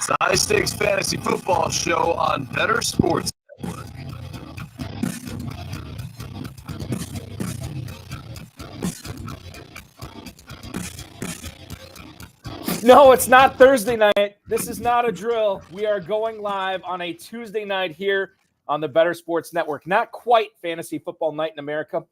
It's the High Stakes Fantasy Football Show on Better Sports Network. No, it's not Thursday night. This is not a drill. We are going live on a Tuesday night here on the Better Sports Network. Not quite Fantasy Football Night in America,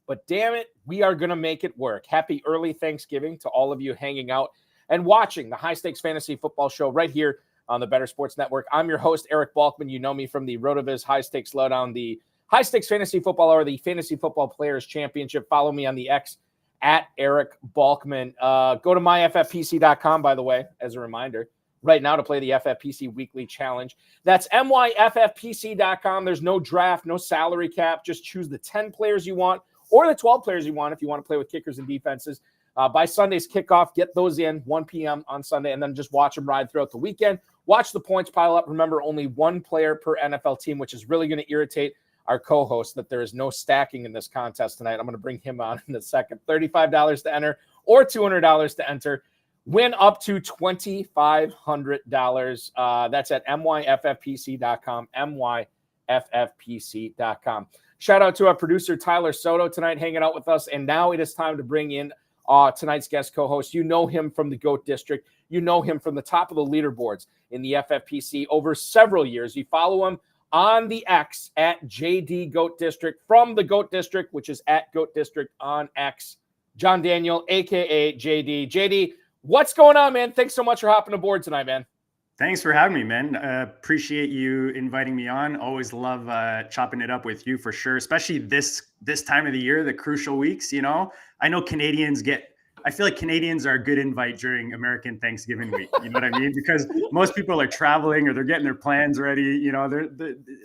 but damn it, we are going to make it work. Happy early Thanksgiving to all of you hanging out and watching the High Stakes Fantasy Football Show right here on the Better Sports Network. I'm your host, Eric Balkman. You know me from the RotoViz High Stakes Lowdown, the High Stakes Fantasy Football, or the Fantasy Football Players Championship. Follow me on the X at Eric Balkman. Go to myffpc.com, by the way, as a reminder, right now to play the FFPC Weekly Challenge. That's myffpc.com. There's no draft, no salary cap. Just choose the 10 players you want or the 12 players you want if you want to play with kickers and defenses. By Sunday's kickoff, get those in 1 p.m. on Sunday, and then just watch them ride throughout the weekend. Watch the points pile up. Remember, only one player per NFL team, which is really going to irritate our co-host that there is no stacking in this contest tonight. I'm going to bring him on in a second. $35 to enter or $200 to enter. Win up to $2,500. That's at myffpc.com, myffpc.com. Shout out to our producer, Tyler Soto, tonight hanging out with us. And now it is time to bring in tonight's guest co-host. You know him from the GOAT District. You know him from the top of the leaderboards in the FFPC over several years. You follow him on the X at JD GOAT District, from the GOAT District, which is at GOAT District on X. John Daniel, a.k.a. JD. JD, what's going on, man? Thanks so much for hopping aboard tonight, man. Thanks for having me, man. Appreciate you inviting me on. Always love chopping it up with you for sure, especially this time of the year, the crucial weeks, you know. I know I feel like Canadians are a good invite during American Thanksgiving week. You know what I mean? Because most people are traveling or they're getting their plans ready. You know,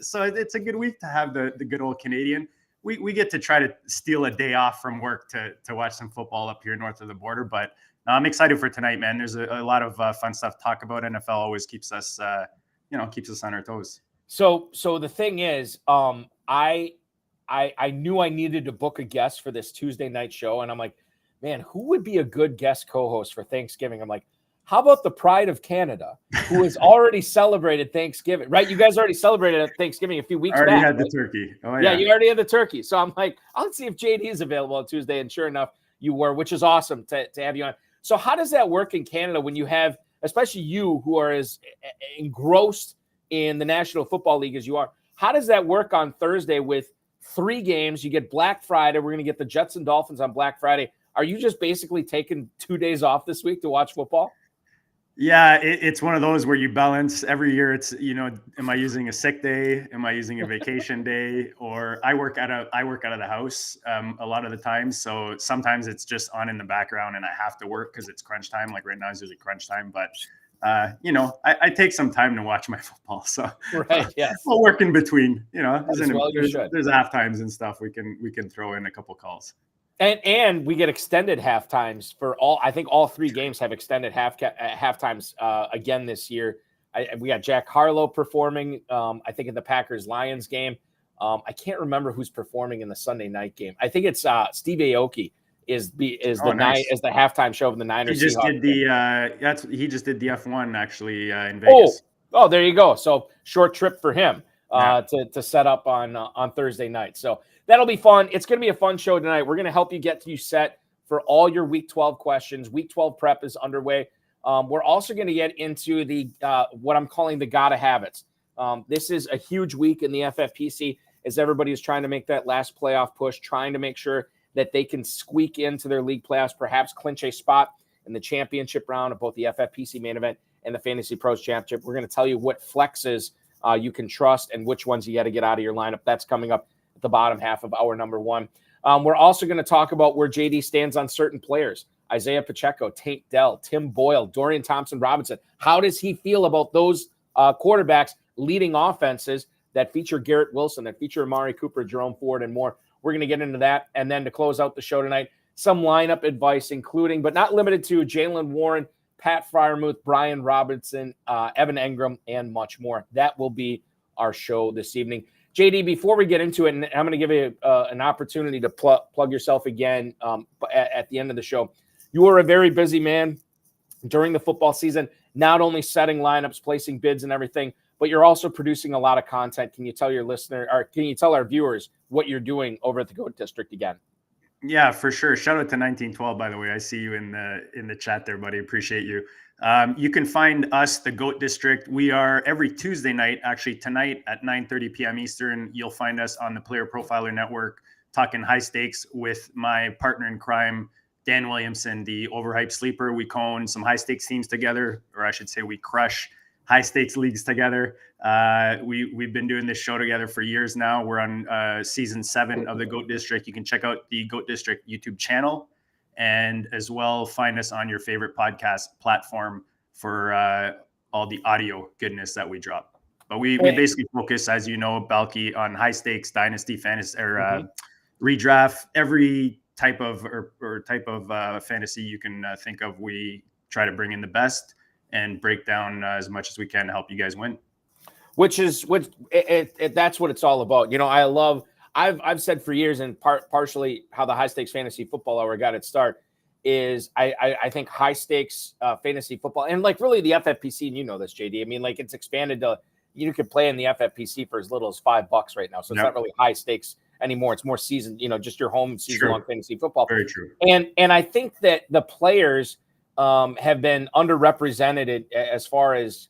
so it's a good week to have the good old Canadian. We get to try to steal a day off from work to watch some football up here north of the border. But I'm excited for tonight, man. There's a lot of fun stuff to talk about. NFL always keeps us on our toes. So the thing is, I knew I needed to book a guest for this Tuesday night show, and I'm like, man, who would be a good guest co-host for Thanksgiving? I'm like, how about the Pride of Canada, who has already celebrated Thanksgiving, right? You guys already celebrated Thanksgiving a few weeks back. Already had right? the turkey. Oh, yeah, you already had the turkey. So I'm like, I'll see if JD is available on Tuesday. And sure enough, you were, which is awesome to have you on. So how does that work in Canada when you have, especially you who are as engrossed in the National Football League as you are, how does that work on Thursday with 3 games? You get Black Friday. We're going to get the Jets and Dolphins on Black Friday. Are you just basically taking 2 days off this week to watch football? Yeah, it's one of those where you balance every year. It's, you know, am I using a sick day? Am I using a vacation day? Or I work out of the house a lot of the time. So sometimes it's just on in the background and I have to work because it's crunch time. Like right now is usually crunch time. But, I take some time to watch my football. So right, yes. We'll work in between, you know, there's half times and stuff. We can throw in a couple calls. And we get extended half times for I think all 3 games have extended half times again this year. We got Jack Harlow performing, I think in the Packers-Lions game. I can't remember who's performing in the Sunday night game. I think it's Steve Aoki is the halftime show of the Niners. He just did he just did the F1 actually in Vegas. Oh, there you go. So short trip for him to set up on Thursday night. So that'll be fun. It's going to be a fun show tonight. We're going to help you set for all your Week 12 questions. Week 12 prep is underway. We're also going to get into the what I'm calling the gotta habits. This is a huge week in the FFPC as everybody is trying to make that last playoff push, trying to make sure that they can squeak into their league playoffs, perhaps clinch a spot in the championship round of both the FFPC main event and the Fantasy Pros Championship. We're going to tell you what flexes you can trust and which ones you got to get out of your lineup. That's coming up at the bottom half of hour number 1. We're also going to talk about where JD stands on certain players. Isaiah Pacheco, Tank Dell, Tim Boyle, Dorian Thompson-Robinson. How does he feel about those quarterbacks leading offenses that feature Garrett Wilson, that feature Amari Cooper, Jerome Ford, and more? We're going to get into that. And then to close out the show tonight, some lineup advice, including, but not limited to, Jaylen Warren, Pat Freiermuth, Brian Robinson, Evan Engram, and much more. That will be our show this evening. JD, before we get into it, and I'm going to give you an opportunity to plug yourself again at the end of the show. You are a very busy man. during the football season, not only setting lineups, placing bids and everything, but you're also producing a lot of content. Can you tell your listener, or can you tell our viewers what you're doing over at the GOAT District again? Yeah, for sure. Shout out to 1912, by the way. I see you in the chat there, buddy. Appreciate you. You can find us, the GOAT District. We are every Tuesday night, actually tonight at 9:30 p.m. Eastern. You'll find us on the Player Profiler Network, talking high stakes with my partner in crime, Dan Williamson, the overhyped sleeper. We co-own some high stakes teams together, or I should say we crush high stakes leagues together. We've been doing this show together for years now. We're on season 7 of the GOAT District. You can check out the GOAT District YouTube channel, and as well find us on your favorite podcast platform for all the audio goodness that we drop. But we basically focus, as you know, Balky, on high stakes, dynasty, fantasy, or redraft, every type of fantasy you can think of. We try to bring in the best and break down as much as we can to help you guys win. Which is that's what it's all about. I've said for years, and partially how the high stakes fantasy football hour got its start is I think high stakes fantasy football, and like really the FFPC, and you know this, JD. I mean, like it's expanded to, you could play in the FFPC for as little as $5 right now. So it's not really high stakes anymore. It's more season, just your home season long fantasy football. Very true. And I think that the players have been underrepresented as far as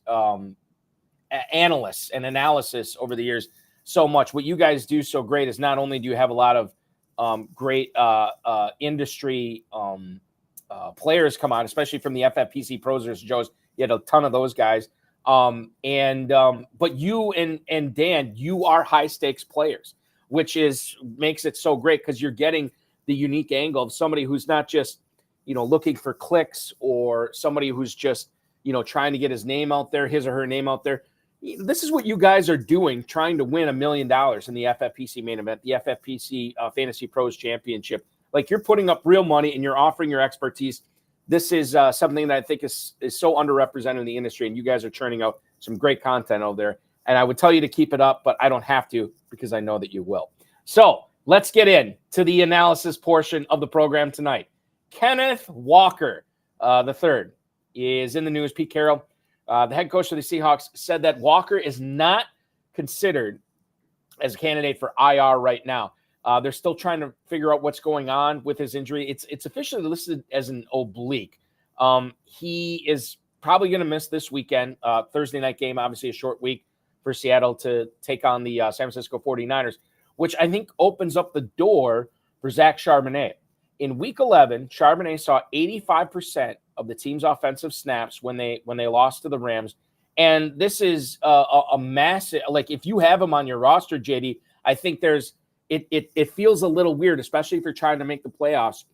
analysts and analysis over the years so much. What you guys do so great is not only do you have a lot of great industry players come on, especially from the FFPC pros versus Joes. You had a ton of those guys. But you and Dan, you are high stakes players, which makes it so great because you're getting the unique angle of somebody who's not just looking for clicks, or somebody who's just, trying to get his name out there, his or her name out there. This is what you guys are doing, trying to win $1 million in the FFPC main event, the FFPC Fantasy Pros Championship. Like, you're putting up real money and you're offering your expertise. This is something that I think is so underrepresented in the industry, and you guys are churning out some great content out there. And I would tell you to keep it up, but I don't have to, because I know that you will. So let's get into the analysis portion of the program tonight. Kenneth Walker, the third, is in the news. Pete Carroll, the head coach of the Seahawks, said that Walker is not considered as a candidate for IR right now. They're still trying to figure out what's going on with his injury. It's officially listed as an oblique. He is probably going to miss this weekend. Thursday night game, obviously a short week for Seattle to take on the San Francisco 49ers, which I think opens up the door for Zach Charbonnet. In Week 11, Charbonnet saw 85% of the team's offensive snaps when they lost to the Rams. And this is a massive, like, if you have him on your roster, JD, I think it feels a little weird, especially if you're trying to make the playoffs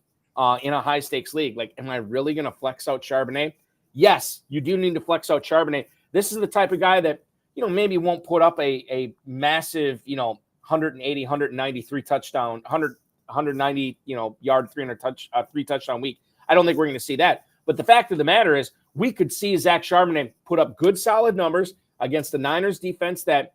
in a high stakes league. Like, am I really going to flex out Charbonnet? Yes, you do need to flex out Charbonnet. This is the type of guy that, maybe won't put up a massive, 180, 193 touchdown, 190, yard, 3 touchdown week. I don't think we're going to see that. But the fact of the matter is, we could see Zach Charbonnet put up good, solid numbers against the Niners defense that,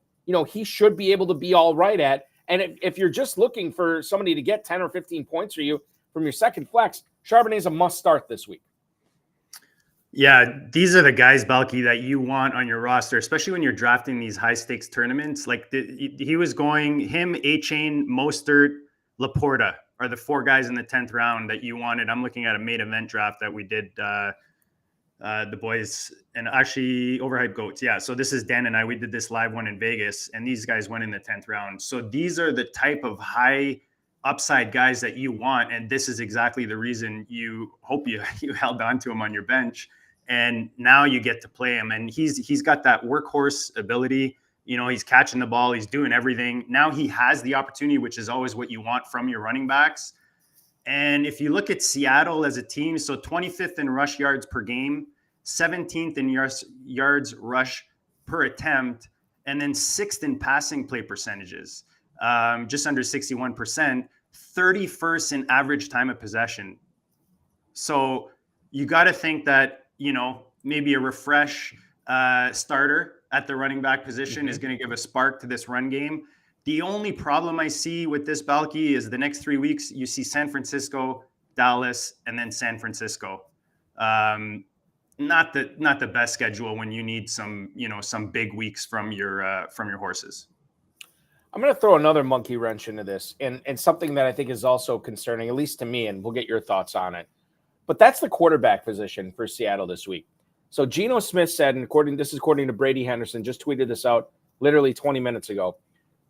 he should be able to be all right at. And if you're just looking for somebody to get 10 or 15 points for you from your second flex, Charbonnet is a must start this week. Yeah, these are the guys, Balky, that you want on your roster, especially when you're drafting these high stakes tournaments. Like he was going, him, A-Chain, Mostert, Laporta are the 4 guys in the 10th round that you wanted. I'm looking at a main event draft that we did, the boys, and actually Overhyped Goats. Yeah, so this is Dan and I. We did this live one in Vegas, and these guys went in the 10th round. So these are the type of high upside guys that you want, and this is exactly the reason you hope you held on to him on your bench. And now you get to play him, and he's got that workhorse ability. He's catching the ball, he's doing everything. Now he has the opportunity, which is always what you want from your running backs. And if you look at Seattle as a team, so 25th in rush yards per game, 17th in yards rush per attempt, and then 6th in passing play percentages, just under 61%, 31st in average time of possession. So you got to think that, maybe a refresh starter at the running back position is going to give a spark to this run game. The only problem I see with this, Balky, is the next 3 weeks, you see San Francisco, Dallas, and then San Francisco. not the best schedule when you need some big weeks from your horses. I'm going to throw another monkey wrench into this, and something that I think is also concerning, at least to me, and we'll get your thoughts on it. But that's the quarterback position for Seattle this week. So Geno Smith said, and according to Brady Henderson, just tweeted this out literally 20 minutes ago.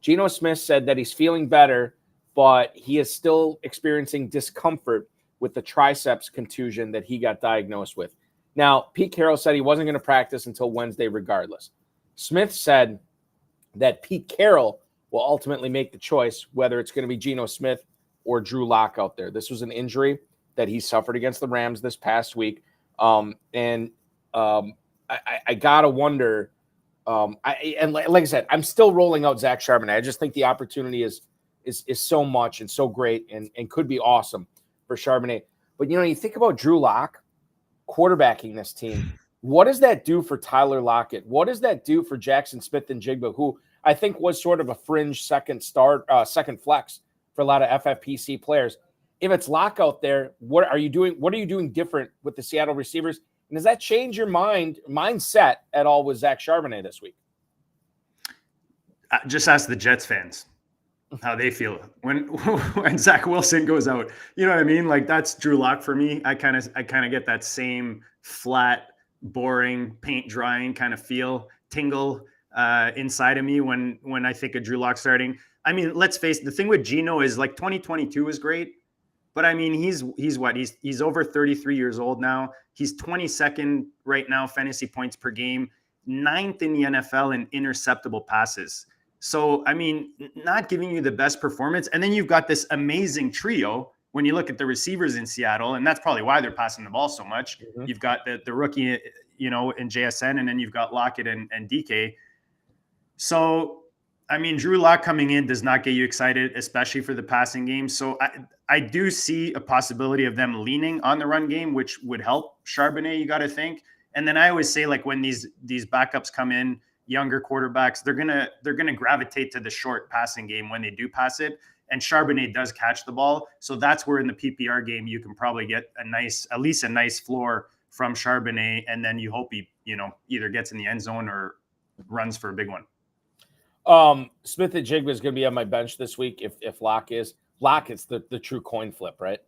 Geno Smith said that he's feeling better, but he is still experiencing discomfort with the triceps contusion that he got diagnosed with. Now, Pete Carroll said he wasn't going to practice until Wednesday regardless. Smith said that Pete Carroll will ultimately make the choice whether it's going to be Geno Smith or Drew Lock out there. This was an injury that he suffered against the Rams this past week. I got to wonder, like I said, I'm still rolling out Zach Charbonnet. I just think the opportunity is so much and so great and could be awesome for Charbonnet. But, you think about Drew Lock quarterbacking this team. What does that do for Tyler Lockett? What does that do for Jackson Smith-Njigba, who I think was sort of a fringe second flex for a lot of FFPC players? If it's Lock out there, what are you doing? What are you doing different with the Seattle receivers? And does that change your mindset at all with Zach Charbonnet this week? Just ask the Jets fans how they feel when Zach Wilson goes out. You know what I mean? Like, that's Drew Lock for me. I kind of get that same flat, boring, paint drying kind of feel, tingle inside of me when I think of Drew Lock starting. I mean, let's face it, the thing with Geno is, like, 2022 was great, but I mean, he's over 33 years old now. He's 22nd right now, fantasy points per game, 9th in the NFL in interceptable passes. So, I mean, not giving you the best performance. And then you've got this amazing trio when you look at the receivers in Seattle, and that's probably why they're passing the ball so much. Mm-hmm. You've got the rookie, in JSN, and then you've got Lockett and DK. So, I mean, Drew Lock coming in does not get you excited, especially for the passing game. So I do see a possibility of them leaning on the run game, which would help Charbonnet, you got to think. And then I always say, like, when these backups come in, younger quarterbacks, they're gonna gravitate to the short passing game when they do pass it. And Charbonnet does catch the ball. So that's where in the PPR game you can probably get at least a nice floor from Charbonnet. And then you hope he, either gets in the end zone or runs for a big one. Smith-Njigba is going to be on my bench this week. If Lock is the true coin flip, right?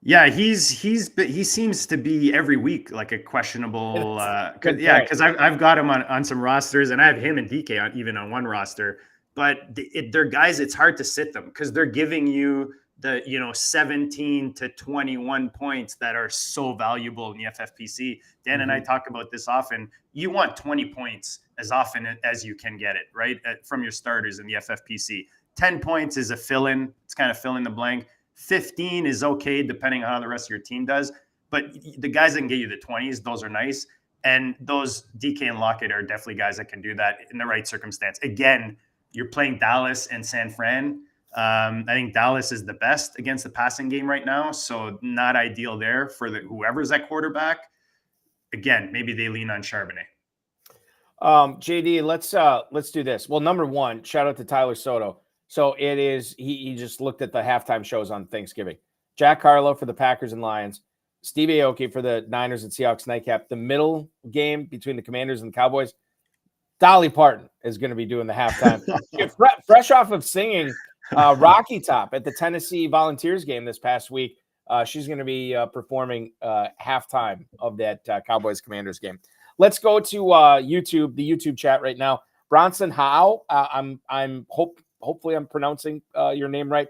Yeah, he seems to be every week like a questionable. Because I've got him on some rosters, and I have him and DK even on one roster. But they're guys, it's hard to sit them because they're giving you the 17 to 21 points that are so valuable in the FFPC. Dan and I talk about this often. You want 20 points as often as you can get it, right? From your starters in the FFPC. 10 points is a fill-in. It's kind of fill in the blank. 15 is okay, depending on how the rest of your team does. But the guys that can get you the 20s, those are nice. And those DK and Lockett are definitely guys that can do that in the right circumstance. Again, you're playing Dallas and San Fran. I think Dallas is the best against the passing game right now. So not ideal there for whoever's at quarterback. Again, maybe they lean on Charbonnet. JD, let's do this. Well, number one, shout out to Tyler Soto. So it is, he just looked at the halftime shows on Thanksgiving. Jack Harlow for the Packers and Lions, Steve Aoki for the Niners and Seahawks nightcap. The middle game between the Commanders and the Cowboys, Dolly Parton is going to be doing the halftime. Fresh off of singing Rocky Top at the Tennessee Volunteers game this past week. She's going to be performing halftime of that Cowboys Commanders game. Let's go to YouTube, the YouTube chat right now. Bronson Howe, hopefully I'm pronouncing your name right.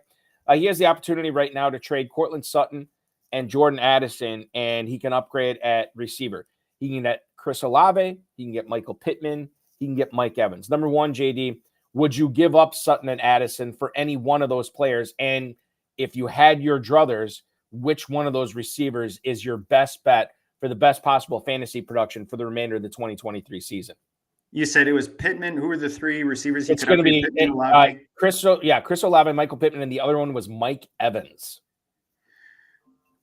He has the opportunity right now to trade Cortland Sutton and Jordan Addison, and he can upgrade at receiver. He can get Chris Olave, he can get Michael Pittman, he can get Mike Evans. Number one, JD, would you give up Sutton and Addison for any one of those players? And if you had your druthers, which one of those receivers is your best bet for the best possible fantasy production for the remainder of the 2023 season? You said it was Pittman. Who are the three receivers? It's going to be Chris Olave, Michael Pittman, and the other one was Mike Evans.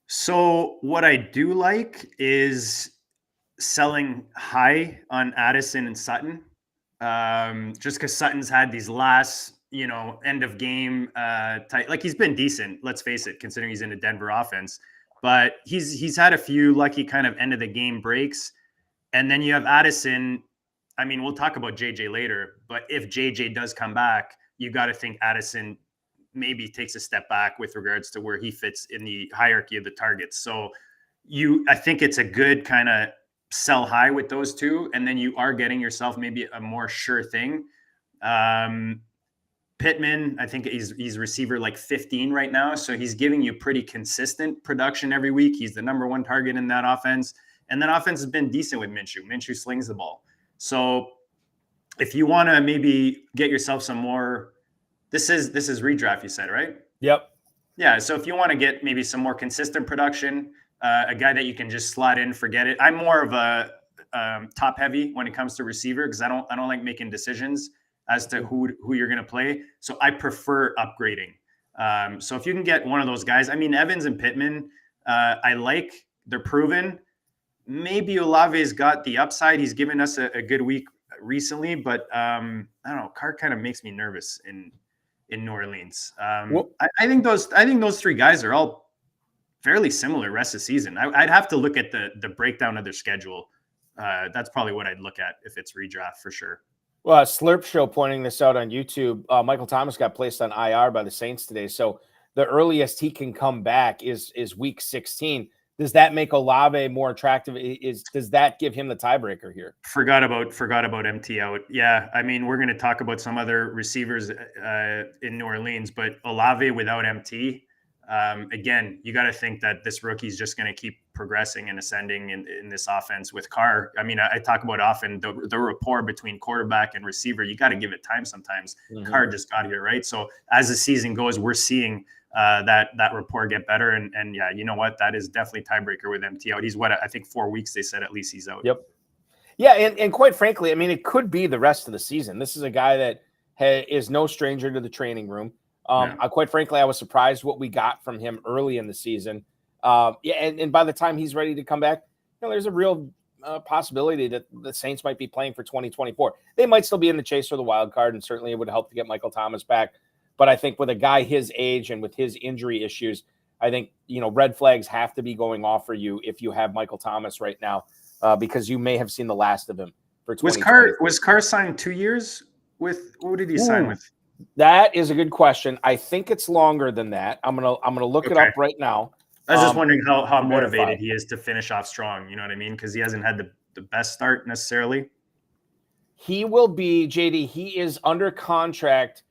So what I do like is selling high on Addison and Sutton, just because Sutton's had these last, end of game type. Like, he's been decent. Let's face it, considering he's in a Denver offense. but he's had a few lucky kind of end of the game breaks. And then you have Addison. I mean, we'll talk about JJ later, but if JJ does come back, you got to think Addison maybe takes a step back with regards to where he fits in the hierarchy of the targets. So I think it's a good kind of sell high with those two. And then you are getting yourself maybe a more sure thing. Pittman, I think he's receiver like 15 right now. So he's giving you pretty consistent production every week. He's the number one target in that offense. And that offense has been decent with Minshew. Minshew slings the ball. So if you want to maybe get yourself some more, this is redraft, you said, right? Yep. Yeah. So if you want to get maybe some more consistent production, a guy that you can just slot in, forget it. I'm more of a top heavy when it comes to receiver because I don't like making decisions as to who you're going to play. So I prefer upgrading. So if you can get one of those guys, I mean, Evans and Pittman, I like, they're proven. Maybe Olave's got the upside. He's given us a good week recently, but I don't know. Carr kind of makes me nervous in New Orleans. I think those three guys are all fairly similar rest of the season. I'd have to look at the breakdown of their schedule. That's probably what I'd look at if it's redraft for sure. Well, Slurp Show pointing this out on YouTube. Michael Thomas got placed on IR by the Saints today, so the earliest he can come back is week 16. Does that make Olave more attractive? Does that give him the tiebreaker here? Forgot about MT out. Yeah, I mean, we're going to talk about some other receivers in New Orleans, but Olave without MT, again, you got to think that this rookie is just going to keep progressing and ascending in this offense with Carr. I mean, I talk about often the rapport between quarterback and receiver. You got to give it time sometimes. Mm-hmm. Carr just got here, right? So as the season goes, we're seeing that rapport get better. And yeah, you know what? That is definitely tiebreaker with MT out. He's I think 4 weeks, they said at least he's out. Yep. Yeah, and quite frankly, I mean, it could be the rest of the season. This is a guy that is no stranger to the training room. Quite frankly, I was surprised what we got from him early in the season. And by the time he's ready to come back, there's a real possibility that the Saints might be playing for 2024. They might still be in the chase for the wild card, and certainly it would help to get Michael Thomas back. But I think with a guy his age and with his injury issues, I think, red flags have to be going off for you if you have Michael Thomas right now, because you may have seen the last of him for 2024. Was Carr signed 2 years with, what did he sign with? That is a good question. I think it's longer than that. I'm gonna look it up right now. I was just wondering how motivated he is to finish off strong. You know what I mean? Because he hasn't had the best start necessarily. He will be, JD, he is under contract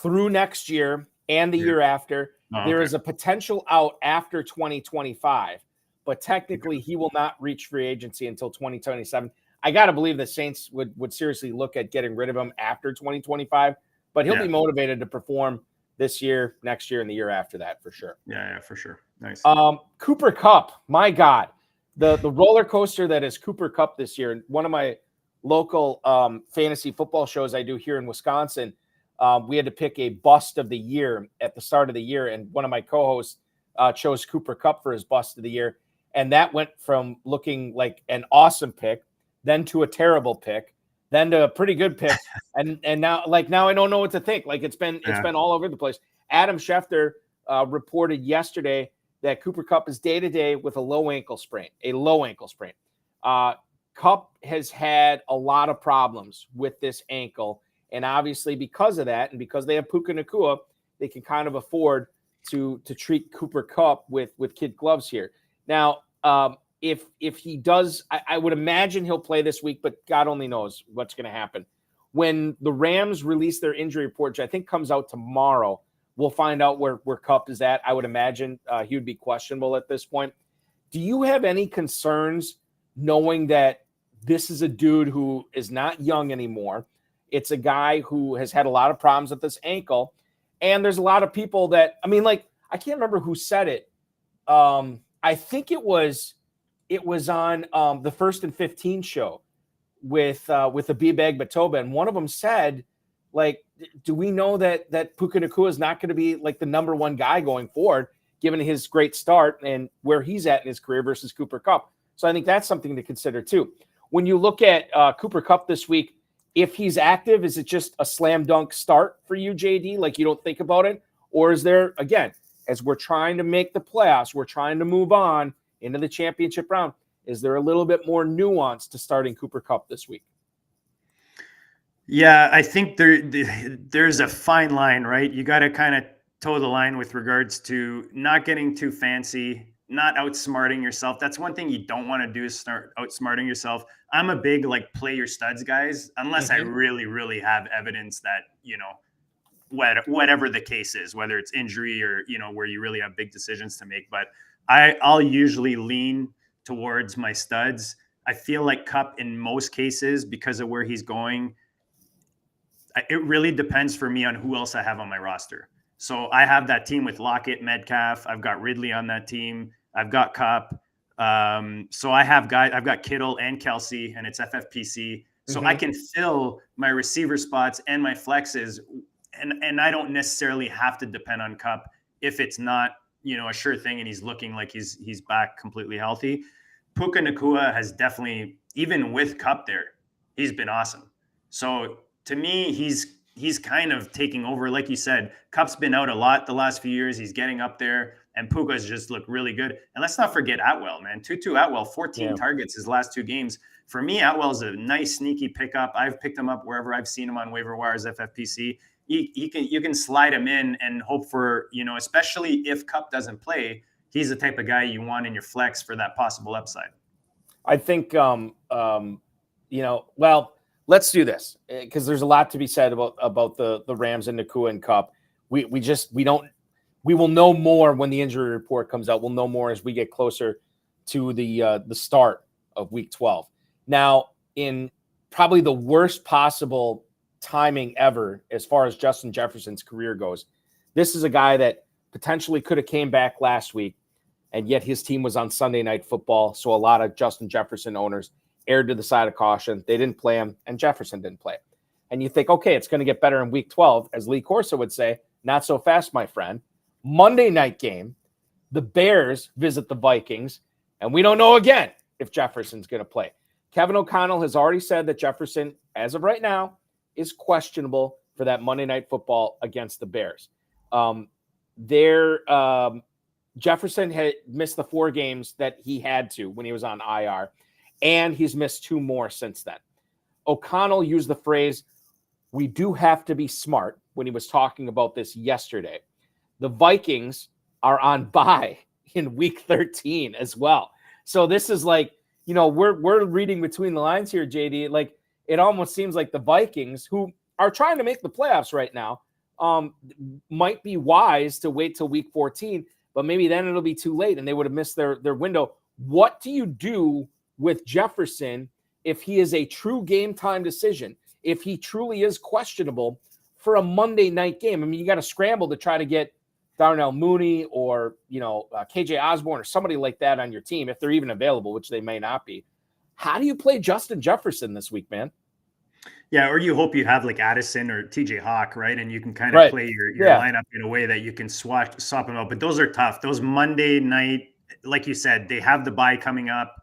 through next year and the year after. There is a potential out after 2025, but technically he will not reach free agency until 2027. I got to believe the Saints would seriously look at getting rid of him after 2025, but he'll be motivated to perform this year, next year, and the year after that for sure. Yeah, for sure. Nice. Cooper Kupp, my God, the roller coaster that is Cooper Kupp this year. One of my local fantasy football shows I do here in Wisconsin, we had to pick a bust of the year at the start of the year, and one of my co-hosts chose Cooper Kupp for his bust of the year, and that went from looking like an awesome pick, then to a terrible pick, then to a pretty good pick, and now I don't know what to think. Like it's been all over the place. Adam Schefter reported yesterday that Cooper Kupp is day to day with a low ankle sprain. Kupp has had a lot of problems with this ankle, and obviously because of that, and because they have Puka Nacua, they can kind of afford to treat Cooper Kupp with kid gloves here. Now, if he does, I would imagine he'll play this week, but God only knows what's going to happen. When the Rams release their injury report, which I think comes out tomorrow, we'll find out where Kupp is at. I would imagine he would be questionable at this point. Do you have any concerns knowing that this is a dude who is not young anymore? It's a guy who has had a lot of problems with this ankle. And there's a lot of people that, I can't remember who said it. I think it was on the First and 15 show with Abib Agbatoba, and one of them said, like, do we know that Puka Nacua is not going to be like the number one guy going forward, given his great start and where he's at in his career versus Cooper Kupp? So I think that's something to consider too. When you look at Cooper Kupp this week, if he's active, is it just a slam dunk start for you, JD? Like you don't think about it, or is there again? as we're trying to make the playoffs, we're trying to move on into the championship round. Is there a little bit more nuance to starting Cooper Kupp this week? Yeah, I think there's a fine line, right? You got to kind of toe the line with regards to not getting too fancy, not outsmarting yourself. That's one thing you don't want to do, is start outsmarting yourself. I'm a big like play your studs guys, unless I really, really have evidence that, whatever the case is, whether it's injury or, where you really have big decisions to make. But I'll usually lean towards my studs. I feel like Kupp in most cases, because of where he's going, it really depends for me on who else I have on my roster. So I have that team with Lockett, Metcalf. I've got Ridley on that team. I've got Kupp. So I have guys. I've got Kittle and Kelsey, and it's FFPC. So I can fill my receiver spots and my flexes, and I don't necessarily have to depend on Kupp if it's not, a sure thing and he's looking like he's back completely healthy. Puka Nacua has definitely, even with Kupp there, he's been awesome. So to me, he's kind of taking over. Like you said, Kupp's been out a lot the last few years. He's getting up there, and Puka's just looked really good. And let's not forget Atwell, man. Tutu Atwell, 14 targets his last 2 games. For me, Atwell's a nice, sneaky pickup. I've picked him up wherever I've seen him on waiver wires, FFPC. You can slide him in and hope for, especially if Kupp doesn't play, he's the type of guy you want in your flex for that possible upside. I think, let's do this, because there's a lot to be said about the Rams and Nacua and Kupp. We will know more when the injury report comes out. We'll know more as we get closer to the start of week 12. Now, in probably the worst possible timing ever as far as Justin Jefferson's career goes, this is a guy that potentially could have came back last week, and yet his team was on Sunday Night Football. So a lot of Justin Jefferson owners aired to the side of caution. They didn't play him, and Jefferson didn't play. And you think, okay, it's going to get better in week 12. As Lee Corso would say, not so fast, my friend. Monday night game, the Bears visit the Vikings, and we don't know again if Jefferson's going to play. Kevin O'Connell has already said that Jefferson, as of right now, is questionable for that Monday Night Football against the Bears. Jefferson had missed the 4 games that he had to when he was on IR, and he's missed 2 more since then. O'Connell used the phrase, "We do have to be smart," when he was talking about this yesterday. The Vikings are on bye in week 13 as well. So this is like, we're reading between the lines here, JD. Like, it almost seems like the Vikings, who are trying to make the playoffs right now, might be wise to wait till week 14, but maybe then it'll be too late and they would have missed their window. What do you do with Jefferson if he is a true game time decision, if he truly is questionable for a Monday night game? I mean, you got to scramble to try to get Darnell Mooney or, KJ Osborne or somebody like that on your team, if they're even available, which they may not be. How do you play Justin Jefferson this week, man? Yeah, or you hope you have like Addison or TJ Hawk, right? And you can kind of play your lineup in a way that you can swap them out. But those are tough. Those Monday night, like you said, they have the bye coming up.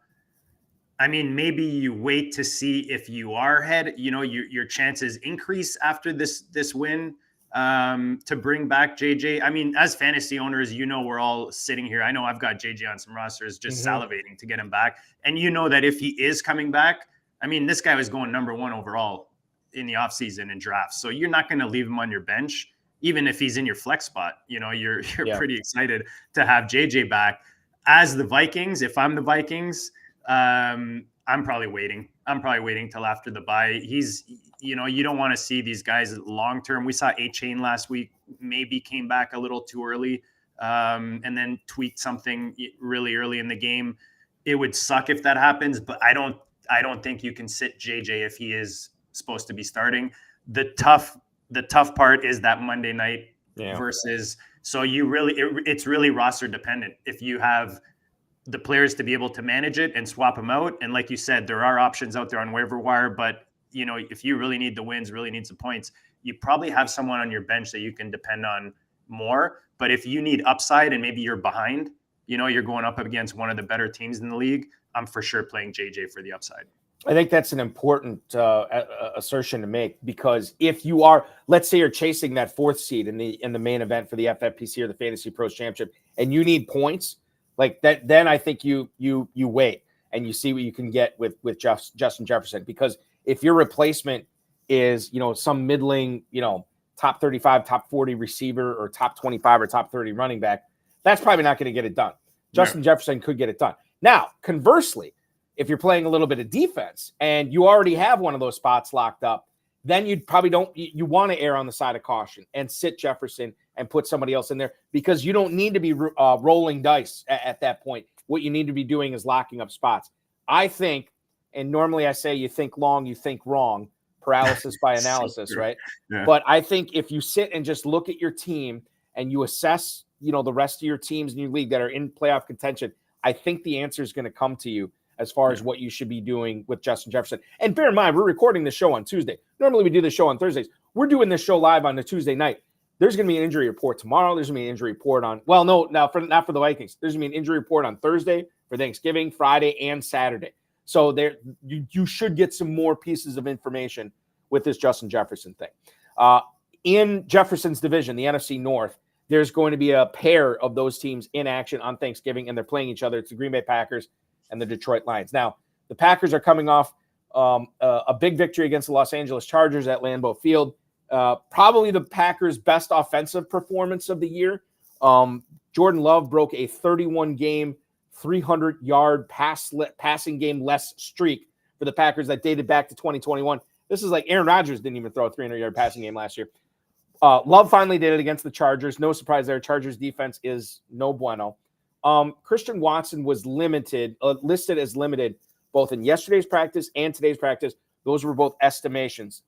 I mean, maybe you wait to see if you are ahead. Your chances increase after this win to bring back JJ. I mean, as fantasy owners, we're all sitting here. I know I've got JJ on some rosters, just salivating to get him back. And that if he is coming back, I mean, this guy was going number 1 overall in the offseason in drafts. So you're not going to leave him on your bench, even if he's in your flex spot. You're pretty excited to have JJ back. As the Vikings, if I'm the Vikings, I'm probably waiting. I'm probably waiting till after the bye. He's, you don't want to see these guys long term. We saw A-Chain last week, maybe came back a little too early, and then tweet something really early in the game. It would suck if that happens, but I don't think you can sit JJ if he is supposed to be starting. The tough part is that Monday night versus. So it's really roster dependent. If you have the players to be able to manage it and swap them out, and like you said, there are options out there on waiver wire. But if you really need the wins, really need some points, you probably have someone on your bench that you can depend on more. But if you need upside and maybe you're behind, you're going up against one of the better teams in the league, I'm for sure playing JJ for the upside. I think that's an important assertion to make, because if you are, let's say you're chasing that 4th seed in the main event for the FFPC or the Fantasy Pros Championship, and you need points like that, then I think you wait and you see what you can get with Justin Jefferson. Because if your replacement is, some middling, top 35, top 40 receiver, or top 25 or top 30 running back, that's probably not going to get it done. Justin Jefferson could get it done. Now, conversely, if you're playing a little bit of defense and you already have one of those spots locked up, then you probably you want to err on the side of caution and sit Jefferson and put somebody else in there, because you don't need to be rolling dice at that point. What you need to be doing is locking up spots. I think, and normally I say you think long, you think wrong, paralysis by analysis, right? Yeah. But I think if you sit and just look at your team and you assess, the rest of your teams in your league that are in playoff contention, I think the answer is going to come to you as far as what you should be doing with Justin Jefferson. And bear in mind, we're recording the show on Tuesday. Normally we do the show on Thursdays. We're doing this show live on the Tuesday night. There's going to be an injury report tomorrow. There's going to be an injury report on, not for the Vikings. There's going to be an injury report on Thursday for Thanksgiving, Friday, and Saturday. So you should get some more pieces of information with this Justin Jefferson thing. In Jefferson's division, the NFC North, there's going to be a pair of those teams in action on Thanksgiving, and they're playing each other. It's the Green Bay Packers and the Detroit Lions. Now, the Packers are coming off a big victory against the Los Angeles Chargers at Lambeau Field. Probably the Packers' best offensive performance of the year. Jordan Love broke a 31-game, 300-yard passing game less streak for the Packers that dated back to 2021. This is like Aaron Rodgers didn't even throw a 300-yard passing game last year. Love finally did it against the Chargers. No surprise there. Chargers defense is no bueno. Christian Watson was listed as limited both in yesterday's practice and today's practice. Those were both estimations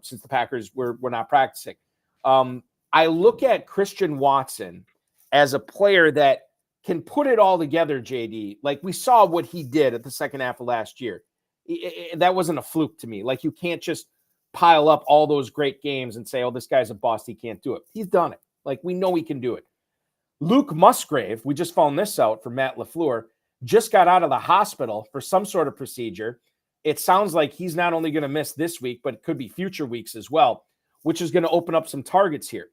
since the Packers were not practicing. I look at Christian Watson as a player that can put it all together, JD. Like we saw what he did at the second half of last year. That wasn't a fluke to me. Like you can't just pile up all those great games and say, oh, this guy's a bust, he can't do it. He's done it. Like we know he can do it. Luke Musgrave, we just found this out from Matt LaFleur, just got out of the hospital for some sort of procedure. It sounds like he's not only going to miss this week, but it could be future weeks as well, which is going to open up some targets here.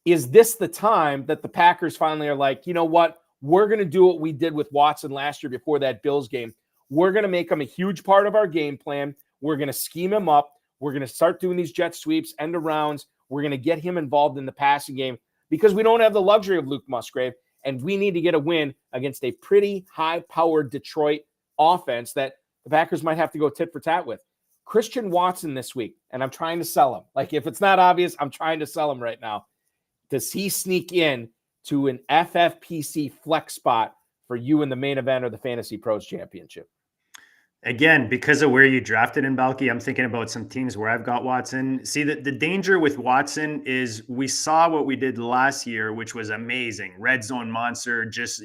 Is this the time that the Packers finally are like, you know what? We're going to do what we did with Watson last year before that Bills game. We're going to make him a huge part of our game plan. We're going to scheme him up. We're going to start doing these jet sweeps, end arounds. We're going to get him involved in the passing game, because we don't have the luxury of Luke Musgrave, and we need to get a win against a pretty high-powered Detroit offense that the Packers might have to go tit for tat with. Christian Watson this week, and I'm trying to sell him. Like, if it's not obvious, I'm trying to sell him right now. Does he sneak in to an FFPC flex spot for you in the main event or the Fantasy Pros Championship? Again, because of where you drafted in Balky, I'm thinking about some teams where I've got Watson. See, the danger with Watson is we saw what we did last year, which was amazing. Red zone monster, just,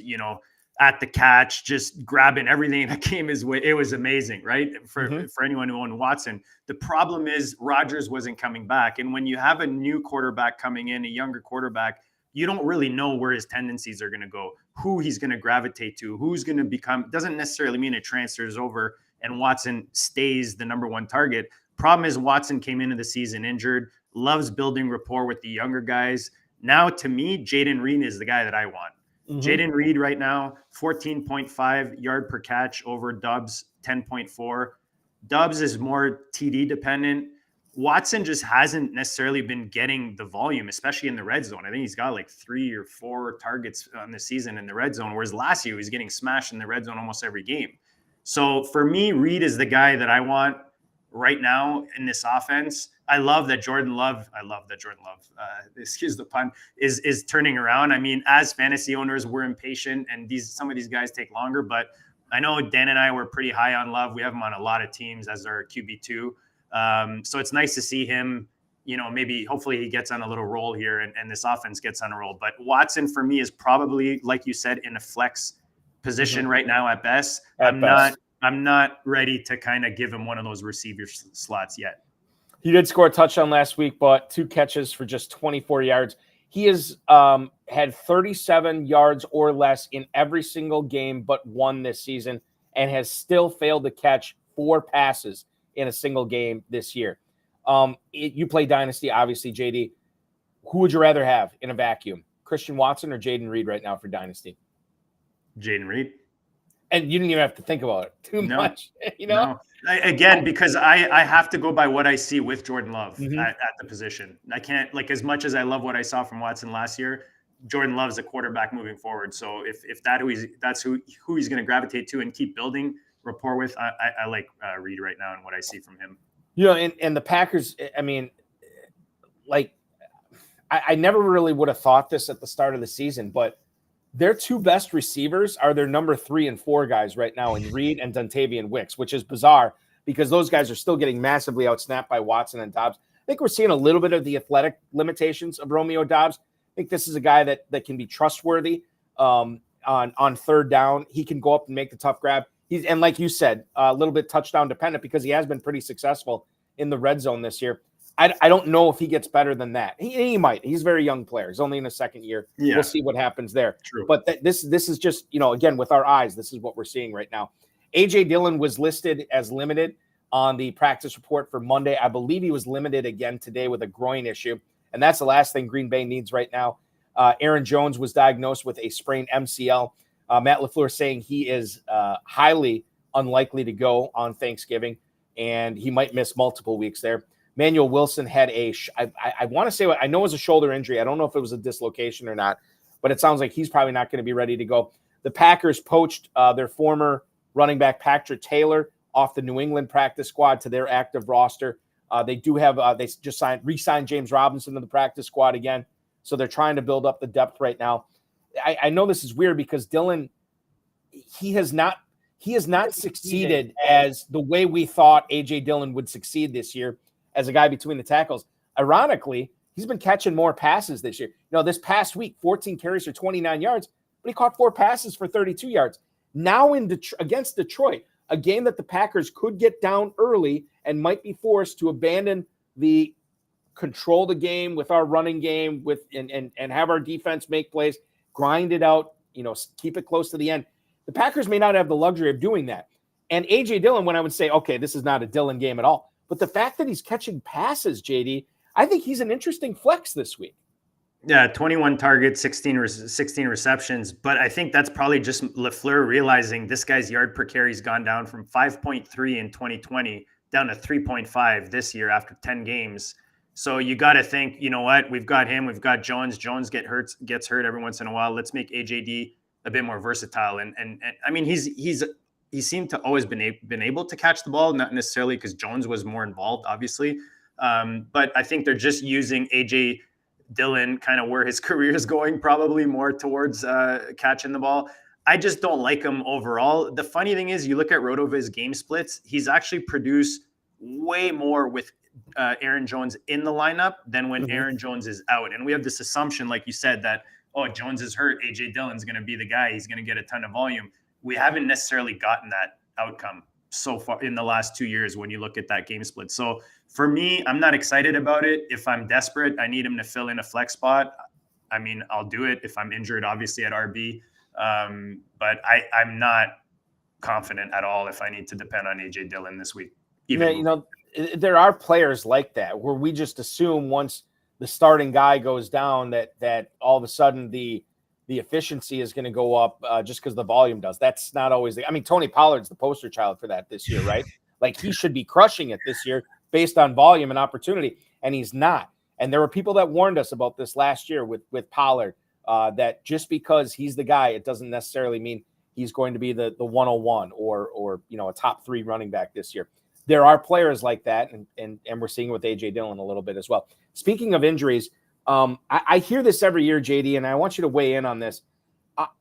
at the catch, just grabbing everything that came his way. It was amazing, right? For anyone who owned Watson. The problem is Rodgers wasn't coming back. And when you have a new quarterback coming in, a younger quarterback, you don't really know where his tendencies are going to go, who he's going to gravitate to, who's going to become. Doesn't necessarily mean it transfers over and Watson stays the number one target. Problem is Watson came into the season injured, loves building rapport with the younger guys. Now, to me, Jaden Reed is the guy that I want. Jaden Reed right now, 14.5 yard per catch over Dubs, 10.4. Dubs is more TD dependent. Watson just hasn't necessarily been getting the volume, especially in the red zone. I think he's got like 3 or 4 targets on the season in the red zone, whereas last year he was getting smashed in the red zone almost every game. So for me, Reed is the guy that I want right now in this offense. I love that Jordan Love, excuse the pun, is turning around. I mean, as fantasy owners, we're impatient and some of these guys take longer, but I know Dan and I were pretty high on Love. We have him on a lot of teams as our QB2. So it's nice to see him, maybe hopefully he gets on a little roll here and this offense gets on a roll. But Watson for me is probably, like you said, in a flex position right now at best. I'm not ready to kind of give him one of those receiver slots yet. He did score a touchdown last week, but 2 catches for just 24 yards. He has had 37 yards or less in every single game but one this season and has still failed to catch 4 passes in a single game this year. You play Dynasty, obviously, JD. Who would you rather have in a vacuum, Christian Watson or Jaden Reed right now for Dynasty? Jaden Reed. And you didn't even have to think about it too much, No. Again, because I have to go by what I see with Jordan Love at the position. I can't, like, as much as I love what I saw from Watson last year, Jordan Love is a quarterback moving forward. So if that's who he's going to gravitate to and keep building rapport with, I like Reed right now and what I see from him. And the Packers, I mean, like, I never really would have thought this at the start of the season, but their 2 best receivers are their number 3 and 4 guys right now in Reed and Dontavian Wicks, which is bizarre because those guys are still getting massively outsnapped by Watson and Dobbs. I think we're seeing a little bit of the athletic limitations of Romeo Dobbs. I think this is a guy that can be trustworthy on 3rd down. He can go up and make the tough grab. And like you said, a little bit touchdown dependent because he has been pretty successful in the red zone this year. I don't know if he gets better than that. He might. He's a very young player. He's only in his 2nd year. Yeah. We'll see what happens there. True. But this is just, again, with our eyes, this is what we're seeing right now. A.J. Dillon was listed as limited on the practice report for Monday. I believe he was limited again today with a groin issue, and that's the last thing Green Bay needs right now. Aaron Jones was diagnosed with a sprained MCL. Matt LaFleur saying he is highly unlikely to go on Thanksgiving, and he might miss multiple weeks there. Manuel Wilson had I want to say, I know it was a shoulder injury. I don't know if it was a dislocation or not, but it sounds like he's probably not going to be ready to go. The Packers poached their former running back Patrick Taylor off the New England practice squad to their active roster. They do have they just re-signed James Robinson to the practice squad again, so they're trying to build up the depth right now. I know this is weird because Dillon, he has not succeeded as the way we thought A.J. Dillon would succeed this year as a guy between the tackles. Ironically, he's been catching more passes this year. This past week, 14 carries for 29 yards, but he caught 4 passes for 32 yards. Now against Detroit, a game that the Packers could get down early and might be forced to abandon the control the game with our running game and have our defense make plays, grind it out, keep it close to the end. The Packers may not have the luxury of doing that. And A.J. Dillon, when I would say, okay, this is not a Dillon game at all, but the fact that he's catching passes, JD, I think he's an interesting flex this week. Yeah, 21 targets, 16 receptions. But I think that's probably just LaFleur realizing this guy's yard per carry has gone down from 5.3 in 2020 down to 3.5 this year after 10 games. So you got to think, you know what? We've got him. We've got Jones. Jones gets hurt every once in a while. Let's make AJD a bit more versatile. And I mean, he seemed to always been able to catch the ball, not necessarily because Jones was more involved, obviously. But I think they're just using A.J. Dillon kind of where his career is going, probably more towards catching the ball. I just don't like him overall. The funny thing is, you look at RotoViz game splits, he's actually produced way more with Aaron Jones in the lineup than when Aaron Jones is out. And we have this assumption, like you said, that, Jones is hurt, A.J. Dillon's going to be the guy. He's going to get a ton of volume. We haven't necessarily gotten that outcome so far in the last 2 years when you look at that game split. So for me, I'm not excited about it. If I'm desperate, I need him to fill in a flex spot. I mean, I'll do it if I'm injured, obviously at RB. But I'm not confident at all if I need to depend on A.J. Dillon this week. There are players like that where we just assume once the starting guy goes down that all of a sudden the efficiency is going to go up just because the volume does. That's not always Tony Pollard's the poster child for that this year, right? Like he should be crushing it this year based on volume and opportunity, and he's not. And there were people that warned us about this last year with Pollard, that just because he's the guy, it doesn't necessarily mean he's going to be the 101 or a top 3 running back this year. There are players like that, and we're seeing it with A.J. Dillon a little bit as well. Speaking of injuries, I hear this every year, JD, and I want you to weigh in on this.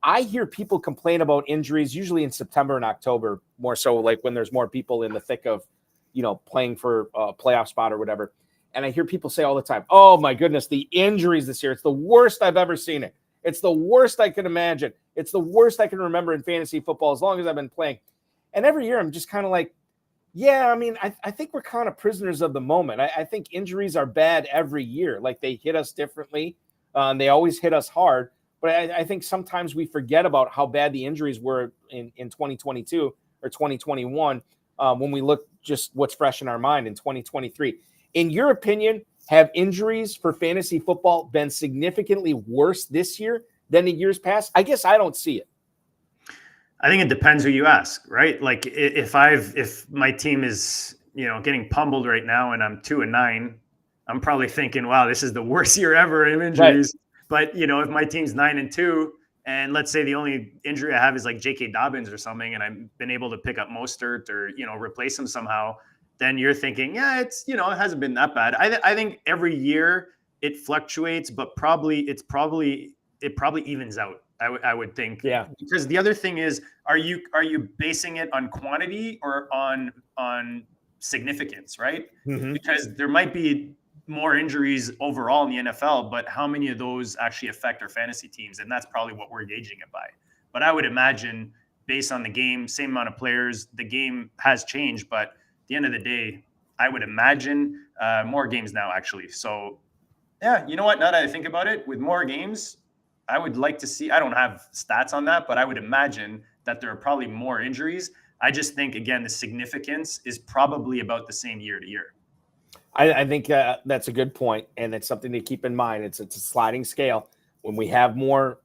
I hear people complain about injuries, usually in September and October, more so like when there's more people in the thick of, playing for a playoff spot or whatever. And I hear people say all the time, oh my goodness, the injuries this year, it's the worst I've ever seen it. It's the worst I can imagine. It's the worst I can remember in fantasy football as long as I've been playing. And every year I'm just kind of like, yeah, I think we're kind of prisoners of the moment. I think injuries are bad every year. Like they hit us differently. They always hit us hard. But I think sometimes we forget about how bad the injuries were in 2022 or 2021 when we look just what's fresh in our mind in 2023. In your opinion, have injuries for fantasy football been significantly worse this year than in years past? I guess I don't see it. I think it depends who you ask, right? Like if my team is, getting pummeled right now and I'm 2-9, I'm probably thinking, wow, this is the worst year ever in injuries. Right. But if my team's 9-2 and let's say the only injury I have is like J.K. Dobbins or something, and I've been able to pick up Mostert or, replace him somehow, then you're thinking, yeah, it's, it hasn't been that bad. I think every year it fluctuates, but it probably evens out. I would think. Yeah. Because the other thing is, are you basing it on quantity or on significance, right? Mm-hmm. Because there might be more injuries overall in the NFL, but how many of those actually affect our fantasy teams? And that's probably what we're gauging it by. But I would imagine based on the game, same amount of players, the game has changed, but at the end of the day, I would imagine more games now actually. So yeah, you know what? Now that I think about it, with more games, I would like to see, I don't have stats on that, but I would imagine that there are probably more injuries. I just think, again, the significance is probably about the same year to year. I think that's a good point, and it's something to keep in mind. It's a sliding scale. When we have more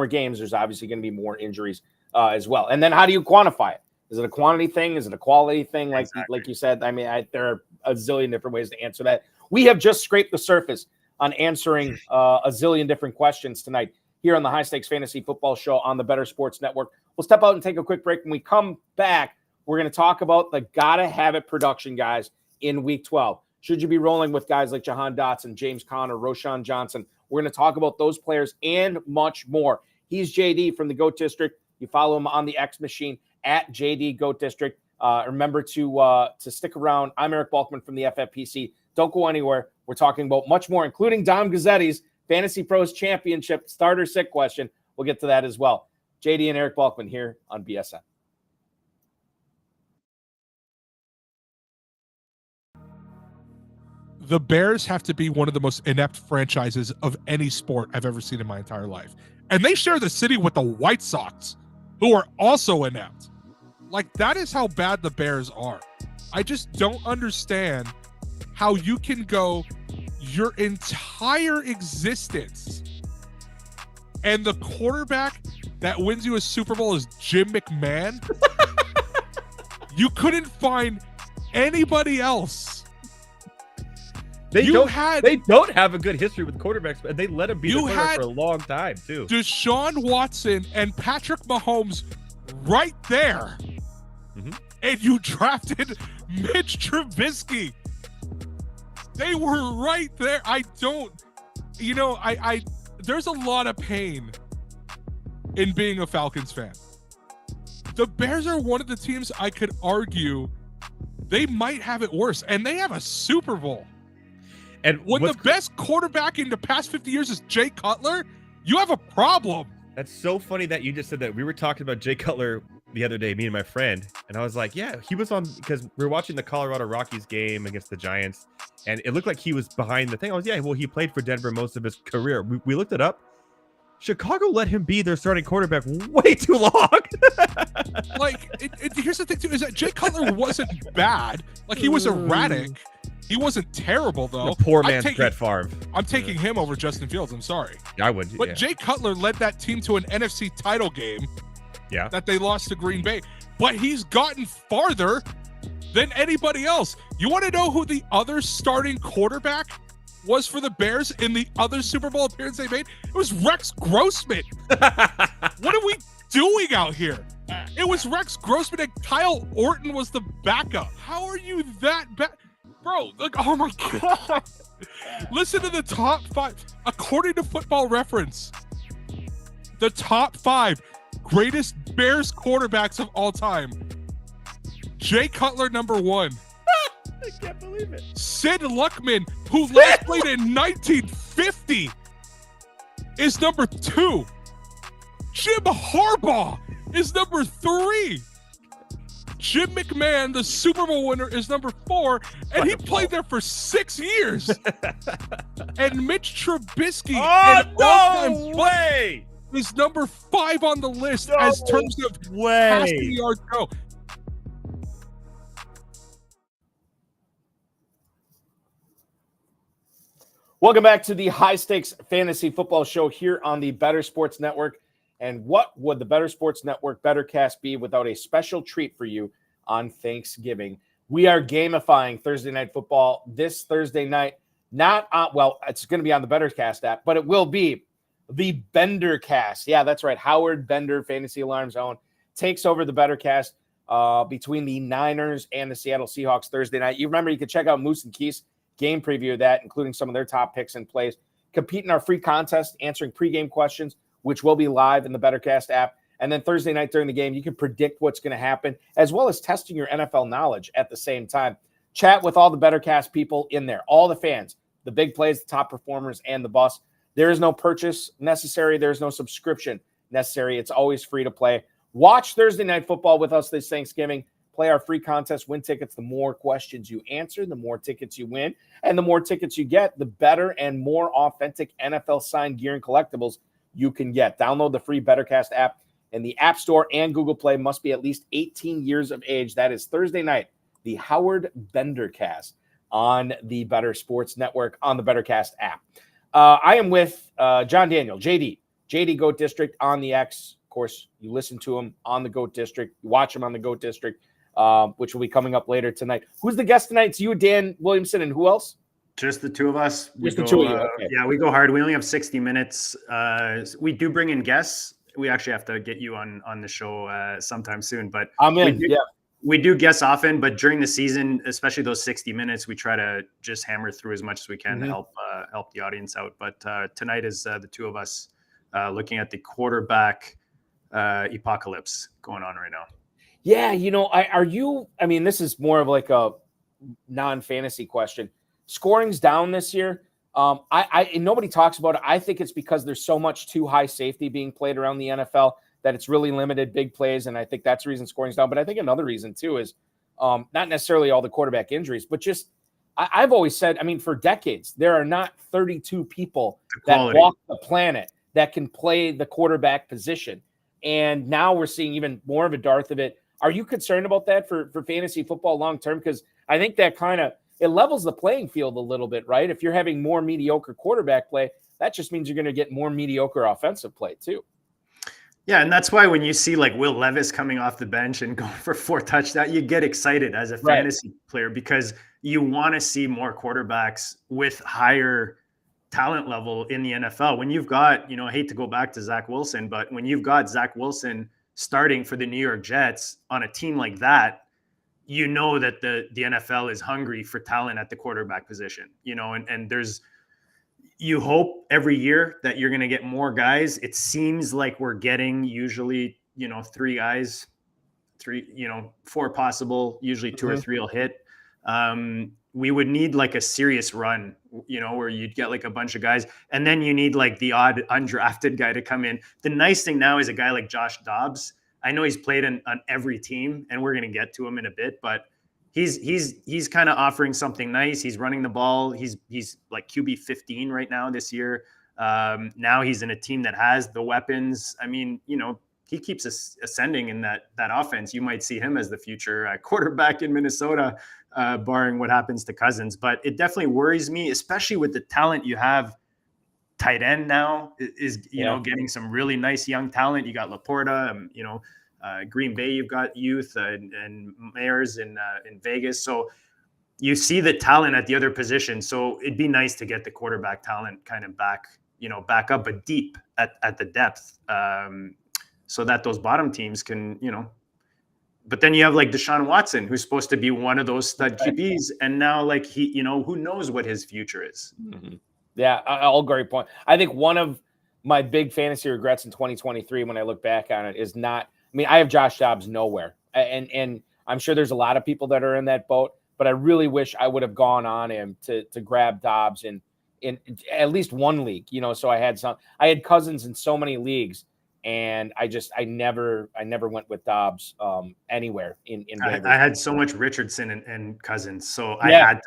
games, there's obviously going to be more injuries as well. And then how do you quantify it? Is it a quantity thing? Is it a quality thing? Like you said, I mean, there are a zillion different ways to answer that. We have just scraped the surface on answering a zillion different questions tonight here on the High Stakes Fantasy Football Show on the Better Sports Network. We'll step out and take a quick break. When we come back, we're going to talk about the gotta have it production guys in Week 12. Should you be rolling with guys like Jahan Dotson, James Conner, Roshan Johnson? We're going to talk about those players and much more. He's JD from the GOAT District. You follow him on the X machine at JD GOAT District. Remember to stick around. I'm Eric Balkman from the FFPC. Don't go anywhere. We're talking about much more, including Dom Gazzetti's Fantasy Pros Championship starter sit question. We'll get to that as well. JD and Eric Balkman here on BSN. The Bears have to be one of the most inept franchises of any sport I've ever seen in my entire life. And they share the city with the White Sox, who are also inept. Like, that is how bad the Bears are. I just don't understand how you can go your entire existence and the quarterback that wins you a Super Bowl is Jim McMahon. You couldn't find anybody else. They don't have a good history with quarterbacks, but they let him be the quarterback for a long time, too. Deshaun Watson and Patrick Mahomes right there. Mm-hmm. And you drafted Mitch Trubisky. They were right there. I there's a lot of pain in being a Falcons fan. The Bears are one of the teams I could argue they might have it worse, and they have a Super Bowl. And when the best quarterback in the past 50 years is Jay Cutler, you have a problem. That's so funny that you just said that. We were talking about Jay Cutler the other day, me and my friend, and I was like, yeah, he was on, because we were watching the Colorado Rockies game against the Giants, and it looked like he was behind the thing. I was, yeah, well, he played for Denver most of his career. We looked it up. Chicago let him be their starting quarterback way too long. Here's the thing, too, is that Jay Cutler wasn't bad. Like, he was erratic. He wasn't terrible, though. The poor man's Brett Favre. I'm taking him over Justin Fields. I'm sorry. I would. But yeah. Jay Cutler led that team to an NFC title game. Yeah. That they lost to Green Bay. But he's gotten farther than anybody else. You want to know who the other starting quarterback was for the Bears in the other Super Bowl appearance they made? It was Rex Grossman. What are we doing out here? It was Rex Grossman and Kyle Orton was the backup. How are you that bad? Bro, like, oh my God. Listen to the top 5. According to Football Reference, the top 5 greatest Bears quarterbacks of all time. Jay Cutler, number 1. I can't believe it. Sid Luckman, who last played in 1950, is number 2. Jim Harbaugh is number 3. Jim McMahon, the Super Bowl winner, is number 4, and he played there for 6 years. And Mitch Trubisky, is number 5 on the list as terms of passing yards go. Welcome back to the High Stakes Fantasy Football Show here on the Better Sports Network. And what would the Better Sports Network Bettercast be without a special treat for you on Thanksgiving? We are gamifying Thursday Night Football this Thursday night. Not on, well, it's going to be on the Bettercast app, but it will be the Bendercast. Yeah, that's right. Howard Bender, Fantasy Alarm's own, takes over the Bettercast between the Niners and the Seattle Seahawks Thursday night. You remember you can check out Moose and Keith's game preview of that, including some of their top picks and plays. Compete in our free contest, answering pregame questions, which will be live in the Bettercast app. And then Thursday night during the game, you can predict what's going to happen, as well as testing your NFL knowledge at the same time. Chat with all the Bettercast people in there, all the fans, the big plays, the top performers, and the bus. There is no purchase necessary. There's no subscription necessary. It's always free to play. Watch Thursday Night Football with us this Thanksgiving. Play our free contest, win tickets. The more questions you answer, the more tickets you win. And the more tickets you get, the better and more authentic NFL signed gear and collectibles you can get. Download the free Bettercast app in the App Store and Google Play. Must be at least 18 years of age. That is Thursday night, the Howard Bendercast on the Better Sports Network on the Bettercast app. I am with John Daniel, JD Goat District on the X. Of course, you listen to him on the Goat District. You watch him on the Goat District, which will be coming up later tonight. Who's the guest tonight? It's you, Dan Williamson, and who else? Just the two of us. Just the two of you. Okay. Yeah, we go hard. We only have 60 minutes. We do bring in guests. We actually have to get you on the show sometime soon. But I'm in. We do guests often, but during the season, especially those 60 minutes, we try to just hammer through as much as we can to help the audience out. But tonight is the two of us looking at the quarterback apocalypse going on right now. Yeah, I mean, this is more of like a non-fantasy question. Scoring's down this year. And nobody talks about it. I think it's because there's so much too high safety being played around the NFL that it's really limited big plays. And I think that's the reason scoring's down. But I think another reason too is not necessarily all the quarterback injuries, but just I've always said, I mean, for decades, there are not 32 people that walk the planet that can play the quarterback position. And now we're seeing even more of a dearth of it. Are you concerned about that for fantasy football long-term? Because I think that it levels the playing field a little bit, right? If you're having more mediocre quarterback play, that just means you're going to get more mediocre offensive play too. Yeah, and that's why when you see like Will Levis coming off the bench and going for 4 touchdowns, you get excited as a fantasy player because you want to see more quarterbacks with higher talent level in the NFL. When you've got, I hate to go back to Zach Wilson, but when you've got Zach Wilson starting for the New York Jets on a team like that, you know that the NFL is hungry for talent at the quarterback position, and there's, you hope every year that you're going to get more guys. It seems like we're getting usually, 3 guys, 4 possible, usually 2 or 3 will hit. We would need like a serious run, where you'd get like a bunch of guys, and then you need like the odd undrafted guy to come in. The nice thing now is a guy like Josh Dobbs. I know he's played on every team, and we're going to get to him in a bit, but he's kind of offering something nice. He's running the ball. He's like QB 15 right now this year. Now he's in a team that has the weapons. I mean, he keeps ascending in that offense. You might see him as the future quarterback in Minnesota, barring what happens to Cousins. But it definitely worries me, especially with the talent you have. Tight end now is getting some really nice young talent. You got Laporta, Green Bay, you've got youth and Mayers in Vegas. So you see the talent at the other position. So it'd be nice to get the quarterback talent kind of back up, but deep at the depth, so that those bottom teams can, but then you have like Deshaun Watson, who's supposed to be one of those stud QBs. And now like he, who knows what his future is. Mm-hmm. Yeah, all great point. I think one of my big fantasy regrets in 2023, when I look back on it, is not. I mean, I have Josh Dobbs nowhere, and I'm sure there's a lot of people that are in that boat. But I really wish I would have gone on him to grab Dobbs in at least one league. So I had Cousins in so many leagues, and I never went with Dobbs anywhere in I had so much Richardson and Cousins, so I had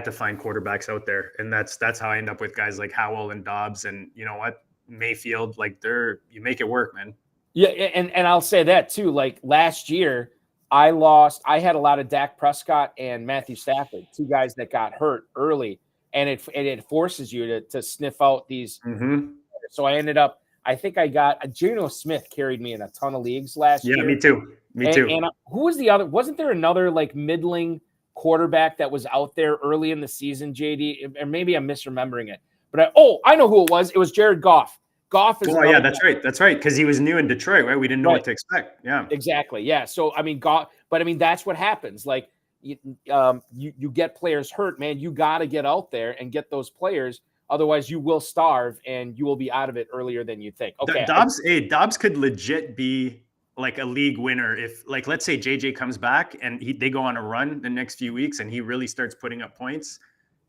to find quarterbacks out there, and that's how I end up with guys like Howell and Dobbs, and you know what, Mayfield, like you make it work, man. Yeah, and I'll say that too. Like last year, I had a lot of Dak Prescott and Matthew Stafford, 2 guys that got hurt early, and it forces you to sniff out these. Mm-hmm. So I think I got Geno Smith carried me in a ton of leagues last year. Yeah, me too. Me too. And who was the other? Wasn't there another like middling quarterback that was out there early in the season, JD? Or maybe I'm misremembering it. But I know who it was. It was Jared Goff. Goff is. Oh yeah, that's right. That's right. Because he was new in Detroit, right? We didn't know what to expect. Yeah, exactly. Yeah. So I mean, Goff. But I mean, that's what happens. Like you get players hurt, man. You got to get out there and get those players. Otherwise, you will starve and you will be out of it earlier than you think. Okay, Dobbs could legit be like a league winner if, like, let's say JJ comes back and they go on a run the next few weeks and he really starts putting up points.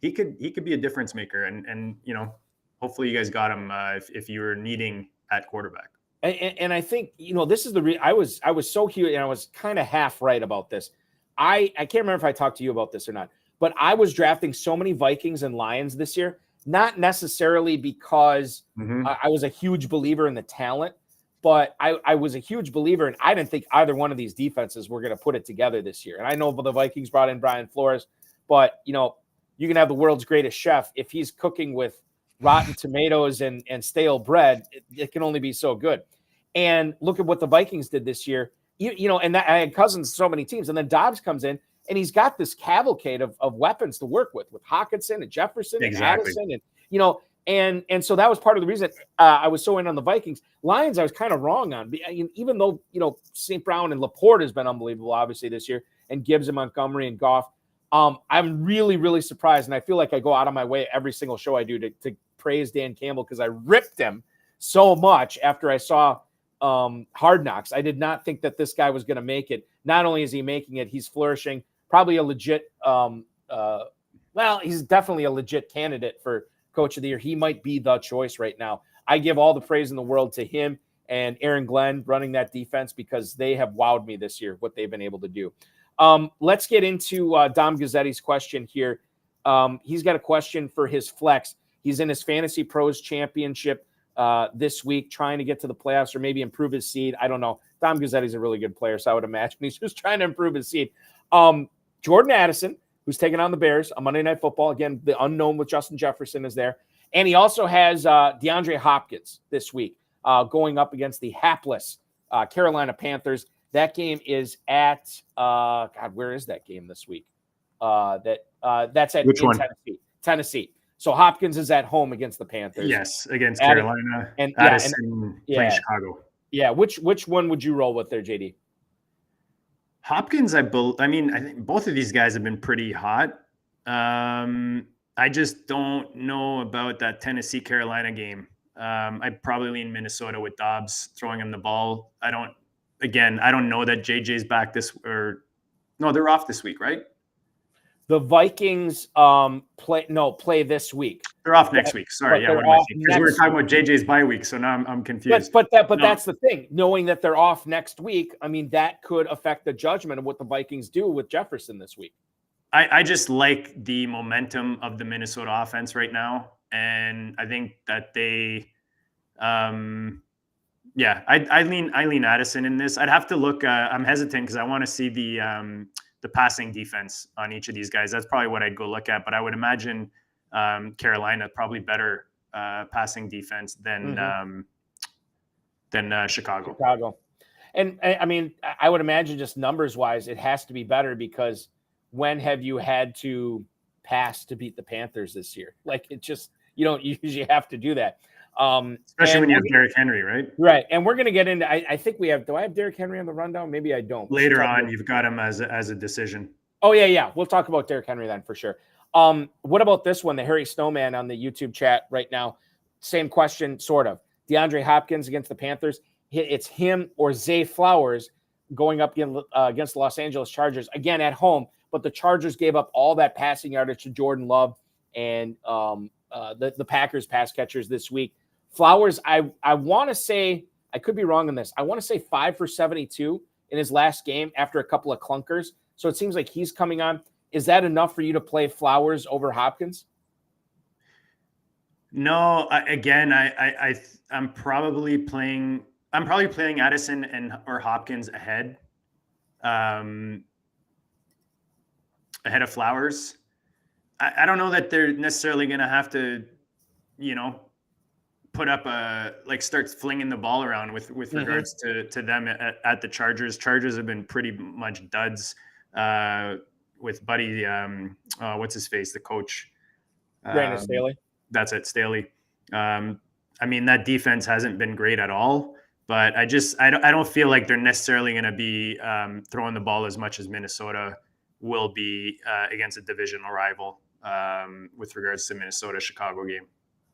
He could be a difference maker, and you know, hopefully you guys got him if you were needing at quarterback. And I think, you know, this is I was so huge, and I was kind of half right about this. I can't remember if I talked to you about this or not, but I was drafting so many Vikings and Lions this year, not necessarily because I was a huge believer in the talent, but I was a huge believer, and I didn't think either one of these defenses were going to put it together this year. And I know the Vikings brought in Brian Flores, but, you know, you can have the world's greatest chef. If he's cooking with rotten tomatoes and stale bread, it can only be so good. And look at what the Vikings did this year. You know, and I had Cousins so many teams, and then Dobbs comes in, and he's got this cavalcade of weapons to work with Hawkinson and Jefferson and Addison, and you know, and so that was part of the reason I was so in on the Vikings. Lions, I was kind of wrong on, even though, you know, St. Brown and Laporte has been unbelievable, obviously this year, and Gibbs and Montgomery and Goff. I'm really, really surprised, and I feel like I go out of my way every single show I do to praise Dan Campbell because I ripped him so much after I saw Hard Knocks. I did not think that this guy was going to make it. Not only is he making it, he's flourishing. Probably a legit, he's definitely a legit candidate for Coach of the Year. He might be the choice right now. I give all the praise in the world to him and Aaron Glenn running that defense because they have wowed me this year, what they've been able to do. Let's get into Dom Gazzetti's question here. He's got a question for his flex. He's in his Fantasy Pros Championship this week, trying to get to the playoffs or maybe improve his seed. I don't know. Dom Gazzetti's a really good player, so I would imagine he's just trying to improve his seed. Jordan Addison, who's taking on the Bears on Monday Night Football. Again, the unknown with Justin Jefferson is there. And he also has DeAndre Hopkins this week going up against the hapless Carolina Panthers. That game is at where is that game this week? That's at Tennessee. So Hopkins is at home against the Panthers. Yes, against Carolina. And Addison playing Chicago. Yeah, which one would you roll with there, JD? Hopkins, I think both of these guys have been pretty hot. I just don't know about that Tennessee-Carolina game. I'd probably lean Minnesota with Dobbs throwing him the ball. I don't know that JJ's back they're off this week, right? The Vikings play this week. They're off next week. Sorry, yeah, what am I saying? Because we were talking about JJ's bye week, so now I'm confused. But that's the thing. Knowing that they're off next week, I mean, that could affect the judgment of what the Vikings do with Jefferson this week. I just like the momentum of the Minnesota offense right now, and I think that they, I lean Addison in this. I'd have to look. I'm hesitant because I want to see the passing defense on each of these guys. That's probably what I'd go look at. But I would imagine Carolina probably better passing defense than Chicago. And I mean, I would imagine just numbers wise, it has to be better because when have you had to pass to beat the Panthers this year? Like it just, you don't usually have to do that. Especially when you have Derrick Henry, right? Right. And we're going to get into, I think we have, do I have Derrick Henry on the rundown? Maybe I don't. Later on, you've got him as a decision. Oh, yeah. We'll talk about Derrick Henry then for sure. What about this one? The Harry Snowman on the YouTube chat right now. Same question, sort of. DeAndre Hopkins against the Panthers. It's him or Zay Flowers going up against the Los Angeles Chargers, again at home. But the Chargers gave up all that passing yardage to Jordan Love and the Packers pass catchers this week. Flowers, I want to say, I could be wrong on this. I want to say 5 for 72 in his last game after a couple of clunkers. So it seems like he's coming on. Is that enough for you to play Flowers over Hopkins? No, I'm probably playing Addison or Hopkins ahead of Flowers. I don't know that they're necessarily going to have to, put up start flinging the ball around with regards to them at the Chargers. Chargers have been pretty much duds with Buddy. What's his face? The coach. Brandon Staley. That's it, Staley. That defense hasn't been great at all. But I don't feel like they're necessarily going to be throwing the ball as much as Minnesota will be against a divisional rival with regards to Minnesota-Chicago game.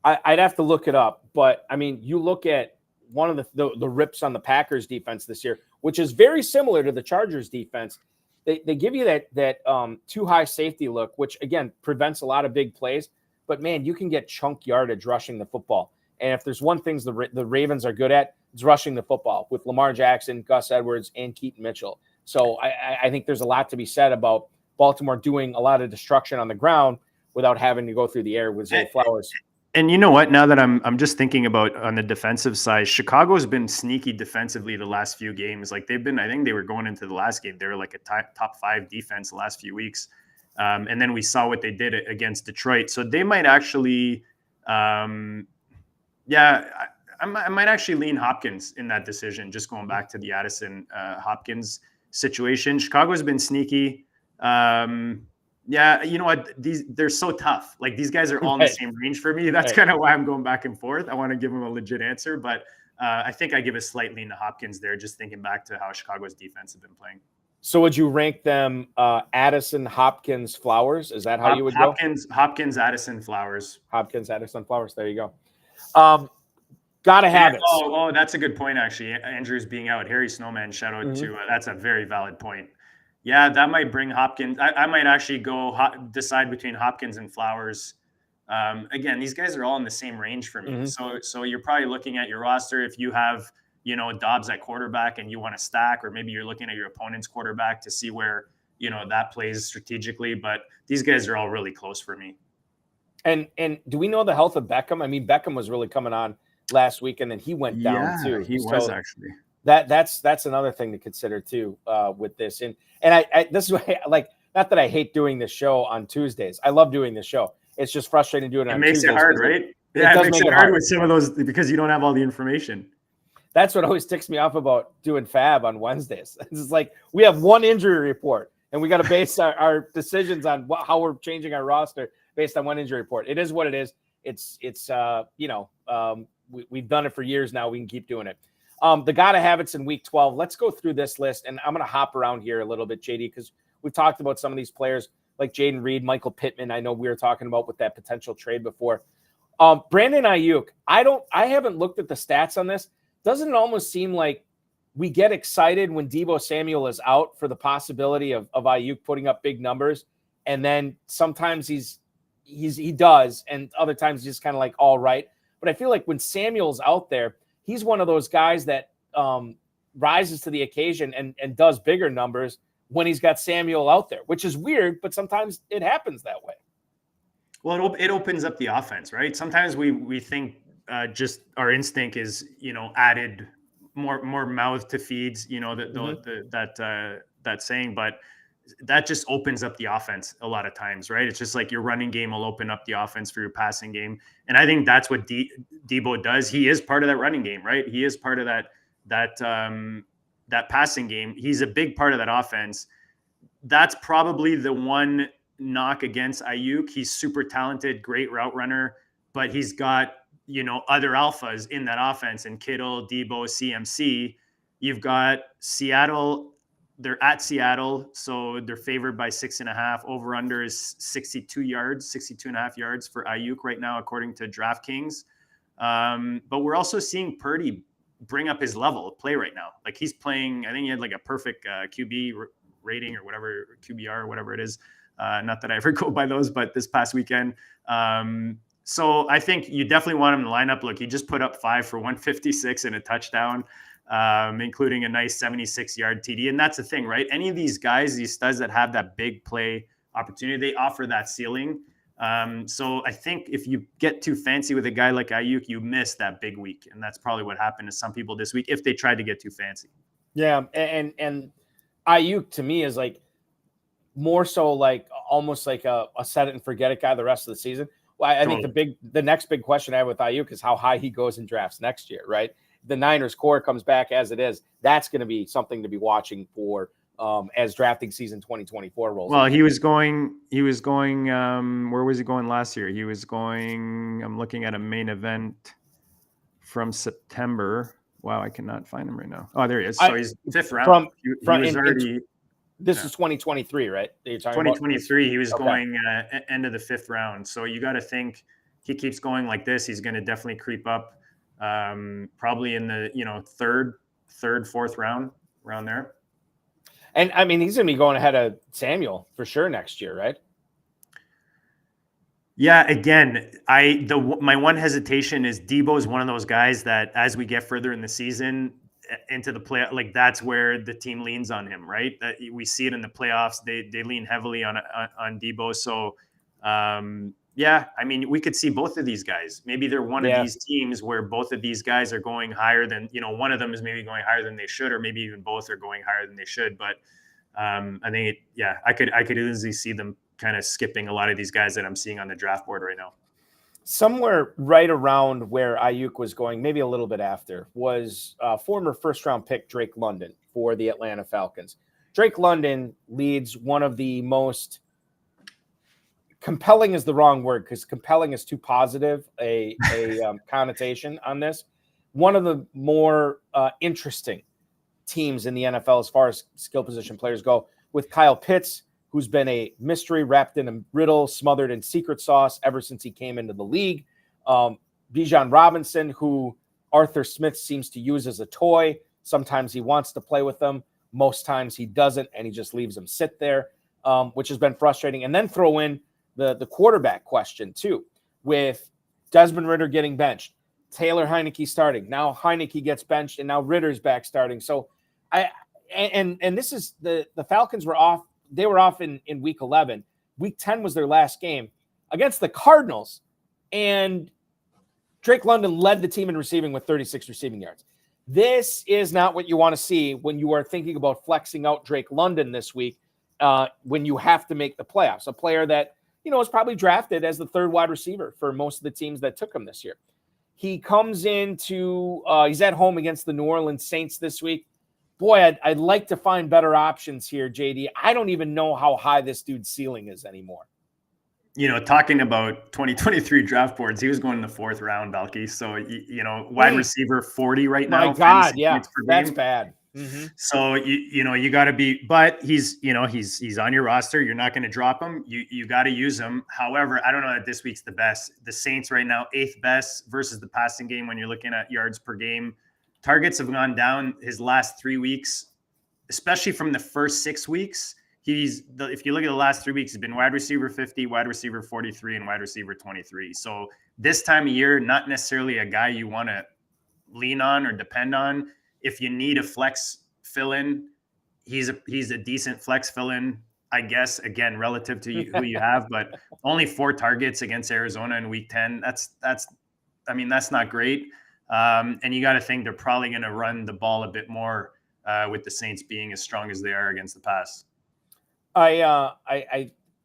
I'd have to look it up, but you look at one of the rips on the Packers defense this year, which is very similar to the Chargers defense. They give you that too high safety look, which again prevents a lot of big plays. But man, you can get chunk yardage rushing the football. And if there's one thing the Ravens are good at, it's rushing the football with Lamar Jackson, Gus Edwards, and Keaton Mitchell. So I think there's a lot to be said about Baltimore doing a lot of destruction on the ground without having to go through the air with Zay Flowers. And you know what? Now that I'm just thinking about on the defensive side, Chicago's been sneaky defensively the last few games. Like they've been, I think they were going into the last game, they were like a top 5 defense the last few weeks. And then we saw what they did against Detroit. So they might actually, I might actually lean Hopkins in that decision, just going back to the Addison Hopkins situation. Chicago's been sneaky. You know what? They're so tough. Like these guys are all in the same range for me. That's kind of why I'm going back and forth. I want to give them a legit answer, but I think I give a slight lean to Hopkins there, just thinking back to how Chicago's defense have been playing. So would you rank them Addison, Hopkins, Flowers? Is that how you would go? Hopkins, Addison, Flowers. Hopkins, Addison, Flowers. There you go. Gotta have it. Oh, that's a good point, actually. Andrew's being out. Harry Snowman, shout out to that's a very valid point. Yeah, that might bring Hopkins. I might actually go decide between Hopkins and Flowers. Again, these guys are all in the same range for me. So you're probably looking at your roster. If you have, Dobbs at quarterback and you want to stack, or maybe you're looking at your opponent's quarterback to see where, that plays strategically. But these guys are all really close for me. And do we know the health of Beckham? Beckham was really coming on last week, and then he went down too. He was actually. That's another thing to consider too with this. And I this is why, like, not that I hate doing this show on Tuesdays. I love doing this show. It's just frustrating doing it on Tuesdays. It makes it hard, right? Yeah, it makes it hard with some of those because you don't have all the information. That's what always ticks me off about doing Fab on Wednesdays. It's like we have one injury report, and we got to base our decisions on how we're changing our roster based on one injury report. It is what it is. It's we've done it for years now. We can keep doing it. The gotta have it's in week 12. Let's go through this list, and I'm going to hop around here a little bit, JD, because we've talked about some of these players like Jaden Reed, Michael Pittman. I know we were talking about with that potential trade before. Brandon Ayuk. I haven't looked at the stats on this. Doesn't it almost seem like we get excited when Deebo Samuel is out for the possibility of Ayuk putting up big numbers, and then sometimes he does, and other times he's just kind of like all right. But I feel like when Samuel's out there, he's one of those guys that rises to the occasion and does bigger numbers when he's got Samuel out there, which is weird, but sometimes it happens that way. Well, it opens up the offense, right? Sometimes we think just our instinct is, added more mouth to feeds, that saying, but that just opens up the offense a lot of times, right? It's just like your running game will open up the offense for your passing game. And I think that's what Deebo does. He is part of that running game, right? He is part of that passing game. He's a big part of that offense. That's probably the one knock against Ayuk. He's super talented, great route runner, but he's got, other alphas in that offense, and Kittle, Deebo, CMC. You've got Seattle. They're at Seattle, so they're favored by 6.5. Over under is 62 and a half yards for Ayuk right now, according to DraftKings. But we're also seeing Purdy bring up his level of play right now. Like he's playing, I think he had like a perfect QB rating or whatever, QBR or whatever it is. Not that I ever go by those, but this past weekend. So I think you definitely want him to line up. Look, he just put up 5 for 156 and a touchdown. Including a nice 76-yard TD. And that's the thing, right? Any of these guys, these studs that have that big play opportunity, they offer that ceiling. So I think if you get too fancy with a guy like Ayuk, you miss that big week. And that's probably what happened to some people this week if they tried to get too fancy. Yeah, and Ayuk to me is like more so like almost like a set it and forget it guy the rest of the season. Well, I think the next big question I have with Ayuk is how high he goes in drafts next year, right? The Niners core comes back as it is. That's going to be something to be watching for as drafting season 2024 rolls. Well, he was going, where was he going last year? He was going, I'm looking at a main event from September. Wow, I cannot find him right now. Oh, there he is. So he's 5th round. This is 2023, right? 2023. He was going end of the 5th round. So you got to think he keeps going like this, he's going to definitely creep up, probably in the 3rd, 4th round, around there. And I mean, he's going to be going ahead of Samuel for sure next year, right? Yeah. Again, my one hesitation is Debo is one of those guys that as we get further in the season into the play, like that's where the team leans on him, right? That we see it in the playoffs. They lean heavily on Debo. So, yeah, I mean, we could see both of these guys. Maybe they're one of these teams where both of these guys are going higher than, one of them is maybe going higher than they should, or maybe even both are going higher than they should. But I think, I could easily see them kind of skipping a lot of these guys that I'm seeing on the draft board right now. Somewhere right around where Ayuk was going, maybe a little bit after, was former first-round pick Drake London for the Atlanta Falcons. Drake London leads one of the most compelling is the wrong word because compelling is too positive a connotation on this. One of the more interesting teams in the NFL as far as skill position players go, with Kyle Pitts, who's been a mystery wrapped in a riddle, smothered in secret sauce ever since he came into the league. Bijan Robinson, who Arthur Smith seems to use as a toy. Sometimes he wants to play with them. Most times he doesn't, and he just leaves them sit there, which has been frustrating. And then throw in the quarterback question, too, with Desmond Ridder getting benched, Taylor Heineke starting. Now Heineke gets benched, and now Ritter's back starting. So this is the Falcons were off. They were off in week 11. Week 10 was their last game against the Cardinals. And Drake London led the team in receiving with 36 receiving yards. This is not what you want to see when you are thinking about flexing out Drake London this week when you have to make the playoffs. A player that, was probably drafted as the 3rd wide receiver for most of the teams that took him this year. He comes into he's at home against the New Orleans Saints this week. Boy, I'd like to find better options here, JD. I don't even know how high this dude's ceiling is anymore. Talking about 2023 draft boards, he was going in the 4th round, Balky. So, wide receiver 40 right now. My God, yeah, that's bad. Mm-hmm. So, you got to be, but he's on your roster. You're not going to drop him. You got to use him. However, I don't know that this week's the best. The Saints right now, 8th best versus the passing game when you're looking at yards per game. Targets have gone down his last 3 weeks, especially from the first 6 weeks. If you look at the last 3 weeks, he's been wide receiver 50, wide receiver 43, and wide receiver 23. So this time of year, not necessarily a guy you want to lean on or depend on. If you need a flex fill-in, he's a decent flex fill-in, I guess, again, relative to who you have, but only 4 targets against Arizona in week 10. That's not great. And you got to think they're probably going to run the ball a bit more with the Saints being as strong as they are against the pass.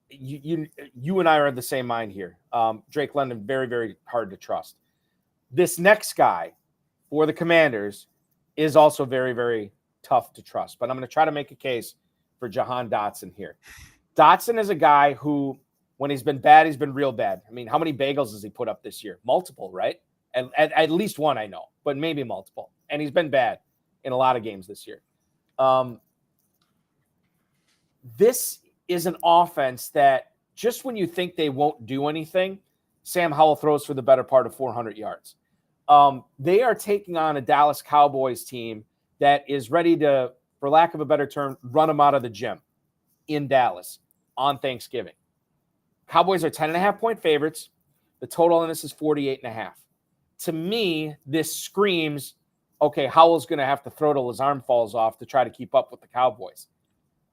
You and I are of the same mind here. Drake London, very, very hard to trust. This next guy for the Commanders is also very, very tough to trust. But I'm going to try to make a case for Jahan Dotson here. Dotson is a guy who, when he's been bad, he's been real bad. I mean, how many bagels has he put up this year? Multiple, right? At least one, I know, but maybe multiple. And he's been bad in a lot of games this year. This is an offense that just when you think they won't do anything, Sam Howell throws for the better part of 400 yards. They are taking on a Dallas Cowboys team that is ready to, for lack of a better term, run them out of the gym in Dallas on Thanksgiving. Cowboys are 10.5-point favorites. The total on this is 48.5. To me, this screams, okay, Howell's going to have to throw till his arm falls off to try to keep up with the Cowboys.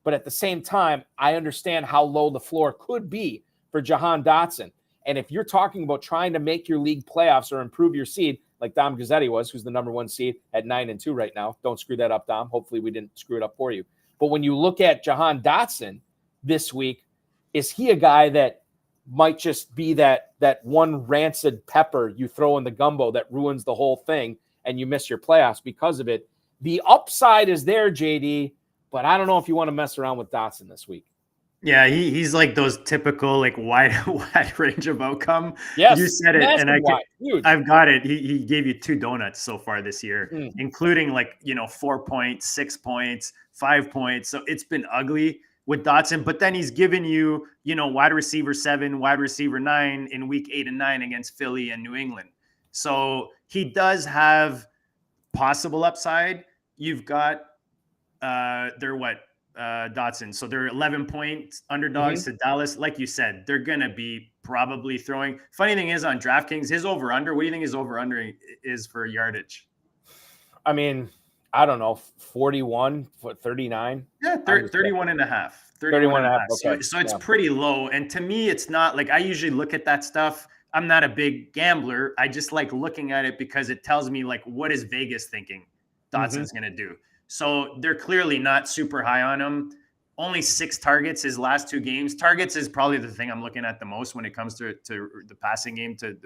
But at the same time, I understand how low the floor could be for Jahan Dotson. And if you're talking about trying to make your league playoffs or improve your seed, like Dom Gazzetti was, who's the number 1 seed at 9-2 right now. Don't screw that up, Dom. Hopefully we didn't screw it up for you. But when you look at Jahan Dotson this week, is he a guy that might just be that one rancid pepper you throw in the gumbo that ruins the whole thing and you miss your playoffs because of it? The upside is there, JD, but I don't know if you want to mess around with Dotson this week. Yeah, he's like those typical like wide range of outcome. Yes, You said it, and huge. I've got it. He gave you 2 donuts so far this year, Mm. including like 4 points, 6 points, 5 points. So it's been ugly with Dotson, but then he's given you, wide receiver 7, wide receiver 9 in week 8 and 9 against Philly and New England. So he does have possible upside. You've got Dotson. So they're 11-point underdogs to Dallas. Like you said, they're going to be probably throwing. Funny thing is on DraftKings, his over-under, what do you think his over-under is for yardage? I mean, I don't know, 41, 39? Yeah, 31 and a half. 31 and a half. Okay. So it's pretty low. And to me, it's not like I usually look at that stuff. I'm not a big gambler. I just like looking at it because it tells me like, what is Vegas thinking Dotson's going to do? So they're clearly not super high on him. Only 6 targets his last 2 games. Targets is probably the thing I'm looking at the most when it comes to the passing game, to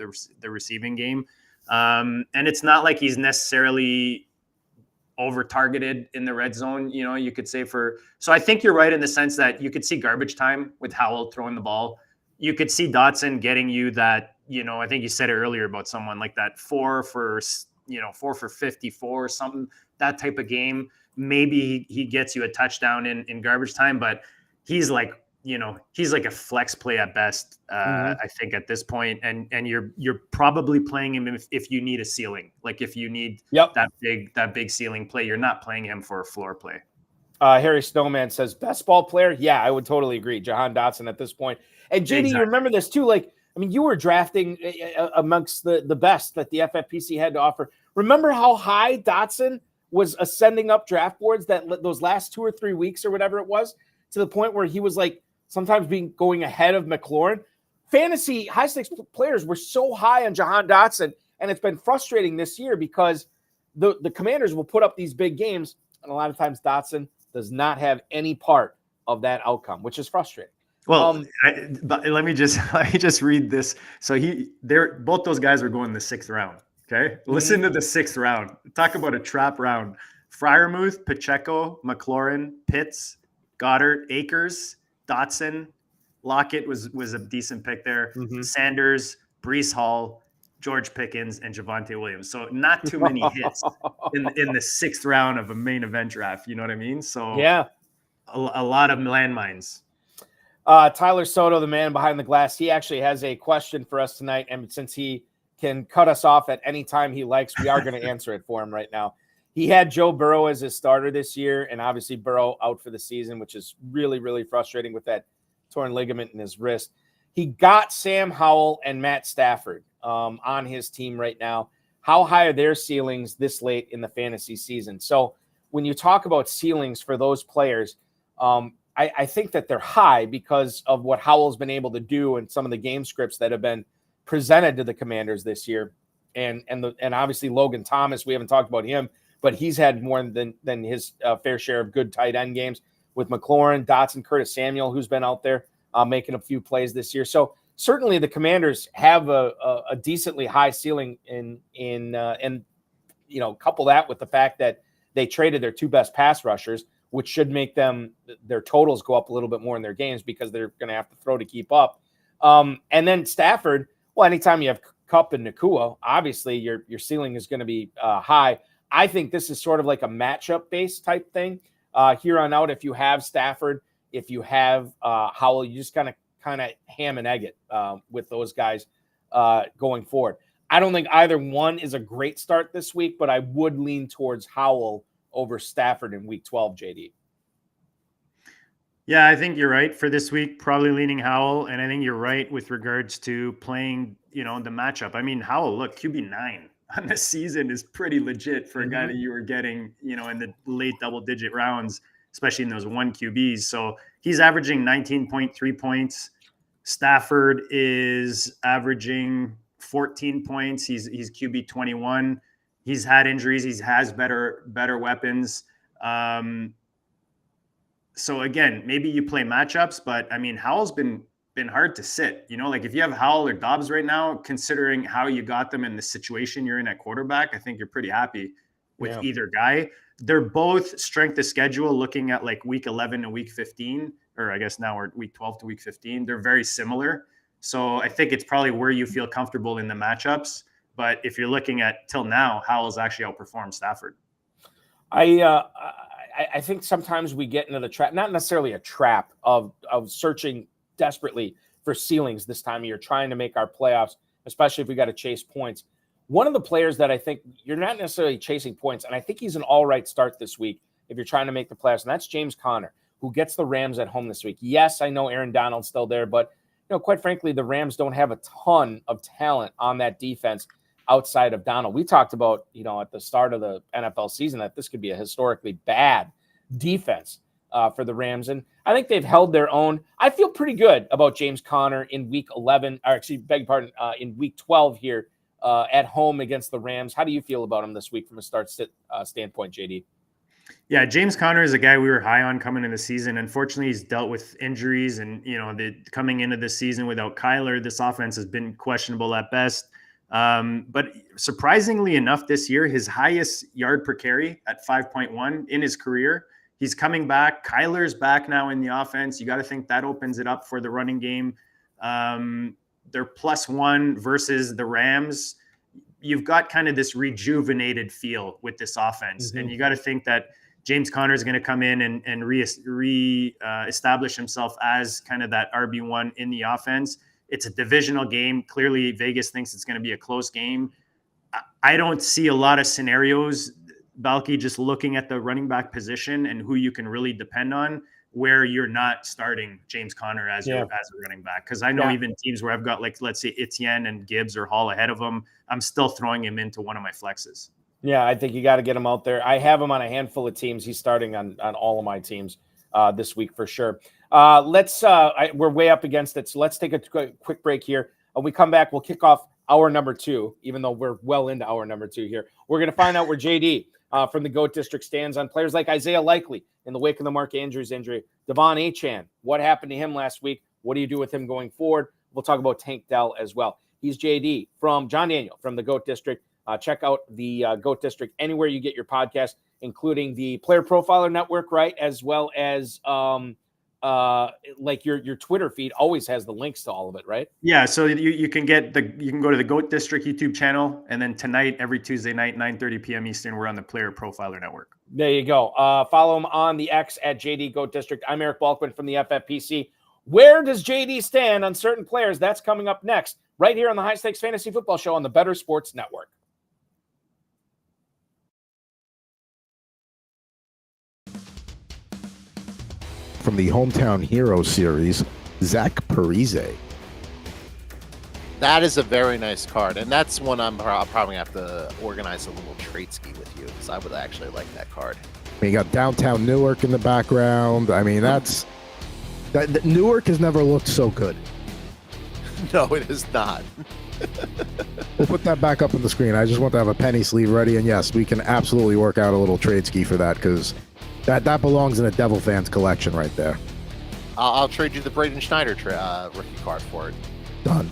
the receiving game. And it's not like he's necessarily over targeted in the red zone, you could say so I think you're right in the sense that you could see garbage time with Howell throwing the ball. You could see Dotson getting you that, I think you said it earlier about someone like that 4 for 54 or something, that type of game. Maybe he gets you a touchdown in garbage time, but he's like a flex play at best, I think at this point. And you're probably playing him if you need a ceiling, like if you need that big ceiling play, you're not playing him for a floor play. Harry Snowman says best ball player. Yeah, I would totally agree. Jahan Dotson at this point. And JD, exactly. You remember this too. Like, I mean, you were drafting amongst the best that the FFPC had to offer. Remember how high Dotson was ascending up draft boards those last 2 or 3 weeks or whatever it was, to the point where he was like sometimes going ahead of McLaurin. Fantasy high stakes players were so high on Jahan Dotson, and it's been frustrating this year because the Commanders will put up these big games, and a lot of times Dotson does not have any part of that outcome, which is frustrating. Well, but let me just read this. So both those guys are going the 6th round. Okay. Listen to the 6th round. Talk about a trap round. Freiermuth, Pacheco, McLaurin, Pitts, Goddard, Akers, Dotson, Lockett was a decent pick there. Sanders, Breece Hall, George Pickens, and Javonte Williams. So not too many hits in the 6th round of a main event draft. You know what I mean? So yeah, a lot of landmines. Tyler Soto, the man behind the glass, he actually has a question for us tonight. And since he can cut us off at any time he likes, we are going to answer it for him right now. He had Joe Burrow as his starter this year, and obviously Burrow out for the season, which is really, really frustrating with that torn ligament in his wrist. He got Sam Howell and Matt Stafford on his team right now. How high are their ceilings this late in the fantasy season? So when you talk about ceilings for those players, I think that they're high because of what Howell's been able to do and some of the game scripts that have been presented to the Commanders this year. And obviously Logan Thomas, we haven't talked about him, but he's had more than his fair share of good tight end games with McLaurin, Dotson, Curtis Samuel, who's been out there making a few plays this year. So certainly the Commanders have a decently high ceiling and couple that with the fact that they traded their 2 best pass rushers, which should make their totals go up a little bit more in their games because they're going to have to throw to keep up. And then Stafford, well, anytime you have Kupp and Nakua, obviously your ceiling is going to be high. I think this is sort of like a matchup-based type thing. Here on out, if you have Stafford, if you have Howell, you just kind of ham and egg it with those guys going forward. I don't think either one is a great start this week, but I would lean towards Howell over Stafford in week 12, JD. Yeah, I think you're right for this week, probably leaning Howell. And I think you're right with regards to playing, the matchup. I mean, Howell, look, QB9 on the season is pretty legit for a guy that you were getting, in the late double-digit rounds, especially in those 1 QBs. So he's averaging 19.3 points. Stafford is averaging 14 points. He's QB 21. He's had injuries. He has better weapons. So again, maybe you play matchups, but I mean, Howell's been hard to sit. Like if you have Howell or Dobbs right now, considering how you got them in the situation you're in at quarterback, I think you're pretty happy with either guy. They're both strength of schedule, looking at like week 11 to week 15, or I guess now we're week 12 to week 15. They're very similar. So I think it's probably where you feel comfortable in the matchups. But if you're looking at till now, Howell's actually outperformed Stafford. I think sometimes we get into the trap, not necessarily a trap of searching desperately for ceilings this time of year, trying to make our playoffs, especially if we got to chase points. One of the players that I think you're not necessarily chasing points, and I think he's an all right start this week if you're trying to make the playoffs, and that's James Conner, who gets the Rams at home this week. Yes, I know Aaron Donald's still there, but quite frankly, the Rams don't have a ton of talent on that defense outside of Donald. We talked about, at the start of the NFL season that this could be a historically bad defense for the Rams. And I think they've held their own. I feel pretty good about James Conner in week 11, or actually, beg your pardon, in week 12 here at home against the Rams. How do you feel about him this week from a start-sit standpoint, JD? Yeah, James Conner is a guy we were high on coming into the season. Unfortunately, he's dealt with injuries, and coming into this season without Kyler, this offense has been questionable at best. But surprisingly enough, this year, his highest yard per carry at 5.1 in his career. He's coming back. Kyler's back now in the offense. You got to think that opens it up for the running game. They're +1 versus the Rams. You've got kind of this rejuvenated feel with this offense. And you got to think that James Conner is going to come in and establish himself as kind of that RB1 in the offense. It's a divisional game. Clearly, Vegas thinks it's going to be a close game. I don't see a lot of scenarios, Balky, just looking at the running back position and who you can really depend on, where you're not starting James Conner as a running back. Because I know even teams where I've got, like, let's say Etienne and Gibbs or Hall ahead of him, I'm still throwing him into one of my flexes. Yeah, I think you got to get him out there. I have him on a handful of teams. He's starting on all of my teams this week for sure. We're way up against it, so let's take a quick break here. When we come back, we'll kick off hour number 2, even though we're well into hour number 2 here. We're going to find out where JD from the GOAT District stands on players like Isaiah Likely in the wake of the Mark Andrews injury. Devon Achane, what happened to him last week? What do you do with him going forward? We'll talk about Tank Dell as well. He's JD from John Daniel from the GOAT District. Check out the GOAT District anywhere you get your podcast, including the Player Profiler Network, right? As well as like your Twitter feed always has the links to all of it, right? Yeah, so you can go to the GOAT District YouTube channel, and then tonight, every Tuesday night, 9:30 p.m. Eastern, we're on the Player Profiler Network. There you go. Follow him on the X at JD GOAT District. I'm Eric Balkman from the FFPC. Where does JD stand on certain players? That's coming up next, right here on the High Stakes Fantasy Football Show on the Better Sports Network. From the Hometown Hero series, Zach Parise. That is a very nice card, and that's one I'm probably going to have to organize a little trade ski with you, because I would actually like that card. You got downtown Newark in the background. I mean, Newark has never looked so good. No, it is not. We'll put that back up on the screen. I just want to have a penny sleeve ready, and yes, we can absolutely work out a little trade ski for that, because that belongs in a Devil Fans collection right there. I'll trade you the Braden Schneider rookie card for it. Done.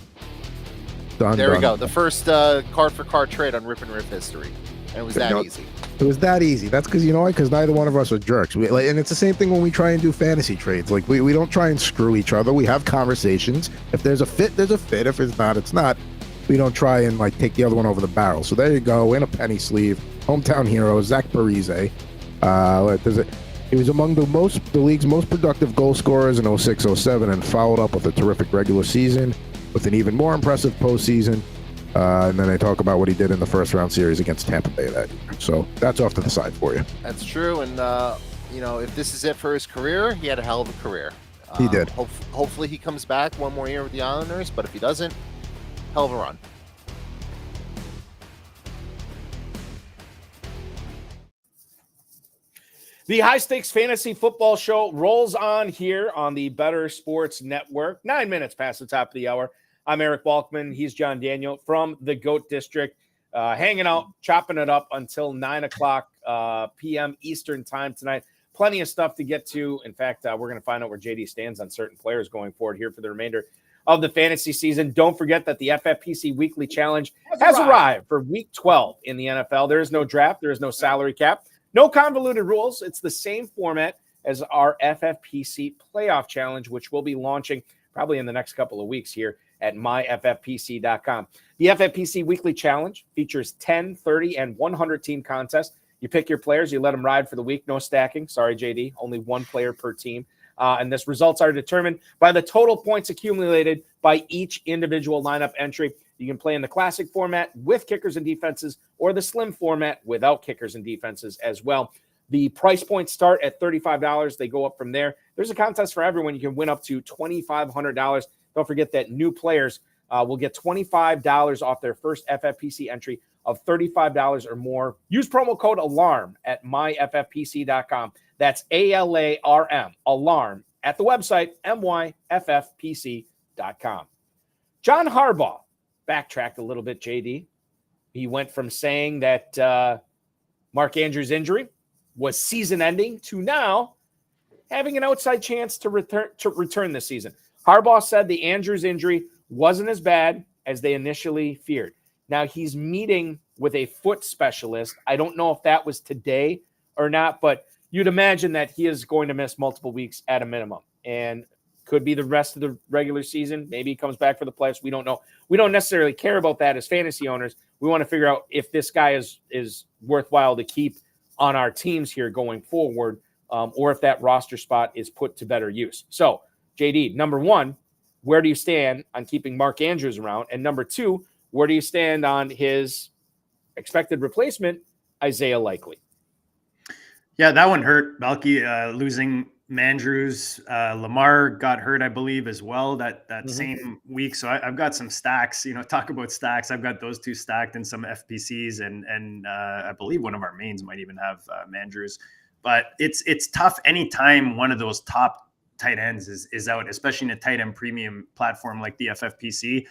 There we go. The first card-for-card trade on Rip and Riff history. And it was that easy. It was that easy. That's because, because neither one of us are jerks. And it's the same thing when we try and do fantasy trades. Like, we don't try and screw each other. We have conversations. If there's a fit, there's a fit. If it's not, it's not. We don't try and, take the other one over the barrel. So there you go. In a penny sleeve. Hometown hero, Zach Parise. He was among the league's most productive goal scorers in 06-07 and followed up with a terrific regular season with an even more impressive postseason. And then they talk about what he did in the first round series against Tampa Bay that year. So that's off to the side for you. That's true. And, if this is it for his career, he had a hell of a career. He did. Hopefully he comes back one more year with the Islanders, but if he doesn't, hell of a run. The High Stakes Fantasy Football Show rolls on here on the Better Sports Network. 9 minutes past the top of the hour. I'm Eric Balkman. He's John Daniel from the GOAT District, hanging out, chopping it up until 9 o'clock p.m. Eastern time tonight. plenty of stuff to get to. In fact, we're going to find out where JD stands on certain players going forward here for the remainder of the fantasy season. Don't forget that the FFPC Weekly Challenge has arrived for Week 12 in the NFL. There is no draft. There is no salary cap. No convoluted rules. It's the same format as our FFPC Playoff Challenge, which will be launching probably in the next couple of weeks here at myffpc.com. The FFPC Weekly Challenge features 10, 30, and 100 team contests. You pick your players, you let them ride for the week. No stacking. Sorry, JD. Only one player per team. And this results are determined by the total points accumulated by each individual lineup entry. You can play in the classic format with kickers and defenses or the slim format without kickers and defenses as well. The price points start at $35. They go up from there. There's a contest for everyone. You can win up to $2,500. Don't forget that new players will get $25 off their first FFPC entry of $35 or more. Use promo code ALARM at myffpc.com. That's ALARM, alarm, at the website, myffpc.com. John Harbaugh backtracked a little bit, JD. He went from saying that Mark Andrews' injury was season-ending to now having an outside chance to return this season. Harbaugh said the Andrews injury wasn't as bad as they initially feared. Now, he's meeting with a foot specialist. I don't know if that was today or not, but you'd imagine that he is going to miss multiple weeks at a minimum and could be the rest of the regular season. Maybe he comes back for the playoffs. We don't know. We don't necessarily care about that as fantasy owners. We want to figure out if this guy is worthwhile to keep on our teams here going forward, or if that roster spot is put to better use. So, JD, number one, where do you stand on keeping Mark Andrews around? And number two, where do you stand on his expected replacement, Isaiah Likely? Yeah, that one hurt, Balky, losing Mandrews. Lamar got hurt, I believe, as well that same week. So I've got some stacks, talk about stacks. I've got those two stacked in some FPCs, and I believe one of our mains might even have Mandrews. But it's tough anytime one of those top tight ends is out, especially in a tight end premium platform like the FFPC.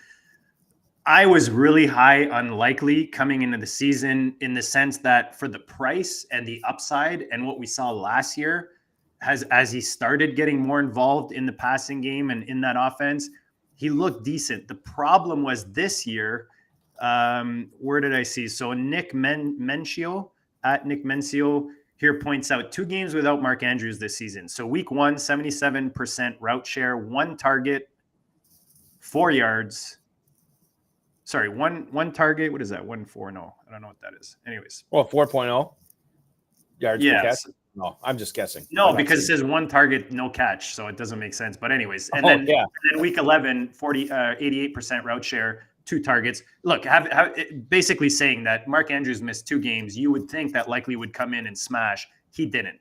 I was really high on Likely coming into the season in the sense that for the price and the upside and what we saw last year, as he started getting more involved in the passing game and in that offense, he looked decent. The problem was this year, where did I see? So Nick Mencio here points out 2 games without Mark Andrews this season. So week 1, 77% route share, 1 target, 4 yards. Sorry, one target. What is that? 1.4? No, I don't know what that is. Anyways. Well, 4.0 yards per catch. Yes. No, I'm just guessing. No, because it says 1 target, no catch. So it doesn't make sense. But anyways, and then week 11, 88% route share, 2 targets. Look, basically saying that Mark Andrews missed 2 games. You would think that Likely would come in and smash. He didn't.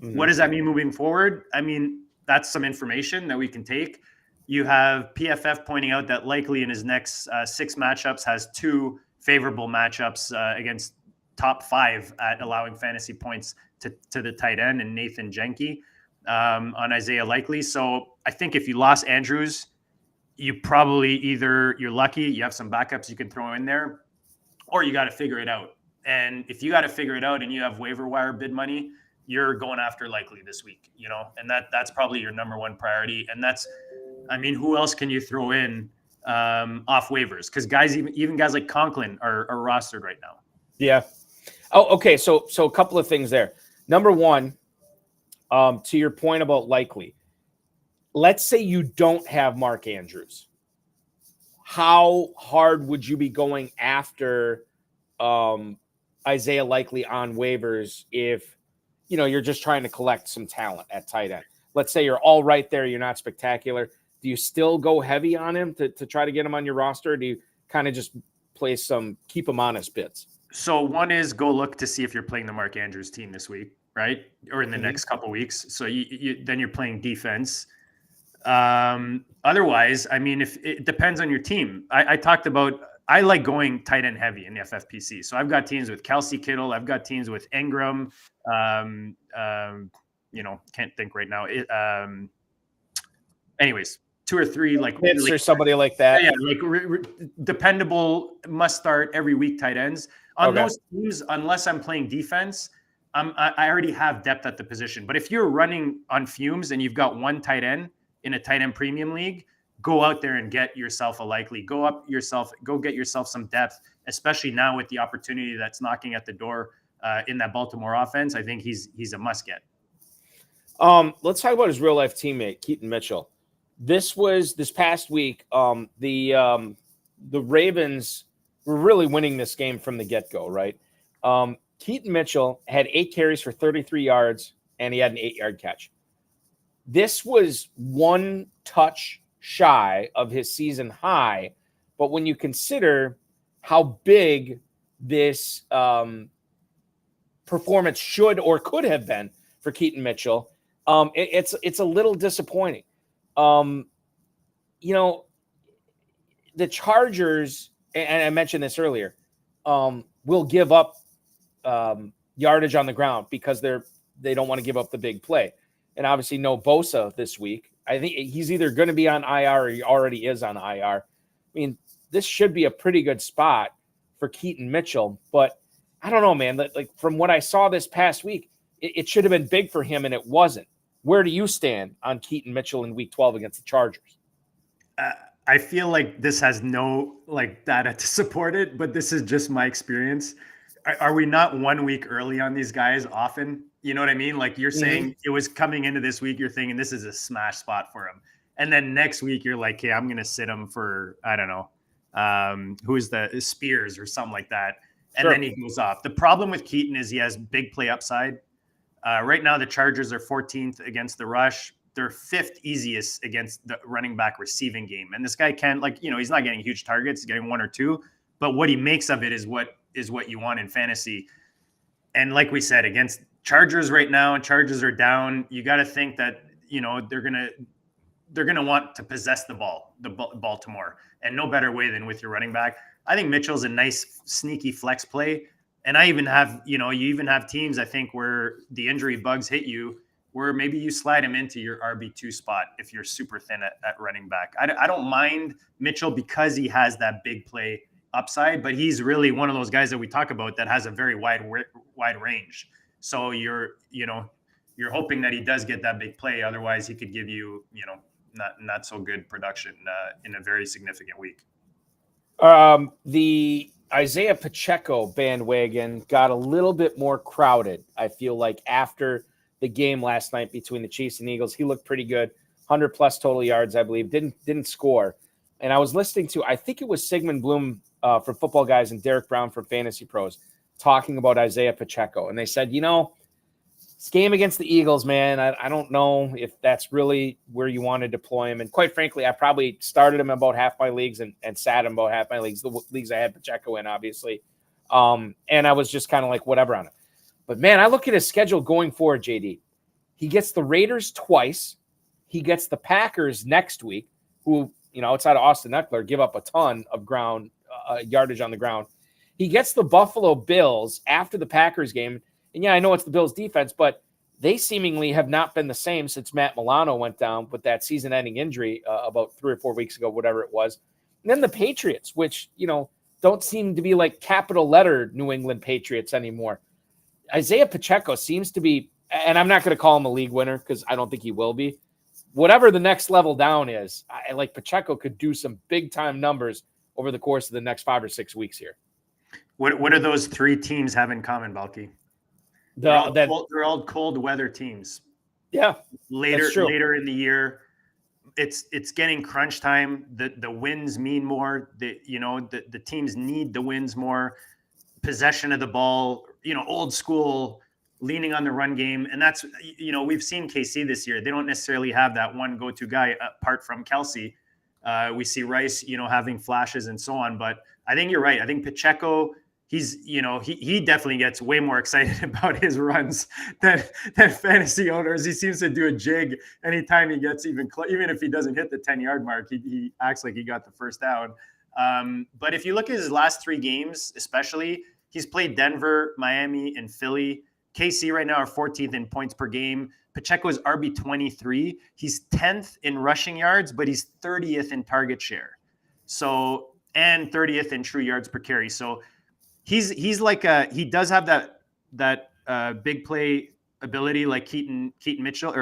Mm-hmm. What does that mean moving forward? I mean, that's some information that we can take. You have PFF pointing out that Likely in his next 6 matchups has 2 favorable matchups against top 5 at allowing fantasy points to the tight end and Nathan Jenke on Isaiah Likely. So I think if you lost Andrews, you probably you're lucky, you have some backups you can throw in there, or you got to figure it out. And if you got to figure it out and you have waiver wire bid money, you're going after Likely this week, and that's probably your number 1 priority. And who else can you throw in off waivers? Because guys, even guys like Conklin are rostered right now. Yeah. Oh, okay. So a couple of things there. Number 1, to your point about Likely, let's say you don't have Mark Andrews. How hard would you be going after Isaiah Likely on waivers if you're just trying to collect some talent at tight end? Let's say you're all right there, you're not spectacular. Do you still go heavy on him to try to get him on your roster? Or do you kind of just keep him honest bits? So one is go look to see if you're playing the Mark Andrews team this week, right? Or in the next couple weeks. So then you're playing defense. Otherwise, if it depends on your team. I like going tight end heavy in the FFPC. So I've got teams with Kelsey Kittle. I've got teams with Ingram. Can't think right now. Anyways, 2 or 3 or somebody like that. Yeah, dependable, must start every week tight ends. On those teams, unless I'm playing defense, I already have depth at the position. But if you're running on fumes and you've got one tight end in a tight end premium league, go out there and get yourself a likely. Go get yourself some depth, especially now with the opportunity that's knocking at the door in that Baltimore offense. I think he's a must get. Let's talk about his real life teammate, Keaton Mitchell. This past week. The Ravens were really winning this game from the get-go, right? Keaton Mitchell had 8 carries for 33 yards, and he had an 8-yard catch. This was 1 touch shy of his season high, but when you consider how big this performance should or could have been for Keaton Mitchell, it's a little disappointing. The Chargers, and I mentioned this earlier, will give up yardage on the ground because they don't want to give up the big play. And obviously no Bosa this week. I think he's either going to be on IR or he already is on IR. I mean, this should be a pretty good spot for Keaton Mitchell, but I don't know, man. Like from what I saw this past week, it should have been big for him and it wasn't. Where do you stand on Keaton Mitchell in week 12 against the Chargers? I feel like this has no data to support it, but this is just my experience. Are we not 1 week early on these guys often? You know what I mean? Like you're saying it was coming into this week, you're thinking this is a smash spot for him. And then next week you're like, hey, I'm going to sit him for, I don't know, who is the Spears or something like that. And Sure. Then he goes off. The problem with Keaton is he has big play upside. Right now, the Chargers are 14th against the rush. They're 5th easiest against the running back receiving game. And this guy can't, he's not getting huge targets, he's getting 1 or 2, but what he makes of it is what you want in fantasy. And like we said, against Chargers right now, and Chargers are down, you got to think that, they're going to want to possess the ball, Baltimore, and no better way than with your running back. I think Mitchell's a nice, sneaky flex play. And I even have, you even have teams, I think, where the injury bugs hit you, where maybe you slide him into your RB2 spot if you're super thin at running back. I don't mind Mitchell because he has that big play upside, but he's really one of those guys that we talk about that has a very wide range. So you're hoping that he does get that big play. Otherwise, he could give you, not so good production in a very significant week. The Isaiah Pacheco bandwagon got a little bit more crowded, I feel like, after the game last night between the Chiefs and Eagles. He looked pretty good, 100+ total yards, I believe, didn't score. And I was listening to, I think it was Sigmund Bloom from Football Guys and Derek Brown from Fantasy Pros talking about Isaiah Pacheco. And they said, this game against the Eagles, man, I don't know if that's really where you want to deploy him. And quite frankly, I probably started him about half my leagues and sat him about half my leagues, the leagues I had Pacheco in, obviously. And I was just kind of like, whatever on it. But, man, I look at his schedule going forward, JD. He gets the Raiders twice. He gets the Packers next week, who, outside of Austin Eckler, give up a ton of ground yardage on the ground. He gets the Buffalo Bills after the Packers game. And, yeah, I know it's the Bills' defense, but they seemingly have not been the same since Matt Milano went down with that season-ending injury about 3 or 4 weeks ago, whatever it was. And then the Patriots, which, don't seem to be like capital letter New England Patriots anymore. Isaiah Pacheco seems to be, and I'm not going to call him a league winner because I don't think he will be. Whatever the next level down is, I like Pacheco could do some big-time numbers over the course of the next 5 or 6 weeks here. What do those 3 teams have in common, Balky? They're all cold weather teams. Yeah, later in the year, it's getting crunch time. The wins mean more. The teams need the wins more. Possession of the ball. Old school, leaning on the run game, and that's we've seen KC this year. They don't necessarily have that one go-to guy apart from Kelsey. We see Rice, having flashes and so on. But I think you're right. I think Pacheco. He's, he definitely gets way more excited about his runs than fantasy owners. He seems to do a jig anytime he gets even if he doesn't hit the 10-yard mark, he acts like he got the first down. But if you look at his last 3 games, especially, he's played Denver, Miami, and Philly. KC right now are 14th in points per game. Pacheco is RB 23. He's 10th in rushing yards, but he's 30th in target share. So, and 30th in true yards per carry. So, He's like he does have that big play ability like Keaton Mitchell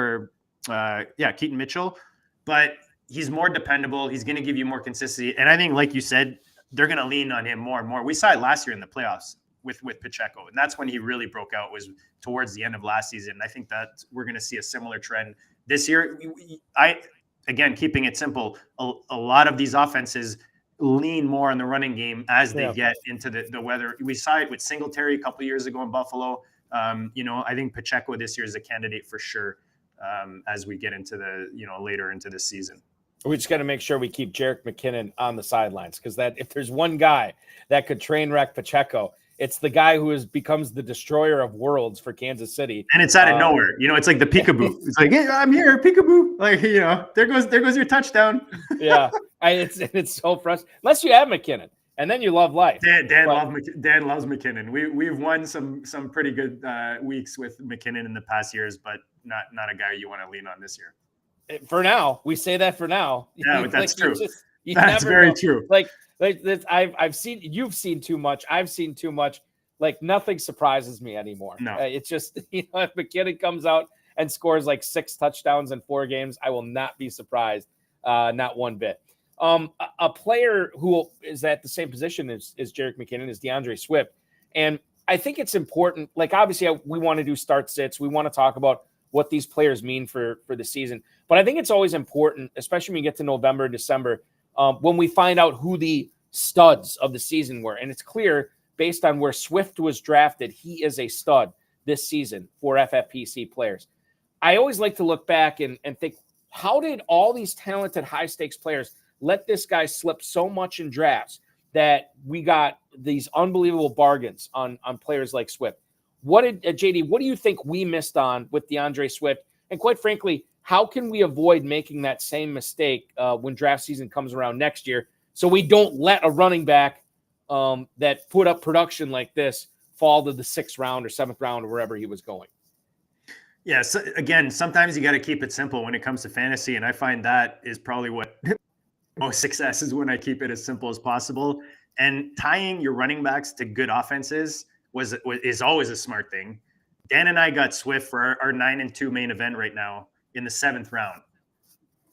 Keaton Mitchell, but he's more dependable. He's going to give you more consistency. And I think, like you said, they're going to lean on him more and more. We saw it last year in the playoffs with Pacheco, and that's when he really broke out, was towards the end of last season. I think that we're going to see a similar trend this year. Again, keeping it simple, a lot of these offenses lean more on the running game as they get into the weather. We saw it with Singletary a couple of years ago in Buffalo. I think Pacheco this year is a candidate for sure as we get into the, later into the season. We just got to make sure we keep Jerick McKinnon on the sidelines, because that if there's one guy that could train wreck Pacheco, it's the guy who becomes the destroyer of worlds for Kansas City. And it's out of nowhere. It's like the peekaboo. It's like, hey, I'm here, peekaboo. Like, there goes your touchdown. Yeah. It's so frustrating. Unless you have McKinnon, and then you love life. Dan loves McKinnon. We've won some pretty good weeks with McKinnon in the past years, but not a guy you want to lean on this year. For now, we say that for now. Yeah, that's true. That's very true. Like I've seen, you've seen too much. I've seen too much. Like, nothing surprises me anymore. No, it's just, if McKinnon comes out and scores like 6 touchdowns in 4 games, I will not be surprised. Not one bit. A player who is at the same position as Jerick McKinnon is DeAndre Swift. And I think it's important. Like, obviously we want to do start sits. We want to talk about what these players mean for the season. But I think it's always important, especially when you get to November and December, when we find out who the studs of the season were. And it's clear, based on where Swift was drafted, he is a stud this season for FFPC players. I always like to look back and think, how did all these talented high-stakes players let this guy slip so much in drafts that we got these unbelievable bargains on players like Swift? JD, what do you think we missed on with DeAndre Swift? And quite frankly, how can we avoid making that same mistake when draft season comes around next year, so we don't let a running back that put up production like this fall to the 6th round or 7th round or wherever he was going? Yeah. So again, sometimes you got to keep it simple when it comes to fantasy. And I find that is probably what most success is, when I keep it as simple as possible. And tying your running backs to good offenses is always a smart thing. Dan and I got Swift for our 9-2 main event right now in the 7th round.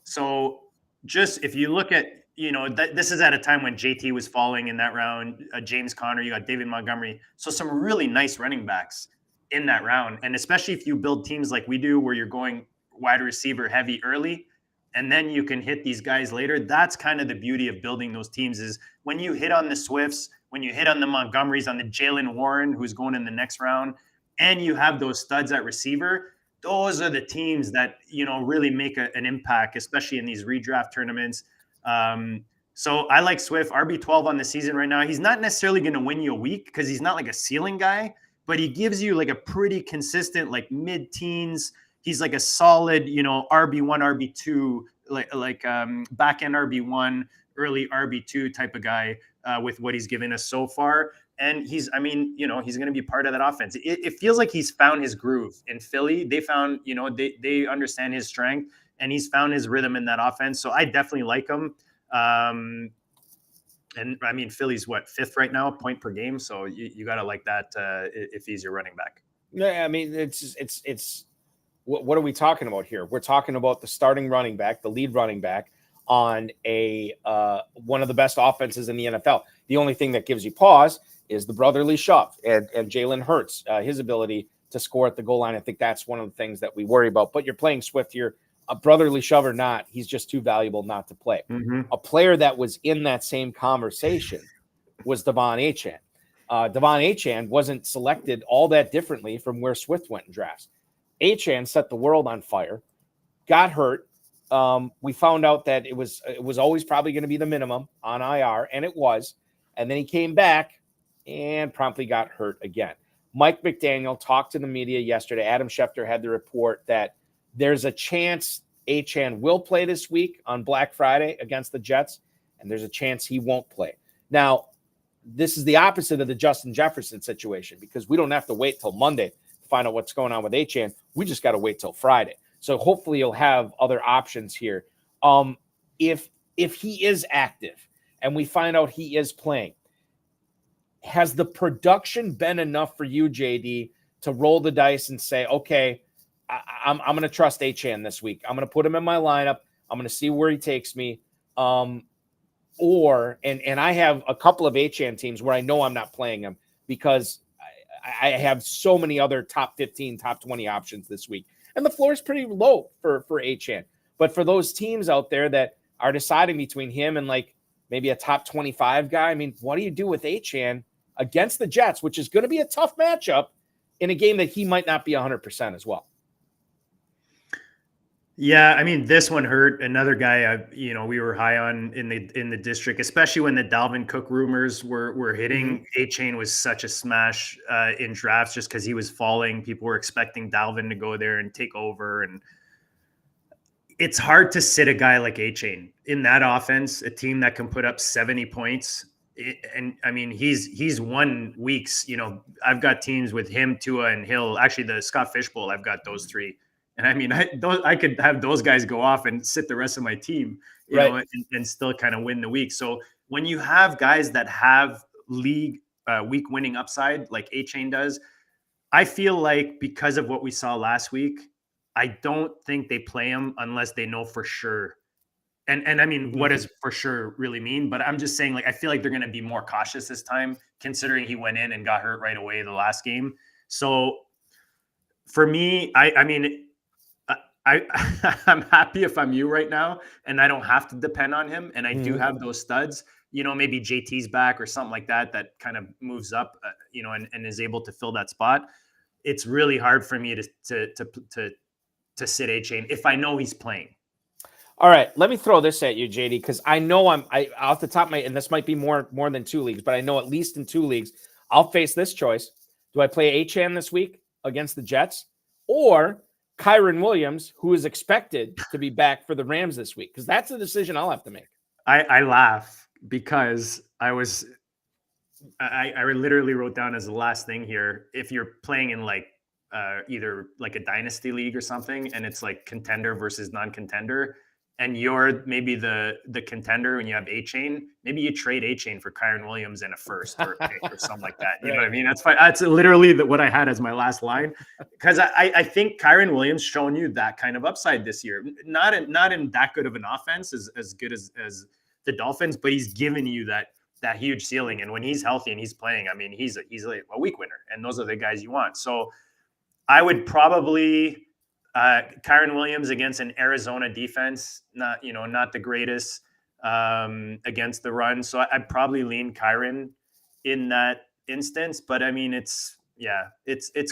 So just if you look at, this is at a time when JT was falling in that round, James Conner, you got David Montgomery. So some really nice running backs in that round. And especially if you build teams like we do, where you're going wide receiver heavy early, and then you can hit these guys later. That's kind of the beauty of building those teams, is when you hit on the Swifts, when you hit on the Montgomerys, on the Jalen Warren, who's going in the next round, and you have those studs at receiver, those are the teams that, really make an impact, especially in these redraft tournaments. So I like Swift, RB12 on the season right now. He's not necessarily going to win you a week, because he's not like a ceiling guy, but he gives you like a pretty consistent, like mid-teens. He's like a solid, RB1, RB2, like back end RB1, early RB2 type of guy with what he's given us so far. And he's going to be part of that offense. It feels like he's found his groove in Philly. They found, they understand his strength, and he's found his rhythm in that offense. So I definitely like him. And I mean, Philly's 5th right now, point per game. So you got to like that if he's your running back. Yeah, I mean, it's what are we talking about here? We're talking about the starting running back, the lead running back on one of the best offenses in the NFL. The only thing that gives you pause is the brotherly shove and Jalen Hurts, his ability to score at the goal line. I think that's one of the things that we worry about. But you're playing Swift here, a brotherly shove or not, he's just too valuable not to play. Mm-hmm. A player that was in that same conversation was Devon Achane. Devon Achane wasn't selected all that differently from where Swift went in drafts. Achane set the world on fire, got hurt. We found out that it was always probably going to be the minimum on IR, and it was. And then he came back and promptly got hurt again. Mike McDaniel talked to the media yesterday. Adam Schefter had the report that there's a chance Achane will play this week on Black Friday against the Jets, and there's a chance he won't play. Now, this is the opposite of the Justin Jefferson situation, because we don't have to wait till Monday to find out what's going on with Achane. We just got to wait till Friday. So hopefully you'll have other options here. If he is active and we find out he is playing, has the production been enough for you, JD, to roll the dice and say, okay, I'm going to trust Achane this week. I'm going to put him in my lineup. I'm going to see where he takes me. And I have a couple of Achane teams where I know I'm not playing him because I have so many other top 15, top 20 options this week. And the floor is pretty low for Achane. But for those teams out there that are deciding between him and like maybe a top 25 guy, I mean, what do you do with Achane against the Jets, which is going to be a tough matchup in a game that he might not be 100% as well? Yeah, I mean, this one hurt. Another guy, we were high on in the district, especially when the Dalvin Cook rumors were hitting. Achane was such a smash in drafts just because he was falling. People were expecting Dalvin to go there and take over, and it's hard to sit a guy like Achane in that offense, a team that can put up 70 points. And I mean, he's won weeks. I've got teams with him, Tua, and Hill. Actually, the Scott Fish Bowl, I've got those three. And I mean, I could have those guys go off and sit the rest of my team, you know, and still kind of win the week. So when you have guys that have league week winning upside like Achane does, I feel like because of what we saw last week, I don't think they play him unless they know for sure. And I mean, what does for sure really mean? But I'm just saying, like, I feel like they're going to be more cautious this time, considering he went in and got hurt right away the last game. So for me, I'm happy if I'm you right now, and I don't have to depend on him. And I do have those studs, maybe JT's back or something like that kind of moves up, and is able to fill that spot. It's really hard for me to sit Achane if I know he's playing. All right, let me throw this at you, JD, because I know I off the top of my, and this might be more than 2 leagues, but I know at least in 2 leagues, I'll face this choice. Do I play Achane this week against the Jets, or Kyron Williams, who is expected to be back for the Rams this week? Because that's a decision I'll have to make. I laugh because I literally wrote down as the last thing here, if you're playing in like either like a dynasty league or something, and it's like contender versus non-contender, and you're maybe the contender and you have Achane, maybe you trade Achane for Kyron Williams and a first or a pick or something like that. You know what I mean? That's fine. That's literally what I had as my last line, because I think Kyron Williams shown you that kind of upside this year. Not in that good of an offense as good as the Dolphins, but he's given you that huge ceiling. And when he's healthy and he's playing, I mean, he's like a week winner, and those are the guys you want. So I would probably Kyron Williams against an Arizona defense, not the greatest against the run. So I'd probably lean Kyron in that instance. But I mean, it's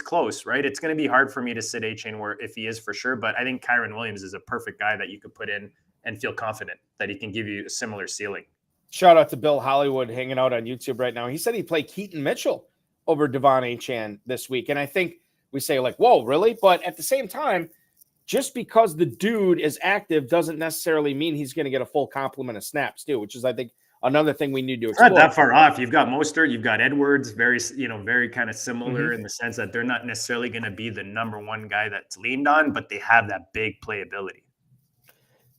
close, right? It's going to be hard for me to sit Achane if he is for sure. But I think Kyron Williams is a perfect guy that you could put in and feel confident that he can give you a similar ceiling. Shout out to Bill Hollywood hanging out on YouTube right now. He said he'd play Keaton Mitchell over Devon Achane this week. And I think we say like, whoa, really? But at the same time, just because the dude is active doesn't necessarily mean he's going to get a full complement of snaps too, which is, I think, another thing we need to explore. Not that far off. You've got Mostert, you've got Edwards, very kind of similar in the sense that they're not necessarily going to be the number one guy that's leaned on, but they have that big playability.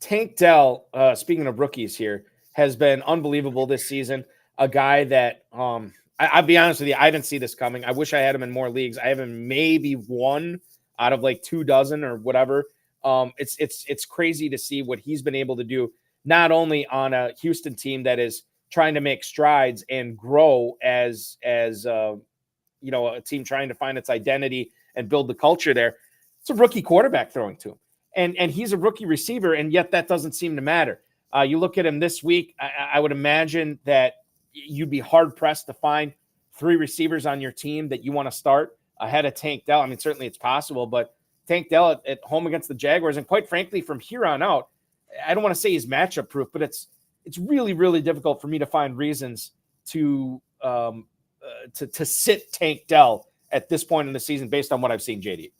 Tank Dell, speaking of rookies here, has been unbelievable this season. A guy that, I'll be honest with you, I didn't see this coming. I wish I had him in more leagues. I have him maybe one out of like 24 or whatever. It's crazy to see what he's been able to do, not only on a Houston team that is trying to make strides and grow as a team trying to find its identity and build the culture there. It's a rookie quarterback throwing to him, and he's a rookie receiver, and yet that doesn't seem to matter. You look at him this week, I would imagine that you'd be hard pressed to find 3 receivers on your team that you want to start ahead of Tank Dell. I mean, certainly it's possible, but Tank Dell at home against the Jaguars, and quite frankly, from here on out, I don't want to say he's matchup proof, but it's really, really difficult for me to find reasons to sit Tank Dell at this point in the season based on what I've seen, JD.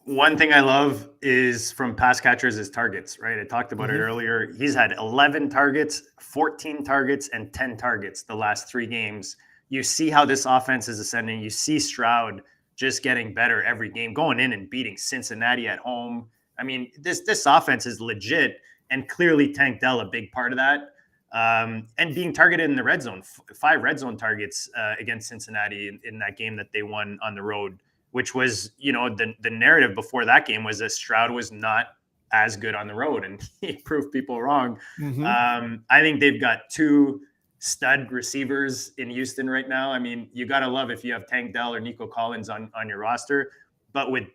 One thing I love is from pass catchers is targets, right? I talked about it earlier. He's had 11 targets, 14 targets, and 10 targets the last 3 games. You see how this offense is ascending. You see Stroud just getting better every game, going in and beating Cincinnati at home. I mean, this offense is legit, and clearly Tank Dell a big part of that. And being targeted in the red zone, 5 red zone targets against Cincinnati in that game that they won on the road, which was, the narrative before that game was that Stroud was not as good on the road, and he proved people wrong. I think they've got 2 stud receivers in Houston right now. I mean, you got to love if you have Tank Dell or Nico Collins on your roster, but with,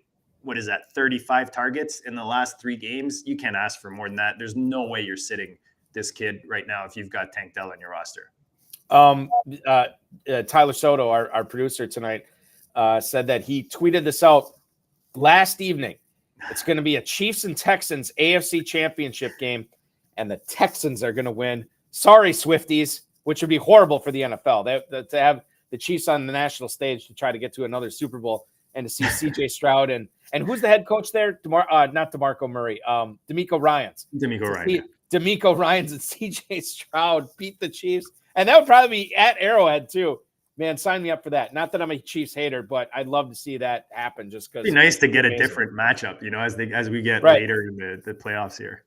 35 targets in the last 3 games, you can't ask for more than that. There's no way you're sitting this kid right now if you've got Tank Dell on your roster. Tyler Soto, our producer tonight, said that he tweeted this out last evening. It's going to be a Chiefs and Texans AFC championship game, and the Texans are going to win. Sorry, Swifties, which would be horrible for the NFL. To have the Chiefs on the national stage to try to get to another Super Bowl and to see C.J. Stroud and who's the head coach there? Not DeMarco Murray, DeMeco Ryans. DeMeco Ryans and C.J. Stroud beat the Chiefs, and that would probably be at Arrowhead too. Man, sign me up for that. Not that I'm a Chiefs hater, but I'd love to see that happen. Just because it'd be nice to get a different matchup, as we get later in the playoffs here.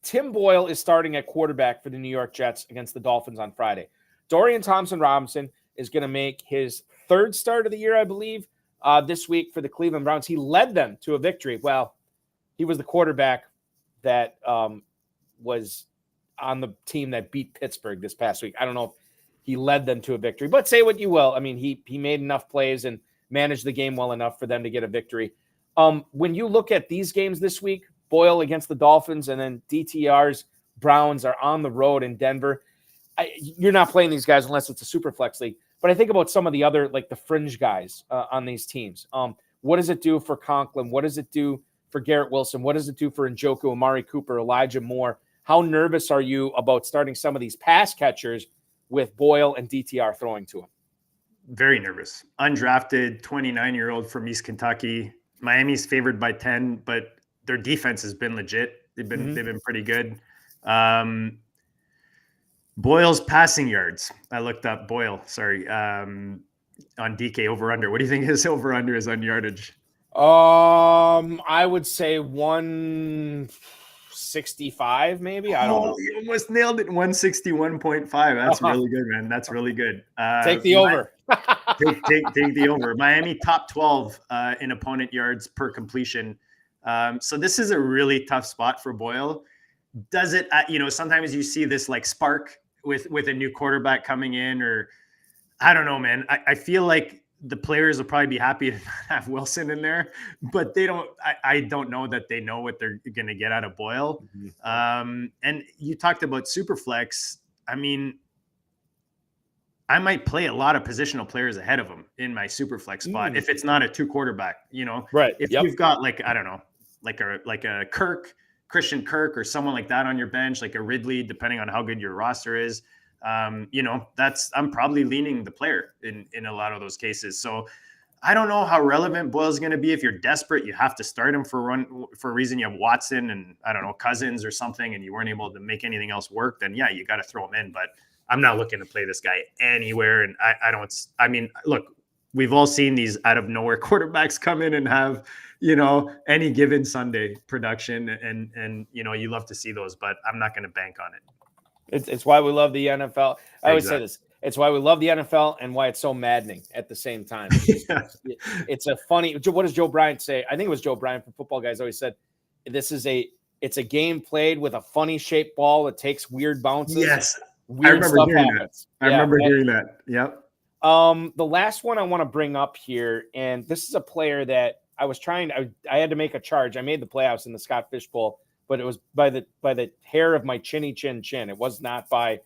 Tim Boyle is starting at quarterback for the New York Jets against the Dolphins on Friday. Dorian Thompson-Robinson is going to make his 3rd start of the year, I believe, this week for the Cleveland Browns. He led them to a victory. Well, he was the quarterback that was on the team that beat Pittsburgh this past week. I don't know if he led them to a victory, but say what you will. I mean, he made enough plays and managed the game well enough for them to get a victory. When you look at these games this week, Boyle against the Dolphins and then DTR's Browns are on the road in Denver. You're not playing these guys unless it's a super flex league. But I think about some of the other, like the fringe guys on these teams. What does it do for Conklin? What does it do for Garrett Wilson? What does it do for Njoku, Amari Cooper, Elijah Moore? How nervous are you about starting some of these pass catchers with Boyle and DTR throwing to him? Very nervous. Undrafted 29-year-old from East Kentucky. Miami's favored by 10, but their defense has been legit. They've been pretty good. Boyle's passing yards. I looked up Boyle, on DK over-under. What do you think his over-under is on yardage? I would say 165, maybe. I don't know. You almost nailed it. 161.5. That's really good, man. That's really good. Take the over. take the over. Miami top 12 in opponent yards per completion. So this is a really tough spot for Boyle. Does it, sometimes you see this like spark with a new quarterback coming in, or I don't know, man. I feel like the players will probably be happy to have Wilson in there, but I don't know that they know what they're going to get out of Boyle. And you talked about Superflex. I mean, I might play a lot of positional players ahead of him in my Superflex spot if it's not a 2 quarterback, right. If you've got like a Christian Kirk or someone like that on your bench, like a Ridley, depending on how good your roster is, I'm probably leaning the player in a lot of those cases. So I don't know how relevant Boyle's going to be. If you're desperate, you have to start him for a reason. You have Watson and I don't know, Cousins or something, and you weren't able to make anything else work, then yeah, you got to throw him in. But I'm not looking to play this guy anywhere. And look, we've all seen these out of nowhere quarterbacks come in and have, any given Sunday production, and you love to see those, but I'm not going to bank on it. It's why we love the NFL. I always say this. It's why we love the NFL and why it's so maddening at the same time. It's a funny. What does Joe Bryant say? I think it was Joe Bryant from Football Guys always said, it's a game played with a funny shaped ball that takes weird bounces. Yes. Weird stuff happens. I remember hearing that. Yep. The last one I want to bring up here, and this is a player that I had to make a charge. I made the playoffs in the Scott Fish Bowl, but it was by the hair of my chinny chin. It was not by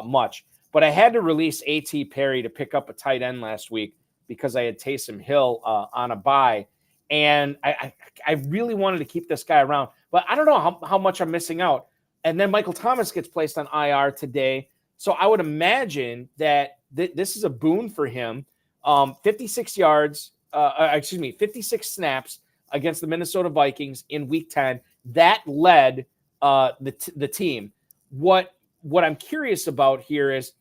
much. But I had to release A.T. Perry to pick up a tight end last week because I had Taysom Hill on a bye. And I really wanted to keep this guy around. But I don't know how much I'm missing out. And then Michael Thomas gets placed on IR today. So I would imagine that this is a boon for him. 56 snaps against the Minnesota Vikings in Week 10. That led the team. What I'm curious about here is,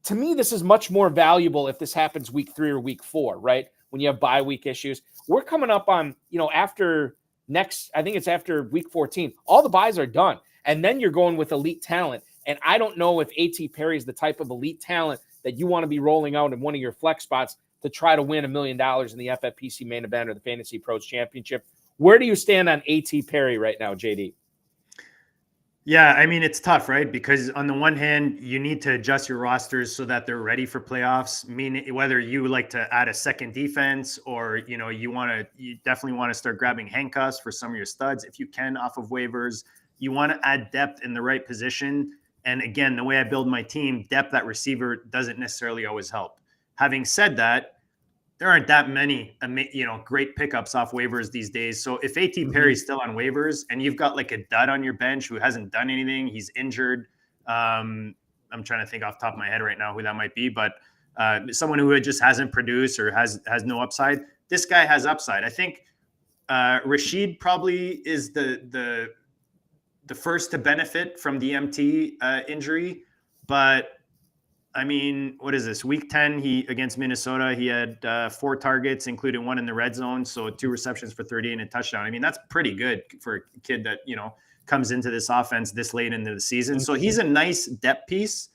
to me, this is much more valuable if this happens Week 3 or Week 4, right? When you have bye week issues. We're coming up on, after Week 14, all the buys are done. And then you're going with elite talent. And I don't know if A.T. Perry is the type of elite talent that you want to be rolling out in one of your flex spots to try to win $1 million in the FFPC main event or the Fantasy Pros Championship. Where do you stand on A.T. Perry right now, JD? Yeah, I mean, it's tough, right? Because on the one hand, you need to adjust your rosters so that they're ready for playoffs. Meaning, whether you like to add a second defense or, you definitely want to start grabbing handcuffs for some of your studs if you can off of waivers. You want to add depth in the right position. And again, the way I build my team, depth at receiver doesn't necessarily always help. Having said that, there aren't that many, great pickups off waivers these days. So if A.T. Perry's still on waivers and you've got like a dud on your bench who hasn't done anything, he's injured. I'm trying to think off the top of my head right now who that might be, but someone who just hasn't produced or has no upside. This guy has upside. I think Rashid probably is the first to benefit from the MT injury, but I mean, what is this? Week 10, against Minnesota, he had 4 targets, including 1 in the red zone. So 2 receptions for 30 and a touchdown. I mean, that's pretty good for a kid that, comes into this offense this late into the season. So he's a nice depth piece.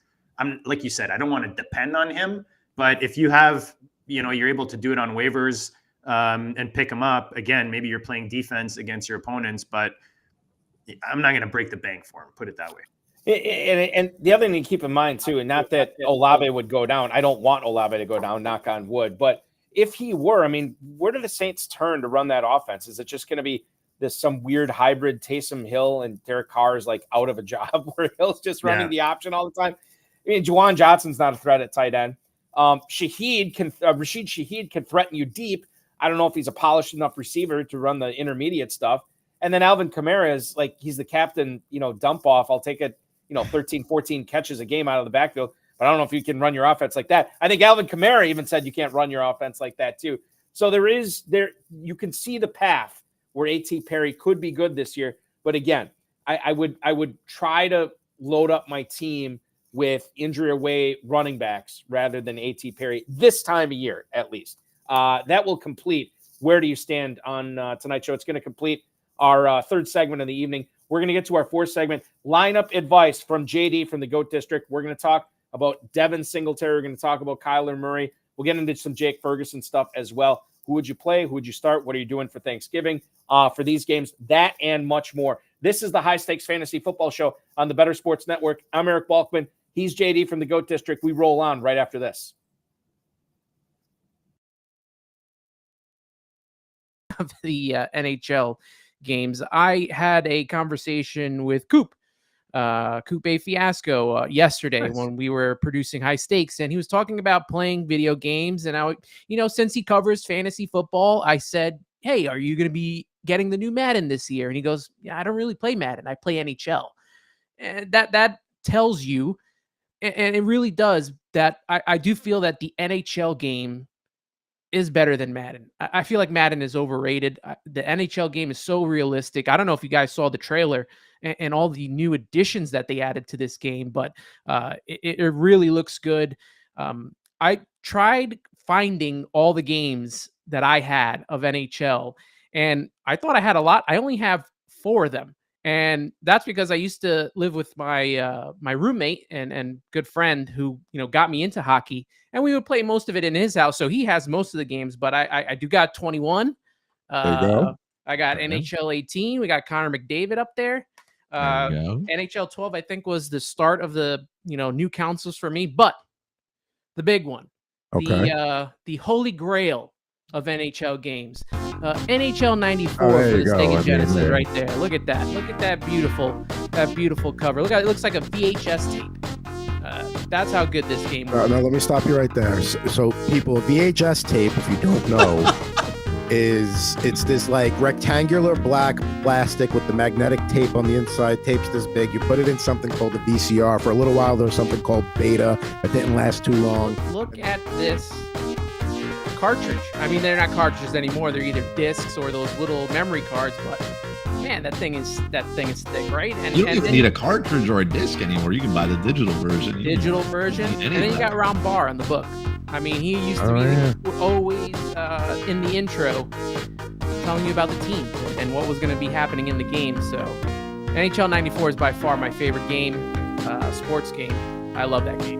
Like you said, I don't want to depend on him, but if you have, you're able to do it on waivers and pick him up, again, maybe you're playing defense against your opponents, but I'm not going to break the bank for him, put it that way. And the other thing to keep in mind, too, and not that Olave would go down. I don't want Olave to go down, knock on wood. But if he were, I mean, where do the Saints turn to run that offense? Is it just going to be some weird hybrid Taysom Hill and Derek Carr is like out of a job where Hill's just running the option all the time? I mean, Juwan Johnson's not a threat at tight end. Rashid Shaheed can threaten you deep. I don't know if he's a polished enough receiver to run the intermediate stuff. And then Alvin Kamara is like, he's the captain, dump off. I'll take it. 13, 14 catches a game out of the backfield. But I don't know if you can run your offense like that. I think Alvin Kamara even said you can't run your offense like that too. So you can see the path where A.T. Perry could be good this year. But again, I would try to load up my team with injury away running backs rather than A.T. Perry this time of year, at least. That will complete Where Do You Stand on tonight's show. It's going to complete our third segment of the evening. We're going to get to our fourth segment, lineup advice from JD from the GOAT District. We're going to talk about Devin Singletary. We're going to talk about Kyler Murray. We'll get into some Jake Ferguson stuff as well. Who would you play? Who would you start? What are you doing for Thanksgiving for these games? That and much more. This is the High Stakes Fantasy Football Show on the Better Sports Network. I'm Eric Balkman. He's JD from the GOAT District. We roll on right after this. Of the NHL games, I had a conversation with Coop A Fiasco yesterday when we were producing High Stakes, and he was talking about playing video games. And I, since he covers fantasy football, I said, "Hey, are you going to be getting the new Madden this year?" And he goes, "Yeah, I don't really play Madden. I play NHL." And that tells you, and it really does, that I do feel that the NHL game is better than Madden. I feel like Madden is overrated. The NHL game is so realistic. I don't know if you guys saw the trailer and all the new additions that they added to this game, but it really looks good. I tried finding all the games that I had of NHL, and I thought I had a lot. I only have 4 of them. And that's because I used to live with my my roommate and good friend who, got me into hockey, and we would play most of it in his house. So he has most of the games, but I do got 21. There you go. I got NHL 18. We got Connor McDavid up there. NHL 12, I think, was the start of the new consoles for me. But the big one, the Holy Grail of NHL games. NHL 94 for the Sega Genesis right there. Look at that. Look at that beautiful cover. Look at it. Looks like a VHS tape. That's how good this game was. No, let me stop you right there. So people, VHS tape, if you don't know, it's this like rectangular black plastic with the magnetic tape on the inside. Tape's this big. You put it in something called a VCR. For a little while, there was something called Beta. It didn't last too long. Look at this cartridge. I mean, they're not cartridges anymore. They're either discs or those little memory cards. But man, that thing is thick, right? And you don't even need a cartridge or a disc anymore. You can buy the digital version. And then you got Ron Barr on the book. I mean, he used to be always in the intro telling you about the team and what was going to be happening in the game. So, NHL 94 is by far my favorite game, sports game. I love that game.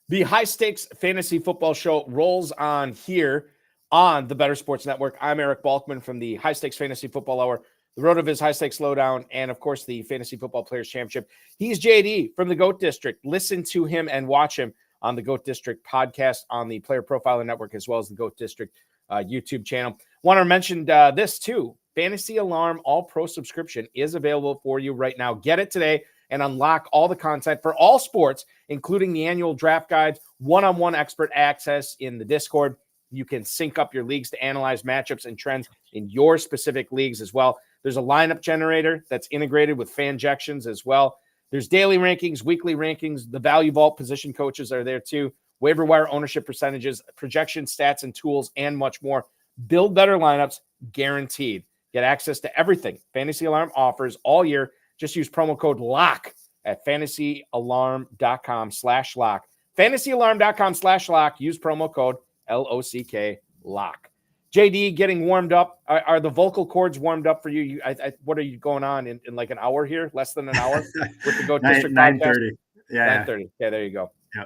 The High Stakes Fantasy Football Show rolls on here on the Better Sports Network. I'm Eric Balkman from the High Stakes Fantasy Football Hour, the Road of his High Stakes Lowdown, and of course the Fantasy Football Players Championship. He's JD from the GOAT District. Listen to him and watch him on the GOAT District podcast on the Player Profiler Network, as well as the GOAT District YouTube channel. Want to mention this too. Fantasy Alarm All-Pro subscription is available for you right now. Get it today and unlock all the content for all sports, including the annual draft guides, one-on-one expert access in the Discord. You can sync up your leagues to analyze matchups and trends in your specific leagues as well. There's a lineup generator that's integrated with Fanjections as well. There's daily rankings, weekly rankings. The Value Vault position coaches are there too. Waiver wire ownership percentages, projection stats and tools, and much more. Build better lineups, guaranteed. Get access to everything Fantasy Alarm offers all year. Just use promo code LOCK at fantasyalarm.com/lock. Fantasyalarm.com/lock. Use promo code LOCK LOCK. JD, getting warmed up. Are the vocal cords warmed up for you? What are you going on in like an hour here? Less than an hour with the GOAT District 9:30. Yeah, 9:30. Yeah, there you go. Yeah.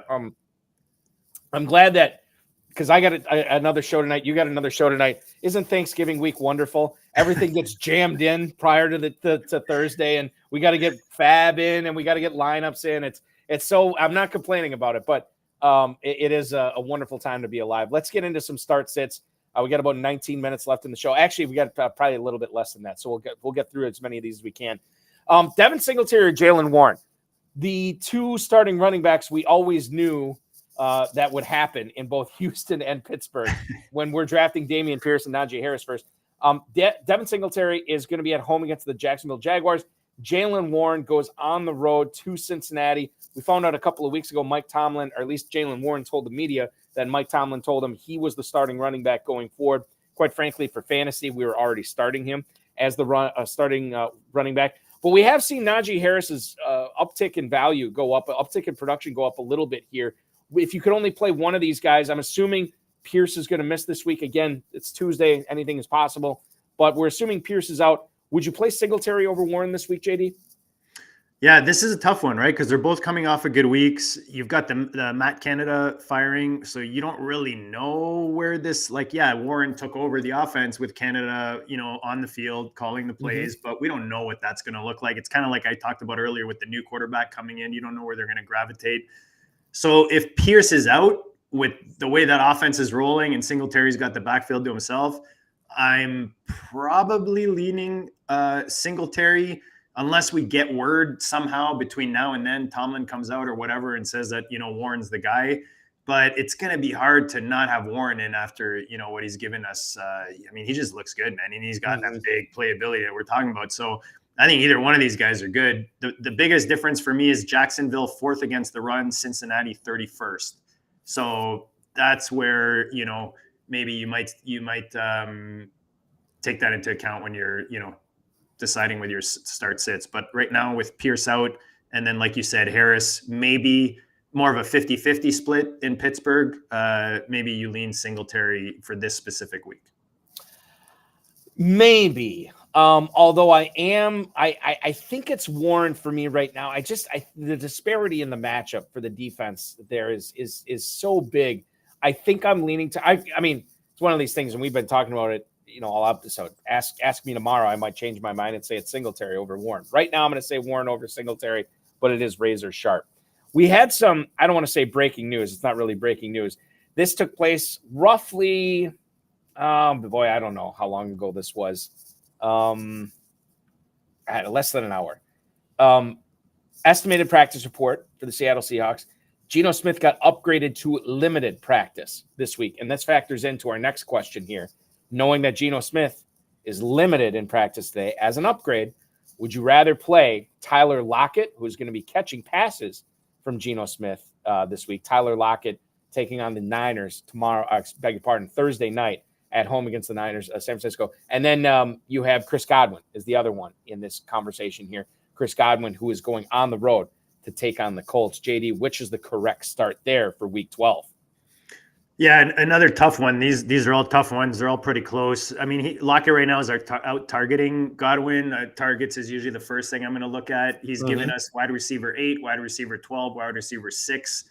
I'm glad that because I got another show tonight. You got another show tonight. Isn't Thanksgiving week wonderful? Everything gets jammed in prior to to Thursday, and we got to get fab in, and we got to get lineups in. It's so I'm not complaining about it, but it is a wonderful time to be alive. Let's get into some start sits. We got about 19 minutes left in the show. Actually, we got probably a little bit less than that, so we'll get through as many of these as we can. Devin Singletary or Jaylen Warren, the two starting running backs we always knew that would happen in both Houston and Pittsburgh when we're drafting Dameon Pierce and Najee Harris first. Devin Singletary is going to be at home against the Jacksonville Jaguars. Jaylen Warren goes on the road to Cincinnati. We found out a couple of weeks ago, Mike Tomlin, or at least Jaylen Warren told the media that Mike Tomlin told him he was the starting running back going forward. Quite frankly, for fantasy, we were already starting him as the starting running back. But we have seen Najee Harris's uptick in value go up, uptick in production go up a little bit here. If you could only play one of these guys, I'm assuming Pierce is going to miss this week. Again, it's Tuesday. Anything is possible. But we're assuming Pierce is out. Would you play Singletary over Warren this week, JD? Yeah, this is a tough one, right? Because they're both coming off of good weeks. You've got the Matt Canada firing, so you don't really know where this, Warren took over the offense with Canada, on the field, calling the plays, but we don't know what that's going to look like. It's kind of like I talked about earlier with the new quarterback coming in. You don't know where they're going to gravitate. So if Pierce is out with the way that offense is rolling and Singletary's got the backfield to himself, I'm probably leaning Singletary unless we get word somehow between now and then Tomlin comes out or whatever and says that, Warren's the guy. But it's going to be hard to not have Warren in after, what he's given us. He just looks good, man. And he's got that big playability that we're talking about. So I think either one of these guys are good. The biggest difference for me is Jacksonville 4th against the run, Cincinnati 31st. So that's where, maybe you might take that into account when you're, deciding with your start sits. But right now with Pierce out, and then like you said, Harris, maybe more of a 50-50 split in Pittsburgh. Maybe you lean Singletary for this specific week. Maybe. Although I think it's Warren for me right now. The disparity in the matchup for the defense there is so big. I think I'm leaning to. It's one of these things, and we've been talking about it, all episode. Ask me tomorrow, I might change my mind and say it's Singletary over Warren. Right now, I'm going to say Warren over Singletary, but it is razor sharp. We had some. I don't want to say breaking news. It's not really breaking news. This took place roughly. I don't know how long ago this was. I had less than an hour. Estimated practice report for the Seattle Seahawks. Geno Smith got upgraded to limited practice this week. And this factors into our next question here. Knowing that Geno Smith is limited in practice today as an upgrade, would you rather play Tyler Lockett, who's going to be catching passes from Geno Smith this week? Tyler Lockett taking on the Niners Thursday night at home against the Niners, San Francisco. And then you have Chris Godwin is the other one in this conversation here. Chris Godwin, who is going on the road to take on the Colts. JD, which is the correct start there for Week 12? Yeah, another tough one. These are all tough ones. They're all pretty close. I mean, Lockett right now is out targeting Godwin. Targets is usually the first thing I'm going to look at. He's given us wide receiver 8, wide receiver 12, wide receiver 6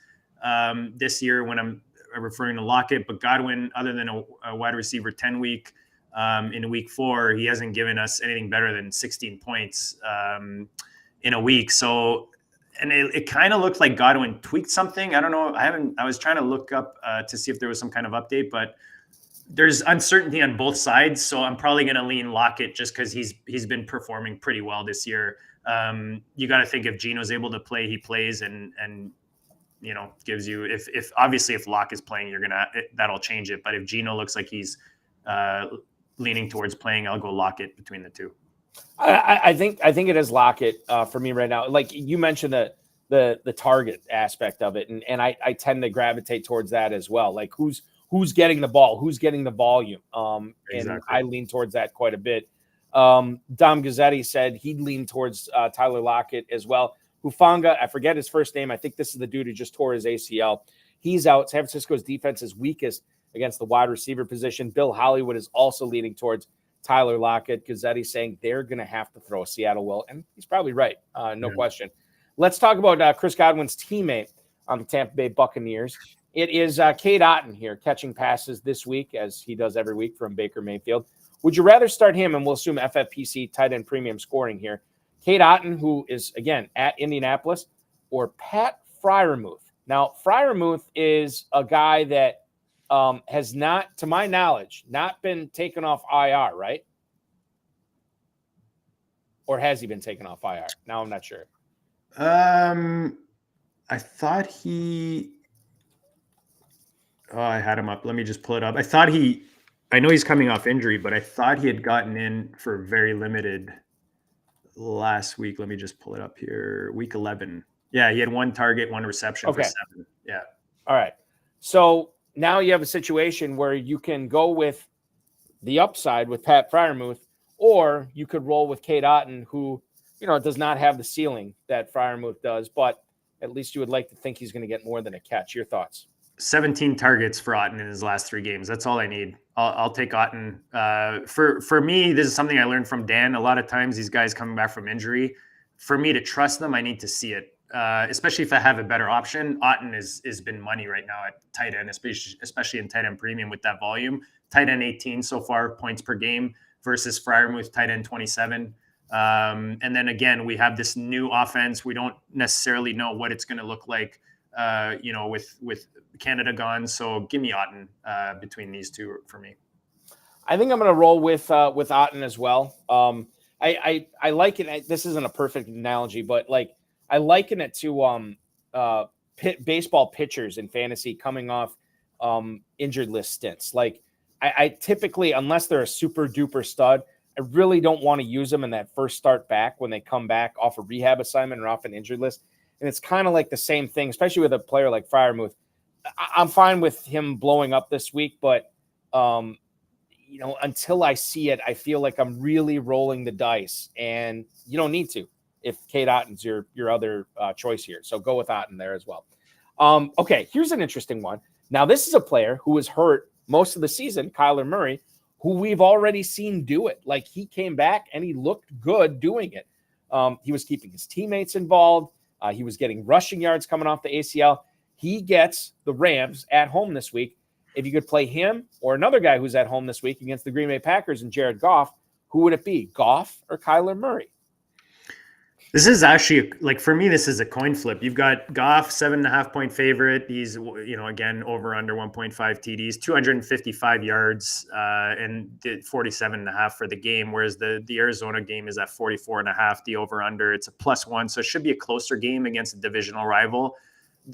this year when I'm referring to Lockett. But Godwin, other than a wide receiver 10 week in week 4, he hasn't given us anything better than 16 points in a week. So. And it kind of looked like Godwin tweaked something. I don't know. I was trying to look up to see if there was some kind of update, but there's uncertainty on both sides. So I'm probably going to lean Lockett just because he's been performing pretty well this year. You got to think if Gino's able to play, he plays and gives you, if obviously if Lock is playing, that'll change it. But if Gino looks like he's leaning towards playing, I'll go Lockett between the two. I think it is Lockett for me right now. Like you mentioned the target aspect of it, and I tend to gravitate towards that as well. Like who's getting the ball, who's getting the volume, Exactly. and I lean towards that quite a bit. Dom Gazzetti said he'd lean towards Tyler Lockett as well. Hufanga, I forget his first name. I think this is the dude who just tore his ACL. He's out. San Francisco's defense is weakest against the wide receiver position. Bill Hollywood is also leaning towards Tyler Lockett. Gazzetti saying they're going to have to throw. Seattle will, and he's probably right. No question. Let's talk about Chris Godwin's teammate on the Tampa Bay Buccaneers. It is Cade Otton here catching passes this week, as he does every week from Baker Mayfield. Would you rather start him, and we'll assume FFPC tight end premium scoring here, Cade Otton, who is, again, at Indianapolis, or Pat Freiermuth? Now, Freiermuth is a guy that has not, to my knowledge, not been taken off IR, right? Or has he been taken off IR? Now I'm not sure. I thought I had him up. Let me just pull it up. I know he's coming off injury, but I thought he had gotten in for very limited last week. Let me just pull it up here. Week 11. Yeah, he had 1 target, 1 reception for 7. Yeah. All right. So now you have a situation where you can go with the upside with Pat Freiermuth, or you could roll with Cade Otton, who, does not have the ceiling that Freiermuth does, but at least you would like to think he's going to get more than a catch. Your thoughts? 17 targets for Otton in his last 3 games. That's all I need. I'll take Otton. For me, this is something I learned from Dan. A lot of times these guys coming back from injury, for me to trust them, I need to see it. Especially if I have a better option. Otton has been money right now at tight end, especially in tight end premium with that volume. Tight end 18 so far points per game versus Freiermuth tight end 27. And then again, we have this new offense. We don't necessarily know what it's going to look like, with Canada gone. So give me Otton between these two for me. I think I'm going to roll with Otton as well. I like it. This isn't a perfect analogy, but like, I liken it to baseball pitchers in fantasy coming off injured list stints. Like I typically, unless they're a super duper stud, I really don't want to use them in that first start back when they come back off a rehab assignment or off an injured list. And it's kind of like the same thing, especially with a player like Freiermuth. I'm fine with him blowing up this week, but until I see it, I feel like I'm really rolling the dice, and you don't need to if Cade Otton's your other choice here. So go with Otton there as well. Okay, here's an interesting one. Now, this is a player who was hurt most of the season, Kyler Murray, who we've already seen do it. Like, he came back and he looked good doing it. He was keeping his teammates involved. He was getting rushing yards coming off the ACL. He gets the Rams at home this week. If you could play him or another guy who's at home this week against the Green Bay Packers and Jared Goff, who would it be, Goff or Kyler Murray? This is actually, for me, this is a coin flip. You've got Goff, 7.5 point favorite. He's, again, over under 1.5 TDs, 255 yards, and 47.5 for the game. Whereas the Arizona game is at 44.5, the over under. It's a +1. So it should be a closer game against a divisional rival.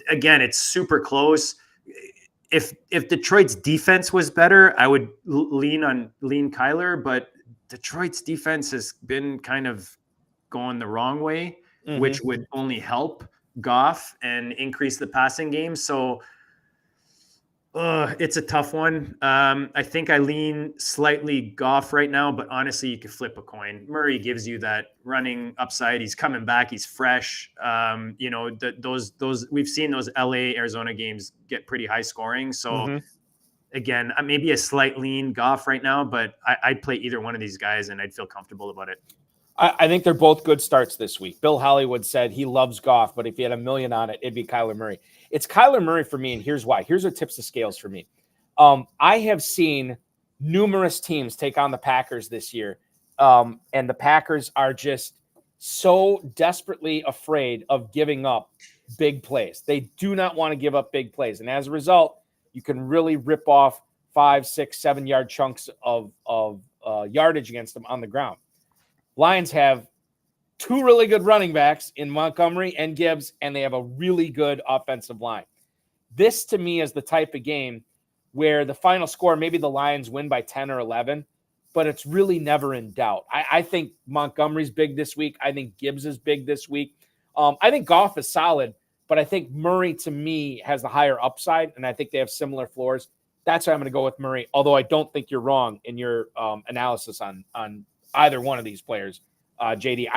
Again, it's super close. If Detroit's defense was better, I would lean Kyler, but Detroit's defense has been kind of going the wrong way, which would only help Goff and increase the passing game. So it's a tough one. I think I lean slightly Goff right now, but honestly, you could flip a coin. Murray gives you that running upside. He's coming back. He's fresh. Those we've seen those LA Arizona games get pretty high scoring. So again, maybe a slight lean Goff right now, but I'd play either one of these guys and I'd feel comfortable about it. I think they're both good starts this week. Bill Hollywood said he loves Goff, but if he had $1 million on it, it'd be Kyler Murray. It's Kyler Murray for me, and here's why. Here's what tips the scales for me. I have seen numerous teams take on the Packers this year, and the Packers are just so desperately afraid of giving up big plays. They do not want to give up big plays, and as a result, you can really rip off 5, 6, 7 yard chunks of yardage against them on the ground. Lions have 2 really good running backs in Montgomery and Gibbs, and they have a really good offensive line. This, to me, is the type of game where the final score, maybe the Lions win by 10 or 11, but it's really never in doubt. I think Montgomery's big this week. I think Gibbs is big this week. I think Goff is solid, but I think Murray, to me, has the higher upside, and I think they have similar floors. That's why I'm going to go with Murray, although I don't think you're wrong in your analysis on either one of these players, JD.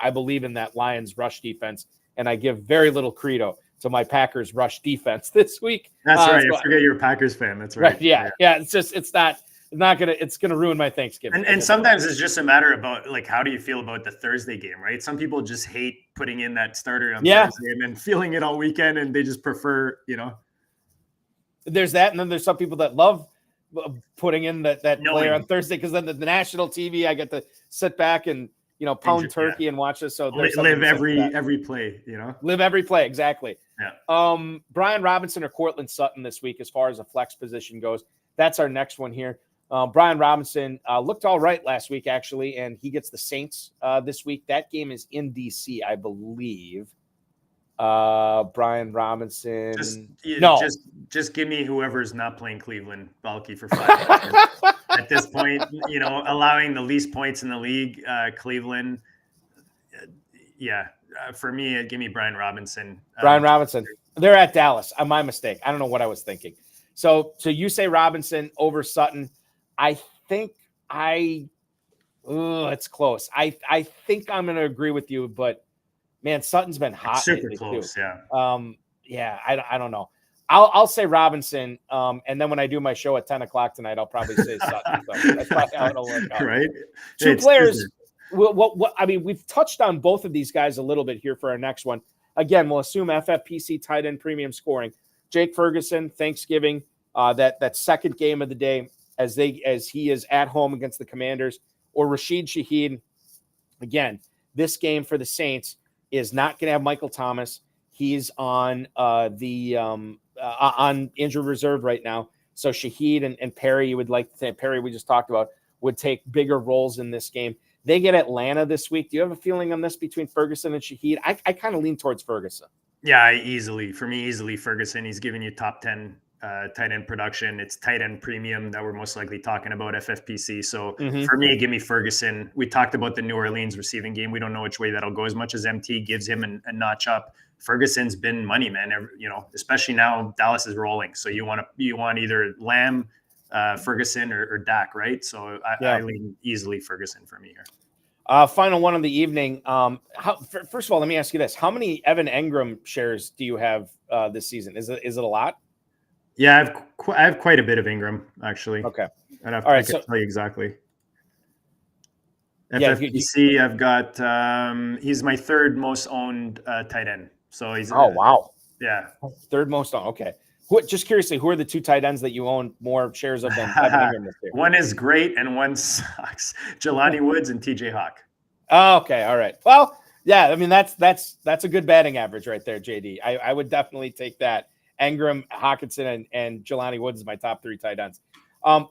I believe in that Lions rush defense, and I give very little credo to my Packers rush defense this week. That's right. I forget you're a Packers fan. That's right. Yeah. It's gonna ruin my Thanksgiving. And sometimes it's just a matter about like, how do you feel about the Thursday game, right? Some people just hate putting in that starter on Thursday and then feeling it all weekend, and they just prefer, There's that, and then there's some people that love putting in that player on Thursday, because then the national TV, I get to sit back and pound turkey and watch this. So live every play, live every play, exactly. Yeah. Brian Robinson or Cortland Sutton this week, as far as a flex position goes. That's our next one here. Brian Robinson looked all right last week, actually, and he gets the Saints this week. That game is in DC, I believe. Brian Robinson. Just give me whoever's not playing Cleveland, Balky, for 5 at this point. Allowing the least points in the league, Cleveland. For me, give me Brian Robinson. Brian Robinson. They're at Dallas. My mistake. I don't know what I was thinking. So you say Robinson over Sutton. I think it's close. I think I'm going to agree with you, but man, Sutton's been hot. It's super close, too. Yeah. I don't know. I'll say Robinson, and then when I do my show at 10 o'clock tonight, I'll probably say Sutton. So that's probably how it'll work out. Right? Two players. We've touched on both of these guys a little bit here for our next one. Again, we'll assume FFPC tight end premium scoring. Jake Ferguson, Thanksgiving, that second game of the day, as he is at home against the Commanders, or Rashid Shaheed. Again, this game for the Saints is not going to have Michael Thomas. He's on on injured reserve right now. So Shaheed and Perry, you would like to say, Perry we just talked about, would take bigger roles in this game. They get Atlanta this week. Do you have a feeling on this between Ferguson and Shaheed? I kind of lean towards Ferguson. Yeah, easily Ferguson. He's giving you top 10 tight end production. It's tight end premium that we're most likely talking about, FFPC. So for me, give me Ferguson. We talked about the New Orleans receiving game. We don't know which way that'll go, as much as MT gives him a notch up. Ferguson's been money, man. Especially now Dallas is rolling. So you want either Lamb, Ferguson, or Dak, right? So I lean easily Ferguson for me here. Final one of the evening. First of all, let me ask you this: how many Evan Engram shares do you have this season? Is it a lot? Yeah, I have quite a bit of Ingram, actually. Okay. I can tell you exactly. FFPC, I've got he's my third most owned tight end. So he's wow. Yeah. Third most owned. Okay. Just curiously, who are the two tight ends that you own more shares of than Evan Engram this year? One is great and one sucks. Jelani Woods and TJ Hawk. Oh, okay. All right. Well, yeah, I mean that's a good batting average right there, JD. I would definitely take that. Engram, Hawkinson, and Jelani Woods is my top 3 tight ends.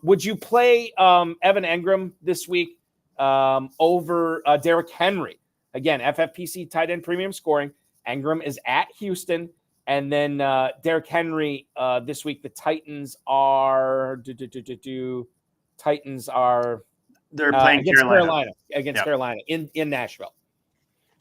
Would you play Evan Engram this week over Derrick Henry? Again, FFPC tight end premium scoring. Engram is at Houston. And then Derrick Henry this week, the Titans are they're playing against Carolina Carolina in Nashville.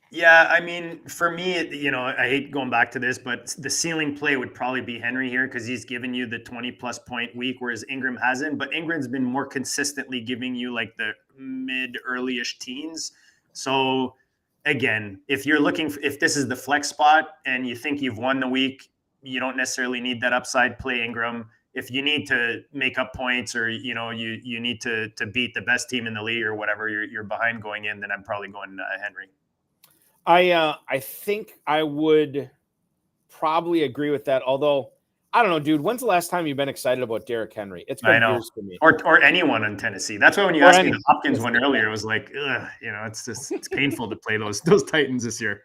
Yeah, I mean, for me, I hate going back to this, but the ceiling play would probably be Henry here, because he's given you the 20+ point week, whereas Ingram hasn't. But Ingram's been more consistently giving you like the mid-early-ish teens. So again, if this is the flex spot and you think you've won the week, you don't necessarily need that upside. Play Ingram. if you need to make up points or, you know, you need to beat the best team in the league or whatever, you're behind going in, then I'm probably going Henry. I think I would probably agree with that. Although I don't know, dude. When's the last time you've been excited about Derrick Henry? It's been years for me. Or anyone in Tennessee. That's why when you asked me the Hopkins one earlier, it was like, ugh, you know, it's painful to play those Titans this year.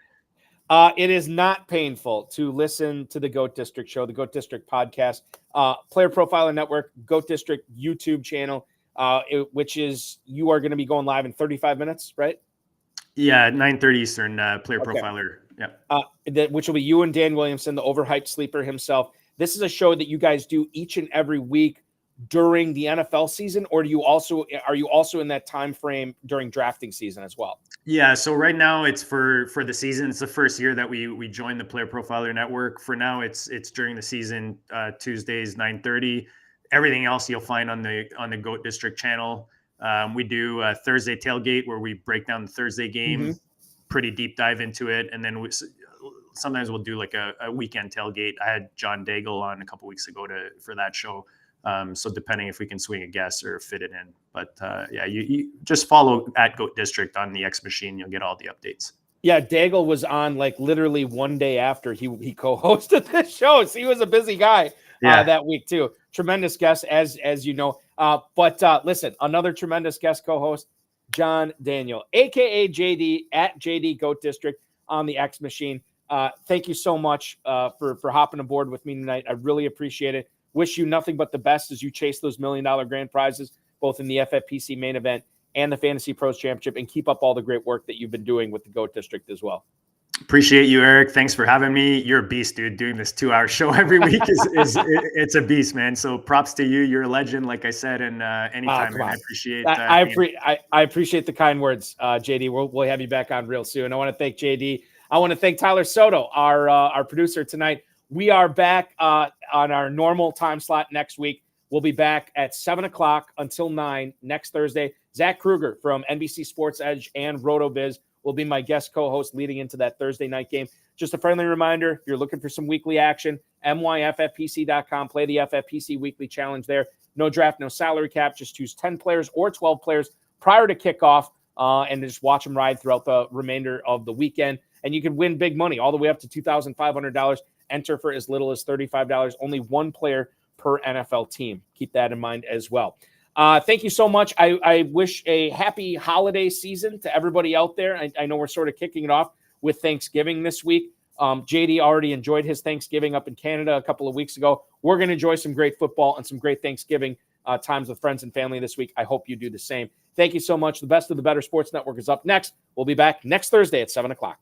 It is not painful to listen to the GOAT District show, the GOAT District podcast, Player Profiler Network, GOAT District YouTube channel, which is you are going to be going live in 35 minutes, right? Yeah, 9:30 Eastern. Player Profiler. Yeah. Which will be you and Dan Williamson, the overhyped sleeper himself. This is a show that you guys do each and every week during the NFL season, or are you also in that time frame during drafting season as well? Yeah, so right now it's for the season. It's the first year that we joined the Player Profiler Network. For now, it's during the season, Tuesdays 9:30. Everything else you'll find on the GOAT District channel. We do a Thursday tailgate where we break down the Thursday game, pretty deep dive into it, and then sometimes we'll do like a weekend tailgate. I had John Daigle on a couple weeks ago for that show. So depending if we can swing a guest or fit it in, but yeah, you just follow at GOAT District on the X Machine. You'll get all the updates. Yeah, Daigle was on like literally one day after he co-hosted this show. So he was a busy guy that week too. Tremendous guest, as you know. But listen, another tremendous guest co-host, John Daniel, aka JD at JD GOAT District on the X Machine. Thank you so much for hopping aboard with me tonight. I really appreciate it. Wish you nothing but the best as you chase those $1 million grand prizes, both in the FFPC main event and the Fantasy Pros Championship, and keep up all the great work that you've been doing with the GOAT District as well. Appreciate you, Eric. Thanks for having me. You're a beast, dude. Doing this 2-hour show every week it's a beast, man. So props to you. You're a legend, like I said, and anytime, man, I appreciate I appreciate the kind words, JD. We'll have you back on real soon. I want to thank JD. I want to thank Tyler Soto, our producer tonight. We are back on our normal time slot next week. We'll be back at 7 o'clock until 9 next Thursday. Zach Kruger from NBC Sports Edge and RotoViz will be my guest co-host leading into that Thursday night game. Just a friendly reminder, if you're looking for some weekly action, myffpc.com. Play the FFPC Weekly Challenge there. No draft, no salary cap. Just choose 10 players or 12 players prior to kickoff and just watch them ride throughout the remainder of the weekend. And you can win big money all the way up to $2,500. Enter for as little as $35. Only one player per NFL team. Keep that in mind as well. Thank you so much. I wish a happy holiday season to everybody out there. I know we're sort of kicking it off with Thanksgiving this week. JD already enjoyed his Thanksgiving up in Canada a couple of weeks ago. We're going to enjoy some great football and some great Thanksgiving times with friends and family this week. I hope you do the same. Thank you so much. The Best of the Better Sports Network is up next. We'll be back next Thursday at 7 o'clock.